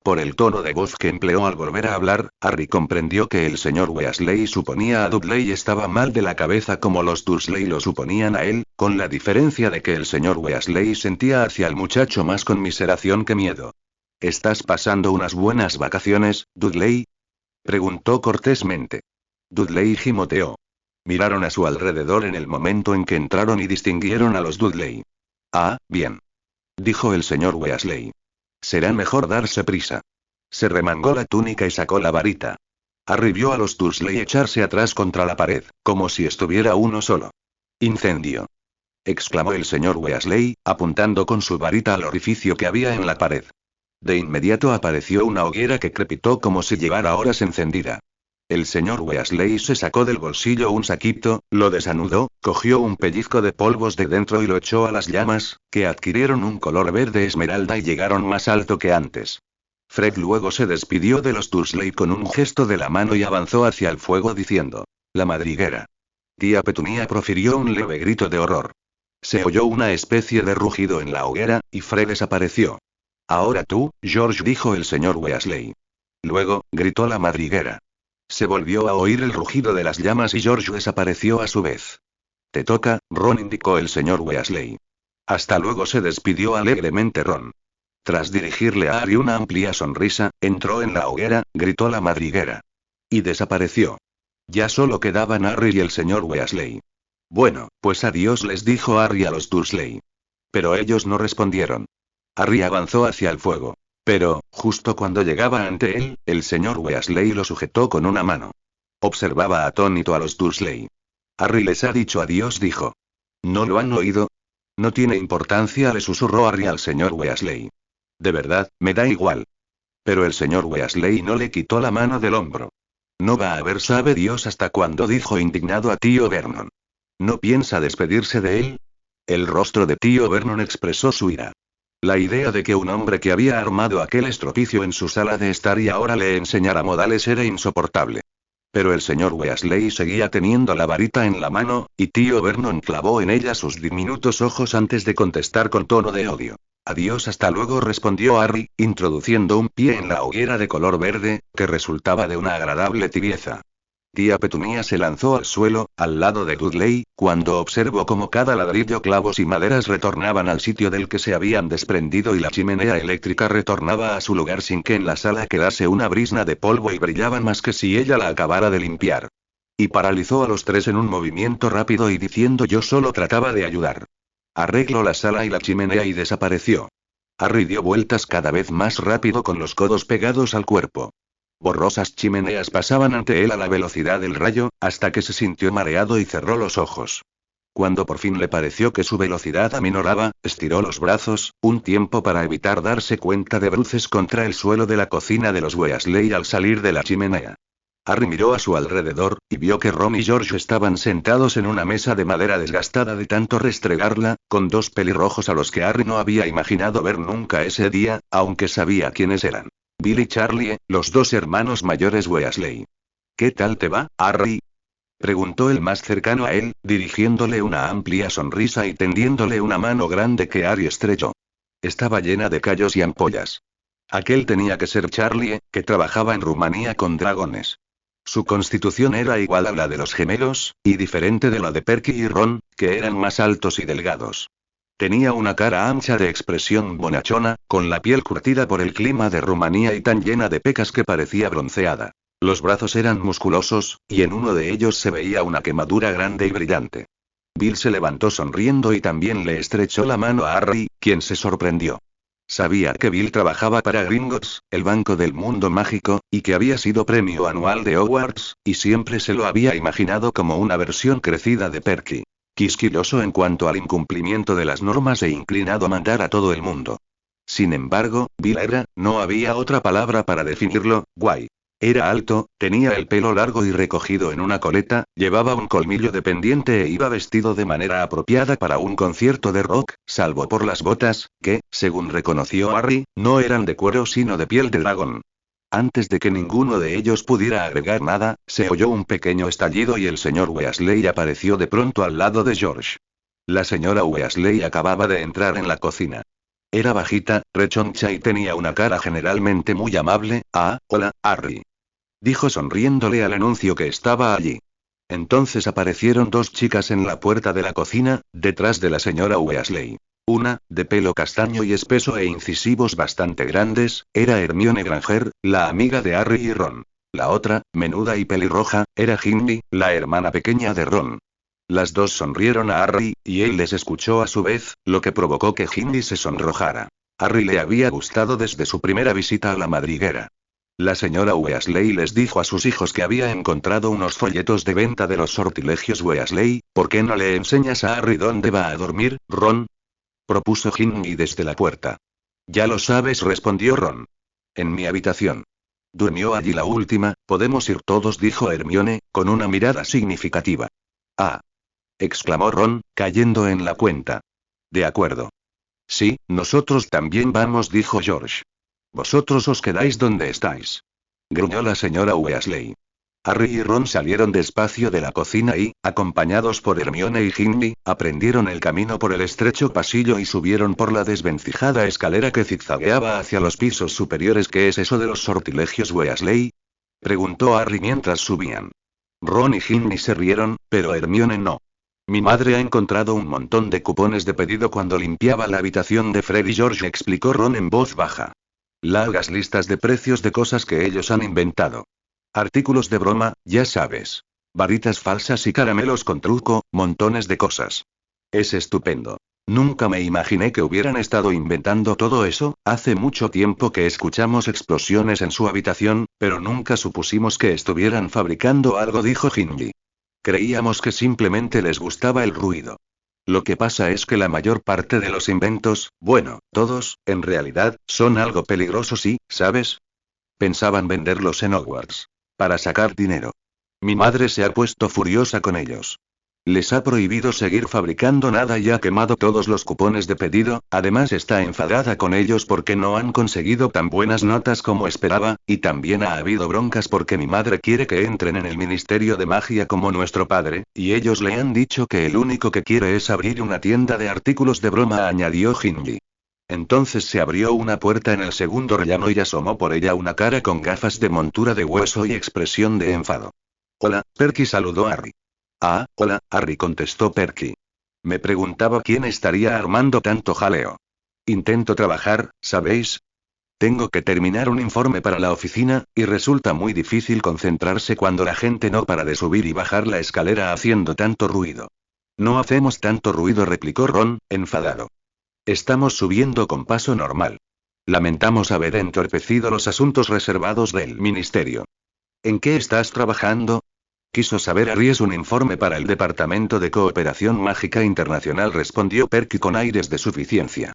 Por el tono de voz que empleó al volver a hablar, Harry comprendió que el señor Weasley suponía a Dudley estaba mal de la cabeza como los Dursley lo suponían a él, con la diferencia de que el señor Weasley sentía hacia el muchacho más conmiseración que miedo. ¿Estás pasando unas buenas vacaciones, Dudley? Preguntó cortésmente. Dudley gimoteó. Miraron a su alrededor en el momento en que entraron y distinguieron a los Dudley. Ah, bien. Dijo el señor Weasley. Será mejor darse prisa. Se remangó la túnica y sacó la varita. Harry vio a los Dursley echarse atrás contra la pared, como si estuviera uno solo. ¡Incendio! Exclamó el señor Weasley, apuntando con su varita al orificio que había en la pared. De inmediato apareció una hoguera que crepitó como si llevara horas encendida. El señor Weasley se sacó del bolsillo un saquito, lo desanudó, cogió un pellizco de polvos de dentro y lo echó a las llamas, que adquirieron un color verde esmeralda y llegaron más alto que antes. Fred luego se despidió de los Dursley con un gesto de la mano y avanzó hacia el fuego diciendo: «La madriguera». Tía Petunia profirió un leve grito de horror. Se oyó una especie de rugido en la hoguera, y Fred desapareció. «Ahora tú, George», dijo el señor Weasley. Luego, gritó la madriguera. Se volvió a oír el rugido de las llamas y George desapareció a su vez. «Te toca, Ron», indicó el señor Weasley. «Hasta luego», se despidió alegremente Ron. Tras dirigirle a Harry una amplia sonrisa, entró en la hoguera, gritó la madriguera. Y desapareció. Ya solo quedaban Harry y el señor Weasley. «Bueno, pues adiós», les dijo Harry a los Dursley. Pero ellos no respondieron. Harry avanzó hacia el fuego. Pero, justo cuando llegaba ante él, el señor Weasley lo sujetó con una mano. Observaba atónito a los Dursley. «Harry les ha dicho adiós», dijo. «¿No lo han oído?» «No tiene importancia», le susurró Harry al señor Weasley. De verdad, me da igual. Pero el señor Weasley no le quitó la mano del hombro. No va a ver, sabe Dios hasta cuándo, dijo indignado a tío Vernon. ¿No piensa despedirse de él? El rostro de tío Vernon expresó su ira. La idea de que un hombre que había armado aquel estropicio en su sala de estar y ahora le enseñara modales era insoportable. Pero el señor Weasley seguía teniendo la varita en la mano, y tío Vernon clavó en ella sus diminutos ojos antes de contestar con tono de odio. Adiós, hasta luego, respondió Harry, introduciendo un pie en la hoguera de color verde, que resultaba de una agradable tibieza. Tía Petunia se lanzó al suelo, al lado de Dudley, cuando observó cómo cada ladrillo, clavos y maderas retornaban al sitio del que se habían desprendido y la chimenea eléctrica retornaba a su lugar sin que en la sala quedase una brizna de polvo y brillaban más que si ella la acabara de limpiar. Y paralizó a los tres en un movimiento rápido y diciendo: yo solo trataba de ayudar. Arregló la sala y la chimenea y desapareció. Harry dio vueltas cada vez más rápido con los codos pegados al cuerpo. Borrosas chimeneas pasaban ante él a la velocidad del rayo, hasta que se sintió mareado y cerró los ojos. Cuando por fin le pareció que su velocidad aminoraba, estiró los brazos, un tiempo para evitar darse cuenta de bruces contra el suelo de la cocina de los Weasley al salir de la chimenea. Harry miró a su alrededor, y vio que Ron y George estaban sentados en una mesa de madera desgastada de tanto restregarla, con dos pelirrojos a los que Harry no había imaginado ver nunca ese día, aunque sabía quiénes eran. Bill y Charlie, los dos hermanos mayores Weasley. ¿Qué tal te va, Harry?, preguntó el más cercano a él, dirigiéndole una amplia sonrisa y tendiéndole una mano grande que Harry estrechó. Estaba llena de callos y ampollas. Aquel tenía que ser Charlie, que trabajaba en Rumanía con dragones. Su constitución era igual a la de los gemelos, y diferente de la de Perky y Ron, que eran más altos y delgados. Tenía una cara ancha de expresión bonachona, con la piel curtida por el clima de Rumanía y tan llena de pecas que parecía bronceada. Los brazos eran musculosos, y en uno de ellos se veía una quemadura grande y brillante. Bill se levantó sonriendo y también le estrechó la mano a Harry, quien se sorprendió. Sabía que Bill trabajaba para Gringotts, el banco del mundo mágico, y que había sido premio anual de Hogwarts, y siempre se lo había imaginado como una versión crecida de Perky. Quisquilloso en cuanto al incumplimiento de las normas e inclinado a mandar a todo el mundo. Sin embargo, Bill era, no había otra palabra para definirlo, guay. Era alto, tenía el pelo largo y recogido en una coleta, llevaba un colmillo de pendiente e iba vestido de manera apropiada para un concierto de rock, salvo por las botas, que, según reconoció Harry, no eran de cuero sino de piel de dragón. Antes de que ninguno de ellos pudiera agregar nada, se oyó un pequeño estallido y el señor Weasley apareció de pronto al lado de George. La señora Weasley acababa de entrar en la cocina. Era bajita, rechoncha y tenía una cara generalmente muy amable. Ah, hola, Harry, dijo sonriéndole al anuncio que estaba allí. Entonces aparecieron dos chicas en la puerta de la cocina, detrás de la señora Weasley. Una, de pelo castaño y espeso e incisivos bastante grandes, era Hermione Granger, la amiga de Harry y Ron. La otra, menuda y pelirroja, era Ginny, la hermana pequeña de Ron. Las dos sonrieron a Harry, y él les escuchó a su vez, lo que provocó que Ginny se sonrojara. Harry le había gustado desde su primera visita a la madriguera. La señora Weasley les dijo a sus hijos que había encontrado unos folletos de venta de los sortilegios Weasley. ¿Por qué no le enseñas a Harry dónde va a dormir, Ron?, propuso Ginny desde la puerta. Ya lo sabes, respondió Ron. En mi habitación. Durmió allí la última. Podemos ir todos, dijo Hermione, con una mirada significativa. Ah, exclamó Ron, cayendo en la cuenta. De acuerdo. Sí, nosotros también vamos, dijo George. Vosotros os quedáis donde estáis, gruñó la señora Weasley. Harry y Ron salieron despacio de la cocina y, acompañados por Hermione y Ginny, aprendieron el camino por el estrecho pasillo y subieron por la desvencijada escalera que zigzagueaba hacia los pisos superiores. ¿Qué es eso de los sortilegios Weasley?, preguntó Harry mientras subían. Ron y Ginny se rieron, pero Hermione no. Mi madre ha encontrado un montón de cupones de pedido cuando limpiaba la habitación de Fred y George, explicó Ron en voz baja. Largas listas de precios de cosas que ellos han inventado. Artículos de broma, ya sabes. Varitas falsas y caramelos con truco, montones de cosas. Es estupendo. Nunca me imaginé que hubieran estado inventando todo eso. Hace mucho tiempo que escuchamos explosiones en su habitación, pero nunca supusimos que estuvieran fabricando algo, dijo Ginny. Creíamos que simplemente les gustaba el ruido. Lo que pasa es que la mayor parte de los inventos, bueno, todos, en realidad, son algo peligrosos y, ¿sabes? Pensaban venderlos en Hogwarts. Para sacar dinero. Mi madre se ha puesto furiosa con ellos. Les ha prohibido seguir fabricando nada y ha quemado todos los cupones de pedido, además está enfadada con ellos porque no han conseguido tan buenas notas como esperaba, y también ha habido broncas porque mi madre quiere que entren en el Ministerio de Magia como nuestro padre, y ellos le han dicho que el único que quiere es abrir una tienda de artículos de broma, añadió Gimli. Entonces se abrió una puerta en el segundo rellano y asomó por ella una cara con gafas de montura de hueso y expresión de enfado. Hola, Perky, saludó Harry. Ah, hola, Harry, contestó Perky. Me preguntaba quién estaría armando tanto jaleo. Intento trabajar, ¿sabéis? Tengo que terminar un informe para la oficina, y resulta muy difícil concentrarse cuando la gente no para de subir y bajar la escalera haciendo tanto ruido. No hacemos tanto ruido, replicó Ron, enfadado. Estamos subiendo con paso normal. Lamentamos haber entorpecido los asuntos reservados del ministerio. ¿En qué estás trabajando? Quiso saber Harry. Es un informe para el Departamento de Cooperación Mágica Internacional, respondió Perky con aires de suficiencia.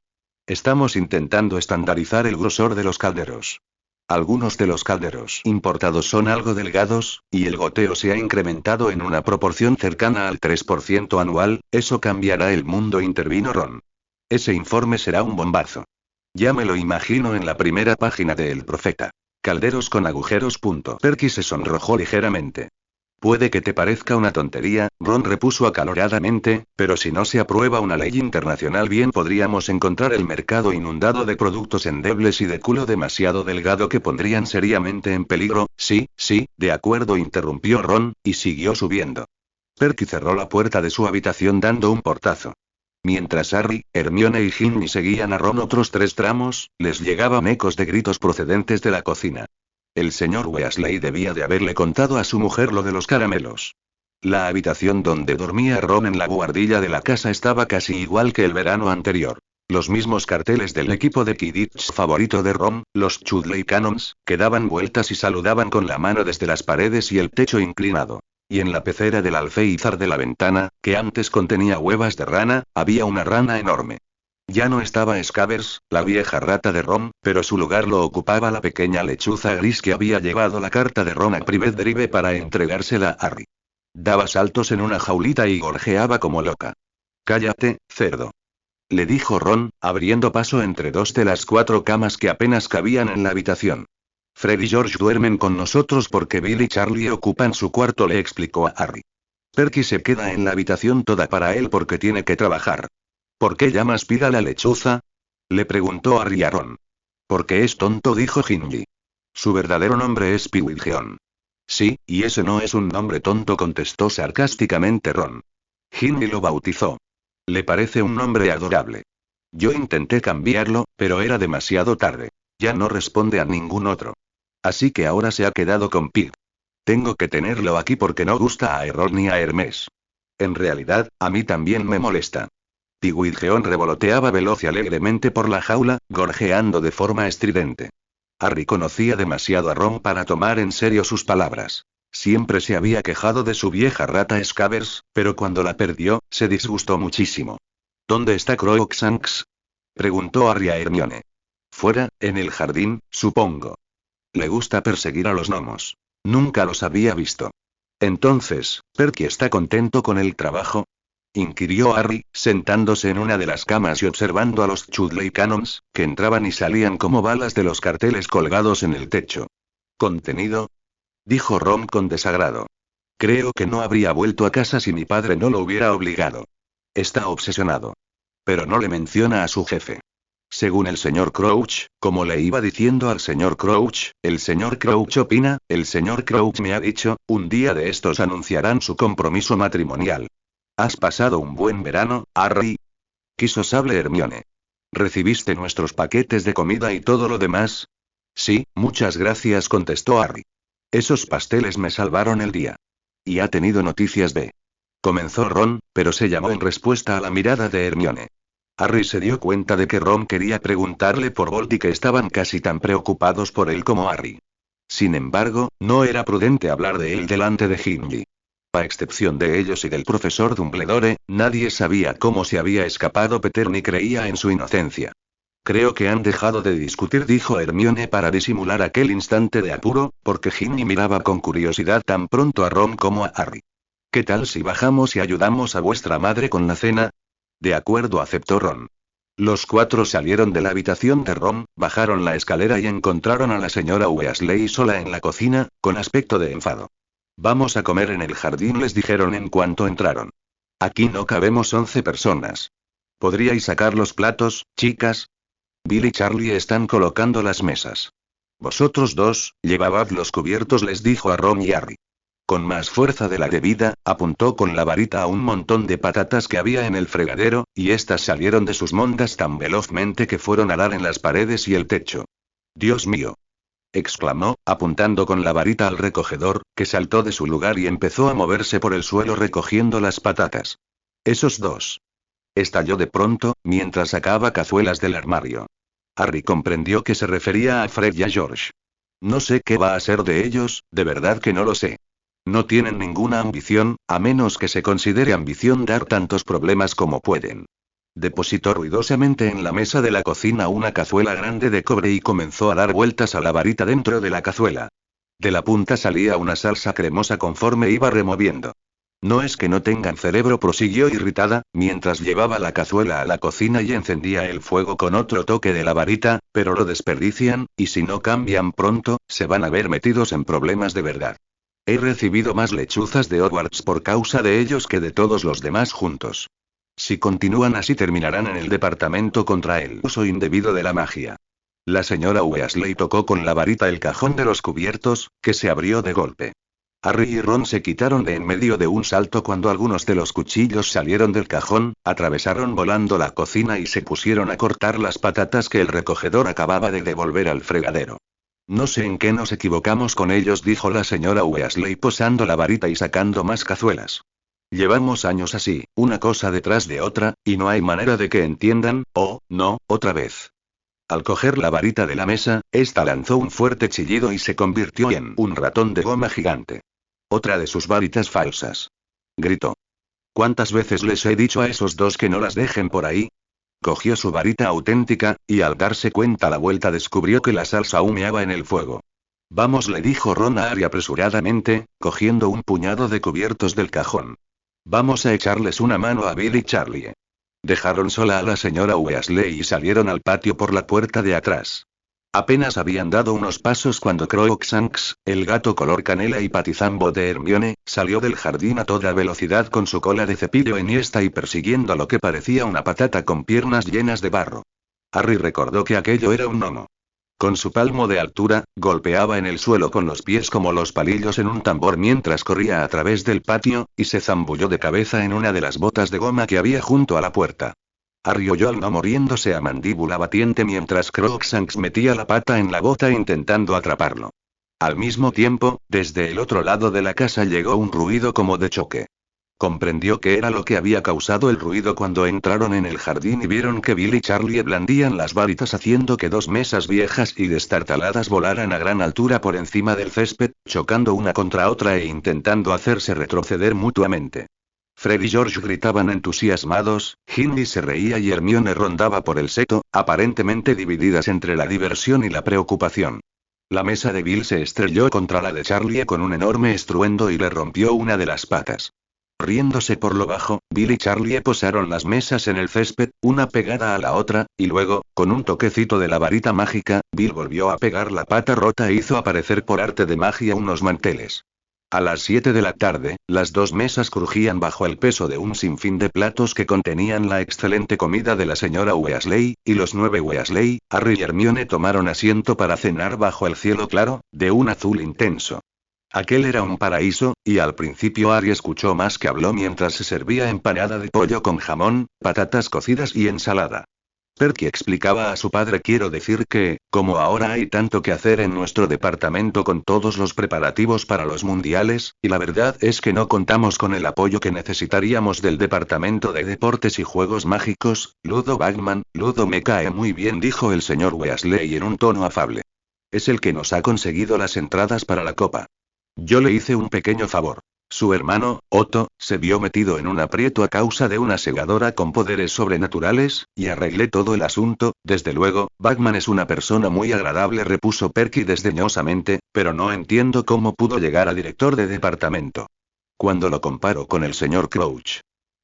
Estamos intentando estandarizar el grosor de los calderos. Algunos de los calderos importados son algo delgados, y el goteo se ha incrementado en una proporción cercana al 3% anual. Eso cambiará el mundo, intervino Ron. Ese informe será un bombazo. Ya me lo imagino en la primera página de El Profeta. Calderos con agujeros. Perky se sonrojó ligeramente. Puede que te parezca una tontería, Ron repuso acaloradamente, pero si no se aprueba una ley internacional, bien podríamos encontrar el mercado inundado de productos endebles y de culo demasiado delgado que pondrían seriamente en peligro. Sí, de acuerdo, interrumpió Ron, y siguió subiendo. Perky cerró la puerta de su habitación dando un portazo. Mientras Harry, Hermione y Ginny seguían a Ron otros 3 tramos, les llegaban ecos de gritos procedentes de la cocina. El señor Weasley debía de haberle contado a su mujer lo de los caramelos. La habitación donde dormía Ron en la buhardilla de la casa estaba casi igual que el verano anterior. Los mismos carteles del equipo de Quidditch favorito de Ron, los Chudley Cannons, que daban vueltas y saludaban con la mano desde las paredes y el techo inclinado. Y en la pecera del alféizar de la ventana, que antes contenía huevas de rana, había una rana enorme. Ya no estaba Scabbers, la vieja rata de Ron, pero su lugar lo ocupaba la pequeña lechuza gris que había llevado la carta de Ron a Privet Drive para entregársela a Harry. Daba saltos en una jaulita y gorjeaba como loca. Cállate, cerdo. Le dijo Ron, abriendo paso entre 2 de las 4 camas que apenas cabían en la habitación. Fred y George duermen con nosotros porque Bill y Charlie ocupan su cuarto, le explicó a Harry. Perky se queda en la habitación toda para él porque tiene que trabajar. ¿Por qué llamas Pig a la lechuza? Le preguntó Harry a Ron. Porque es tonto, dijo Ginny. Su verdadero nombre es Pigwidgeon. Sí, y ese no es un nombre tonto, contestó sarcásticamente Ron. Ginny lo bautizó. Le parece un nombre adorable. Yo intenté cambiarlo, pero era demasiado tarde. Ya no responde a ningún otro. Así que ahora se ha quedado con Pig. Tengo que tenerlo aquí porque no gusta a Errol ni a Hermes. En realidad, a mí también me molesta. Pigwidgeon revoloteaba veloz y alegremente por la jaula, gorjeando de forma estridente. Harry conocía demasiado a Ron para tomar en serio sus palabras. Siempre se había quejado de su vieja rata Scabbers, pero cuando la perdió, se disgustó muchísimo. ¿Dónde está Crookshanks? Preguntó Harry a Hermione. Fuera, en el jardín, supongo. Le gusta perseguir a los gnomos. Nunca los había visto. Entonces, ¿Perky está contento con el trabajo? Inquirió Harry, sentándose en una de las camas y observando a los Chudley Cannons, que entraban y salían como balas de los carteles colgados en el techo. ¿Contenido? Dijo Ron con desagrado. Creo que no habría vuelto a casa si mi padre no lo hubiera obligado. Está obsesionado. Pero no le menciona a su jefe. Según el señor Crouch, como le iba diciendo al señor Crouch, el señor Crouch opina, el señor Crouch me ha dicho, un día de estos anunciarán su compromiso matrimonial. ¿Has pasado un buen verano, Harry? Quiso sable Hermione. ¿Recibiste nuestros paquetes de comida y todo lo demás? Sí, muchas gracias, contestó Harry. Esos pasteles me salvaron el día. ¿Y ha tenido noticias de...? Comenzó Ron, pero se llamó en respuesta a la mirada de Hermione. Harry se dio cuenta de que Ron quería preguntarle por Bolt y que estaban casi tan preocupados por él como Harry. Sin embargo, no era prudente hablar de él delante de Ginny. A excepción de ellos y del profesor Dumbledore, nadie sabía cómo se había escapado Peter ni creía en su inocencia. Creo que han dejado de discutir, dijo Hermione para disimular aquel instante de apuro, porque Ginny miraba con curiosidad tan pronto a Ron como a Harry. ¿Qué tal si bajamos y ayudamos a vuestra madre con la cena? De acuerdo, aceptó Ron. Los cuatro salieron de la habitación de Ron, bajaron la escalera y encontraron a la señora Weasley sola en la cocina, con aspecto de enfado. Vamos a comer en el jardín, les dijeron en cuanto entraron. Aquí no cabemos 11 personas. ¿Podríais sacar los platos, chicas? Bill y Charlie están colocando las mesas. Vosotros dos, llevad los cubiertos, les dijo a Ron y Harry. Con más fuerza de la debida, apuntó con la varita a un montón de patatas que había en el fregadero, y éstas salieron de sus mondas tan velozmente que fueron a dar en las paredes y el techo. ¡Dios mío!, exclamó, apuntando con la varita al recogedor, que saltó de su lugar y empezó a moverse por el suelo recogiendo las patatas. Esos dos. Estalló de pronto, mientras sacaba cazuelas del armario. Harry comprendió que se refería a Fred y a George. No sé qué va a ser de ellos, de verdad que no lo sé. No tienen ninguna ambición, a menos que se considere ambición dar tantos problemas como pueden. Depositó ruidosamente en la mesa de la cocina una cazuela grande de cobre y comenzó a dar vueltas a la varita dentro de la cazuela. De la punta salía una salsa cremosa conforme iba removiendo. No es que no tengan cerebro, prosiguió irritada, mientras llevaba la cazuela a la cocina y encendía el fuego con otro toque de la varita, pero lo desperdician, y si no cambian pronto, se van a ver metidos en problemas de verdad. He recibido más lechuzas de Hogwarts por causa de ellos que de todos los demás juntos. Si continúan así terminarán en el departamento contra el uso indebido de la magia. La señora Weasley tocó con la varita el cajón de los cubiertos, que se abrió de golpe. Harry y Ron se quitaron de en medio de un salto cuando algunos de los cuchillos salieron del cajón, atravesaron volando la cocina y se pusieron a cortar las patatas que el recogedor acababa de devolver al fregadero. No sé en qué nos equivocamos con ellos, dijo la señora Weasley posando la varita y sacando más cazuelas. Llevamos años así, una cosa detrás de otra, y no hay manera de que entiendan, oh, no, otra vez. Al coger la varita de la mesa, esta lanzó un fuerte chillido y se convirtió en un ratón de goma gigante. Otra de sus varitas falsas. Gritó. ¿Cuántas veces les he dicho a esos dos que no las dejen por ahí? Cogió su varita auténtica, y al darse cuenta a la vuelta descubrió que la salsa humeaba en el fuego. Vamos, le dijo Ron a Harry apresuradamente, cogiendo un puñado de cubiertos del cajón. Vamos a echarles una mano a Bill y Charlie. Dejaron sola a la señora Weasley y salieron al patio por la puerta de atrás. Apenas habían dado unos pasos cuando Crookshanks, el gato color canela y patizambo de Hermione, salió del jardín a toda velocidad con su cola de cepillo enhiesta y persiguiendo a lo que parecía una patata con piernas llenas de barro. Harry recordó que aquello era un gnomo. Con su palmo de altura, golpeaba en el suelo con los pies como los palillos en un tambor mientras corría a través del patio, y se zambulló de cabeza en una de las botas de goma que había junto a la puerta. Harry oyó al gnomo riéndose a mandíbula batiente mientras Crookshanks metía la pata en la bota intentando atraparlo. Al mismo tiempo, desde el otro lado de la casa llegó un ruido como de choque. Comprendió que era lo que había causado el ruido cuando entraron en el jardín y vieron que Bill y Charlie blandían las varitas haciendo que dos mesas viejas y destartaladas volaran a gran altura por encima del césped, chocando una contra otra e intentando hacerse retroceder mutuamente. Fred y George gritaban entusiasmados, Ginny se reía y Hermione rondaba por el seto, aparentemente divididas entre la diversión y la preocupación. La mesa de Bill se estrelló contra la de Charlie con un enorme estruendo y le rompió una de las patas. Riéndose por lo bajo, Bill y Charlie posaron las mesas en el césped, una pegada a la otra, y luego, con un toquecito de la varita mágica, Bill volvió a pegar la pata rota e hizo aparecer por arte de magia unos manteles. A las 7 de la tarde, las dos mesas crujían bajo el peso de un sinfín de platos que contenían la excelente comida de la señora Weasley, y los 9 Weasley, Harry y Hermione tomaron asiento para cenar bajo el cielo claro, de un azul intenso. Aquel era un paraíso, y al principio Harry escuchó más que habló mientras se servía empanada de pollo con jamón, patatas cocidas y ensalada. Perky explicaba a su padre: quiero decir que, como ahora hay tanto que hacer en nuestro departamento con todos los preparativos para los mundiales, y la verdad es que no contamos con el apoyo que necesitaríamos del departamento de deportes y juegos mágicos, Ludo Bagman. Ludo me cae muy bien, dijo el señor Weasley en un tono afable. Es el que nos ha conseguido las entradas para la copa. Yo le hice un pequeño favor. Su hermano, Otto, se vio metido en un aprieto a causa de una segadora con poderes sobrenaturales, y arreglé todo el asunto. Desde luego, Batman es una persona muy agradable, repuso Perky desdeñosamente, pero no entiendo cómo pudo llegar a director de departamento. Cuando lo comparo con el señor Crouch.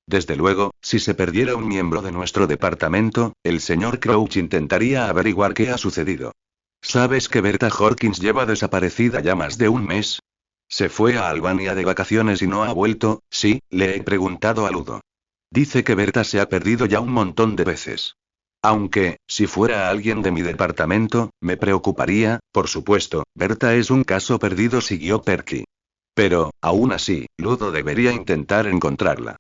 Desde luego, si se perdiera un miembro de nuestro departamento, el señor Crouch intentaría averiguar qué ha sucedido. ¿Sabes que Berta Hawkins lleva desaparecida ya más de un mes? Se fue a Albania de vacaciones y no ha vuelto. Sí, le he preguntado a Ludo. Dice que Berta se ha perdido ya un montón de veces. Aunque, si fuera alguien de mi departamento, me preocuparía. Por supuesto, Berta es un caso perdido, siguió Perky. Pero, aún así, Ludo debería intentar encontrarla.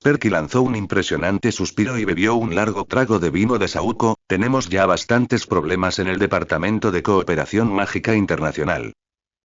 Perky lanzó un impresionante suspiro y bebió un largo trago de vino de saúco. Tenemos ya bastantes problemas en el Departamento de Cooperación Mágica Internacional.